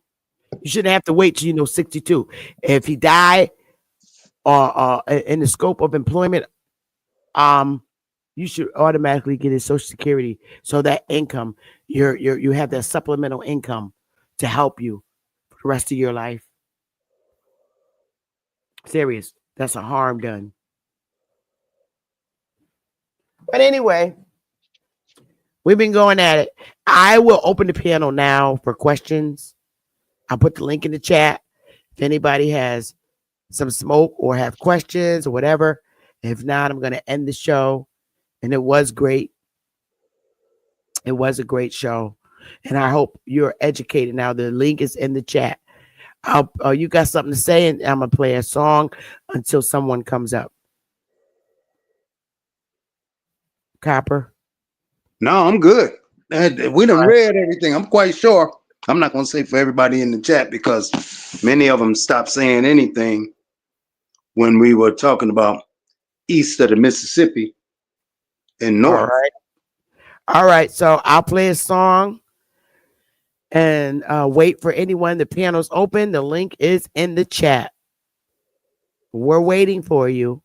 You shouldn't have to wait till 62. If he died or in the scope of employment, you should automatically get his Social Security, so that income, you have that supplemental income to help you for the rest of your life. Serious, that's a harm done. But anyway, we've been going at it. I will open the panel now for questions. I'll put the link in the chat if anybody has some smoke or have questions or whatever. If not, I'm going to end the show. And it was great. It was a great show. And I hope you're educated now. The link is in the chat. You got something to say, and I'm going to play a song until someone comes up. Copper? no, I'm good. We done read everything. I'm quite sure. I'm not going to say for everybody in the chat because many of them stopped saying anything when we were talking about east of the Mississippi and north. All right. So I'll play a song and wait for anyone. The panel's open. The link is in the chat. We're waiting for you.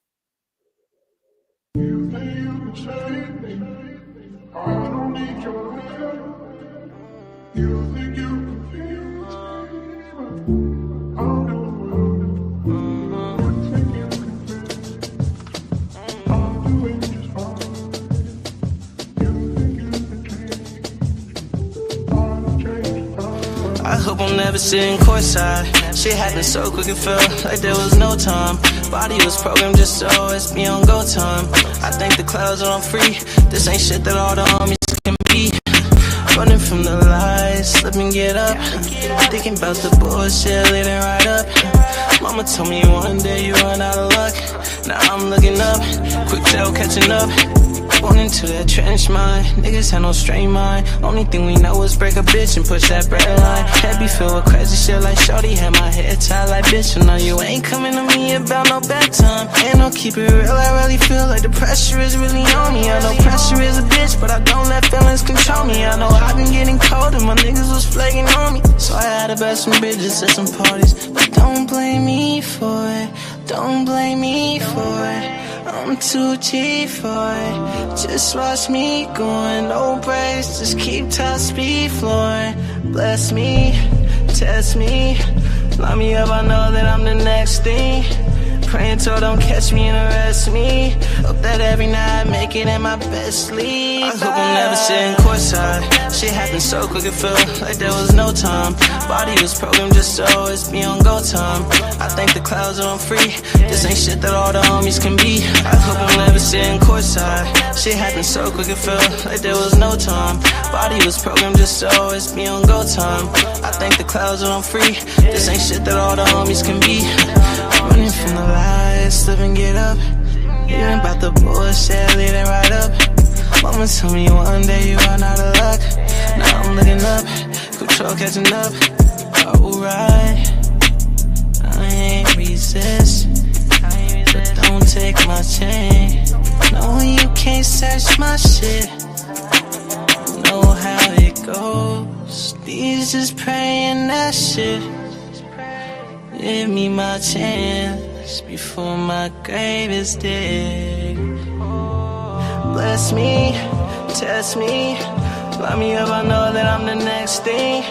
I hope I'm never sitting courtside. Shit happened so quick it felt like there was no time. Body was programmed just so it's be on go time. I think the clouds are on free. This ain't shit that all the homies can be. Running from the lies, slip and get up. Thinking about the bullshit, leading right up. Mama told me one day you run out of luck. Now I'm looking up, quick tail catching up. Born into that trench mind, niggas had no straight mind. Only thing we know is break a bitch and push that bread line. Head be filled with crazy shit like shorty, had my head tied like bitch. You know you ain't coming to me about no bedtime. Ain't no keep it real, I really feel like the pressure is really on me. I know pressure is a bitch, but I don't let feelings control me. I know I've been getting colder, my niggas was flaking on me. So I had to bet some bitches at some parties. But don't blame me for it, don't blame me for it. I'm too cheap for it. Just watch me going, no brakes. Just keep top speed flowing. Bless me, test me, line me up. I know that I'm the next thing. Praying so don't catch me and arrest me. Hope that every night I make it in my best sleep. I hope I'm never sitting courtside. Shit happened so quick it felt like there was no time. Body was programmed just so it's be on go time. I think the clouds are on free. This ain't shit that all the homies can be. I hope I'm never sitting courtside. Shit happened so quick it felt like there was no time. Body was programmed just so it's be on go time. I think the clouds are on free. This ain't shit that all the homies can be. Running from the lies, slip and get up. Even about the bullshit, leading right up. Mama told me one day you run out of luck. Now I'm looking up, control catching up. Alright, I ain't resist, but don't take my chain. No, you can't search my shit. Know how it goes. These just praying that shit. Give me my chance before my grave is dig. Bless me, test me, line me up. I know that I'm the next thing.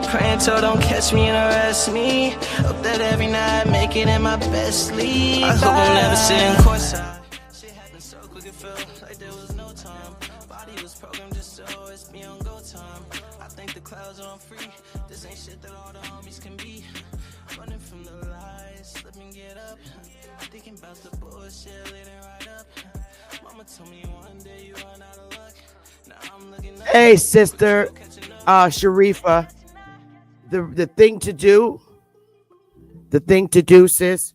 Praying so don't catch me and arrest me. Hope that every night I make it in my best sleep. I hope I'm never sitting courtside. Shit happened so quick it felt like there was no time. Body was programmed just so it's be on go time. I think the clouds are on free. This ain't shit that all the homies can be. Running from the lies, slip and get up. Thinking about the bullshit, leading right up. Mama told me one day you run out of luck. Now I'm looking up. Hey, sister, Sharifa. The thing to do, sis,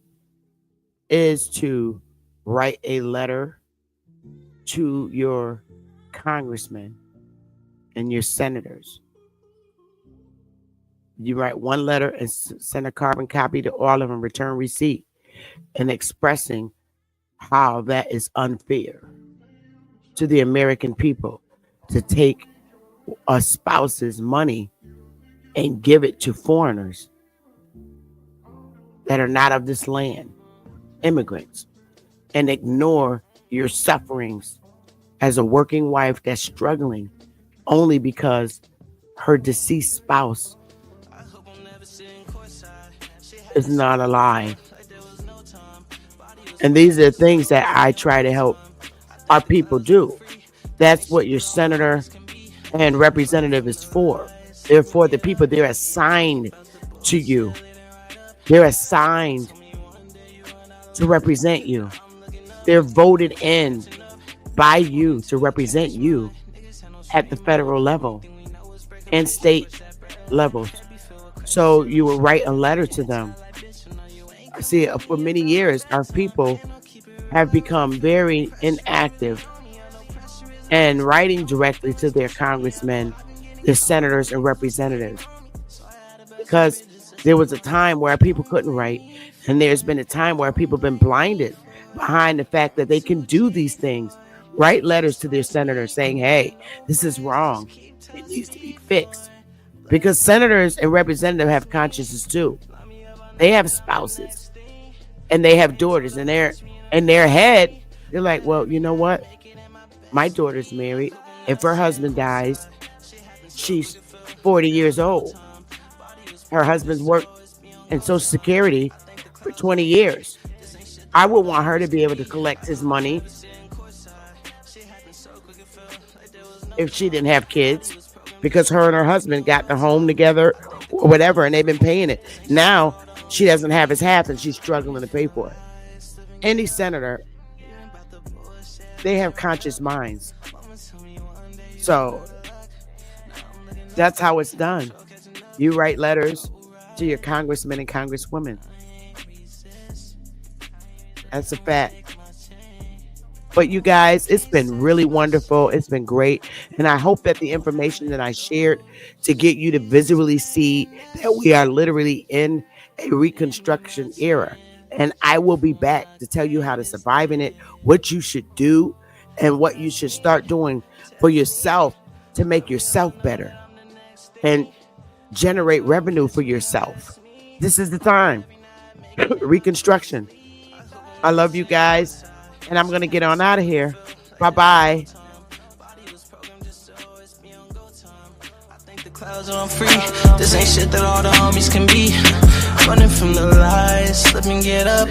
is to write a letter to your congressmen and your senators. You write one letter and send a carbon copy to all of them, return receipt, and expressing how that is unfair. to the American people to take a spouse's money and give it to foreigners that are not of this land, immigrants, and ignore your sufferings as a working wife that's struggling only because her deceased spouse is not alive. And these are the things that I try to help our people do. That's what your senator and representative is for. They're for the people. They're assigned to you. They're assigned to represent you. They're voted in by you to represent you at the federal level and state levels. So you will write a letter to them. See, for many years, our people have become very inactive and writing directly to their congressmen, their senators, and representatives. Because there was a time where people couldn't write, and there's been a time where people have been blinded behind the fact that they can do these things. Write letters to their senators saying, hey, this is wrong. It needs to be fixed. Because senators and representatives have consciences too. They have spouses and they have daughters, and in their head, they're like, well, you know what? My daughter's married. If her husband dies, she's 40 years old. Her husband's worked in Social Security for 20 years. I would want her to be able to collect his money if she didn't have kids, because her and her husband got the home together or whatever, and they've been paying it. Now she doesn't have his half and she's struggling to pay for it. Any senator, they have conscious minds. So that's how it's done. You write letters to your congressmen and congresswomen. That's a fact. But you guys, it's been really wonderful. It's been great. And I hope that the information that I shared to get you to visually see that we are literally in a Reconstruction era. And I will be back to tell you how to survive in it, what you should do, and what you should start doing for yourself to make yourself better and generate revenue for yourself. This is the time. Reconstruction. I love you guys. And I'm going to get on out of here. Bye-bye. Clouds on free. This ain't shit that all the homies can be. Running from the lies, slip and get up.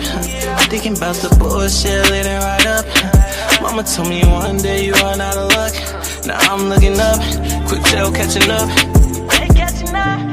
Thinking about the bullshit, leading right up. Mama told me one day you run out of luck. Now I'm looking up, quick tail catching up. Catching up.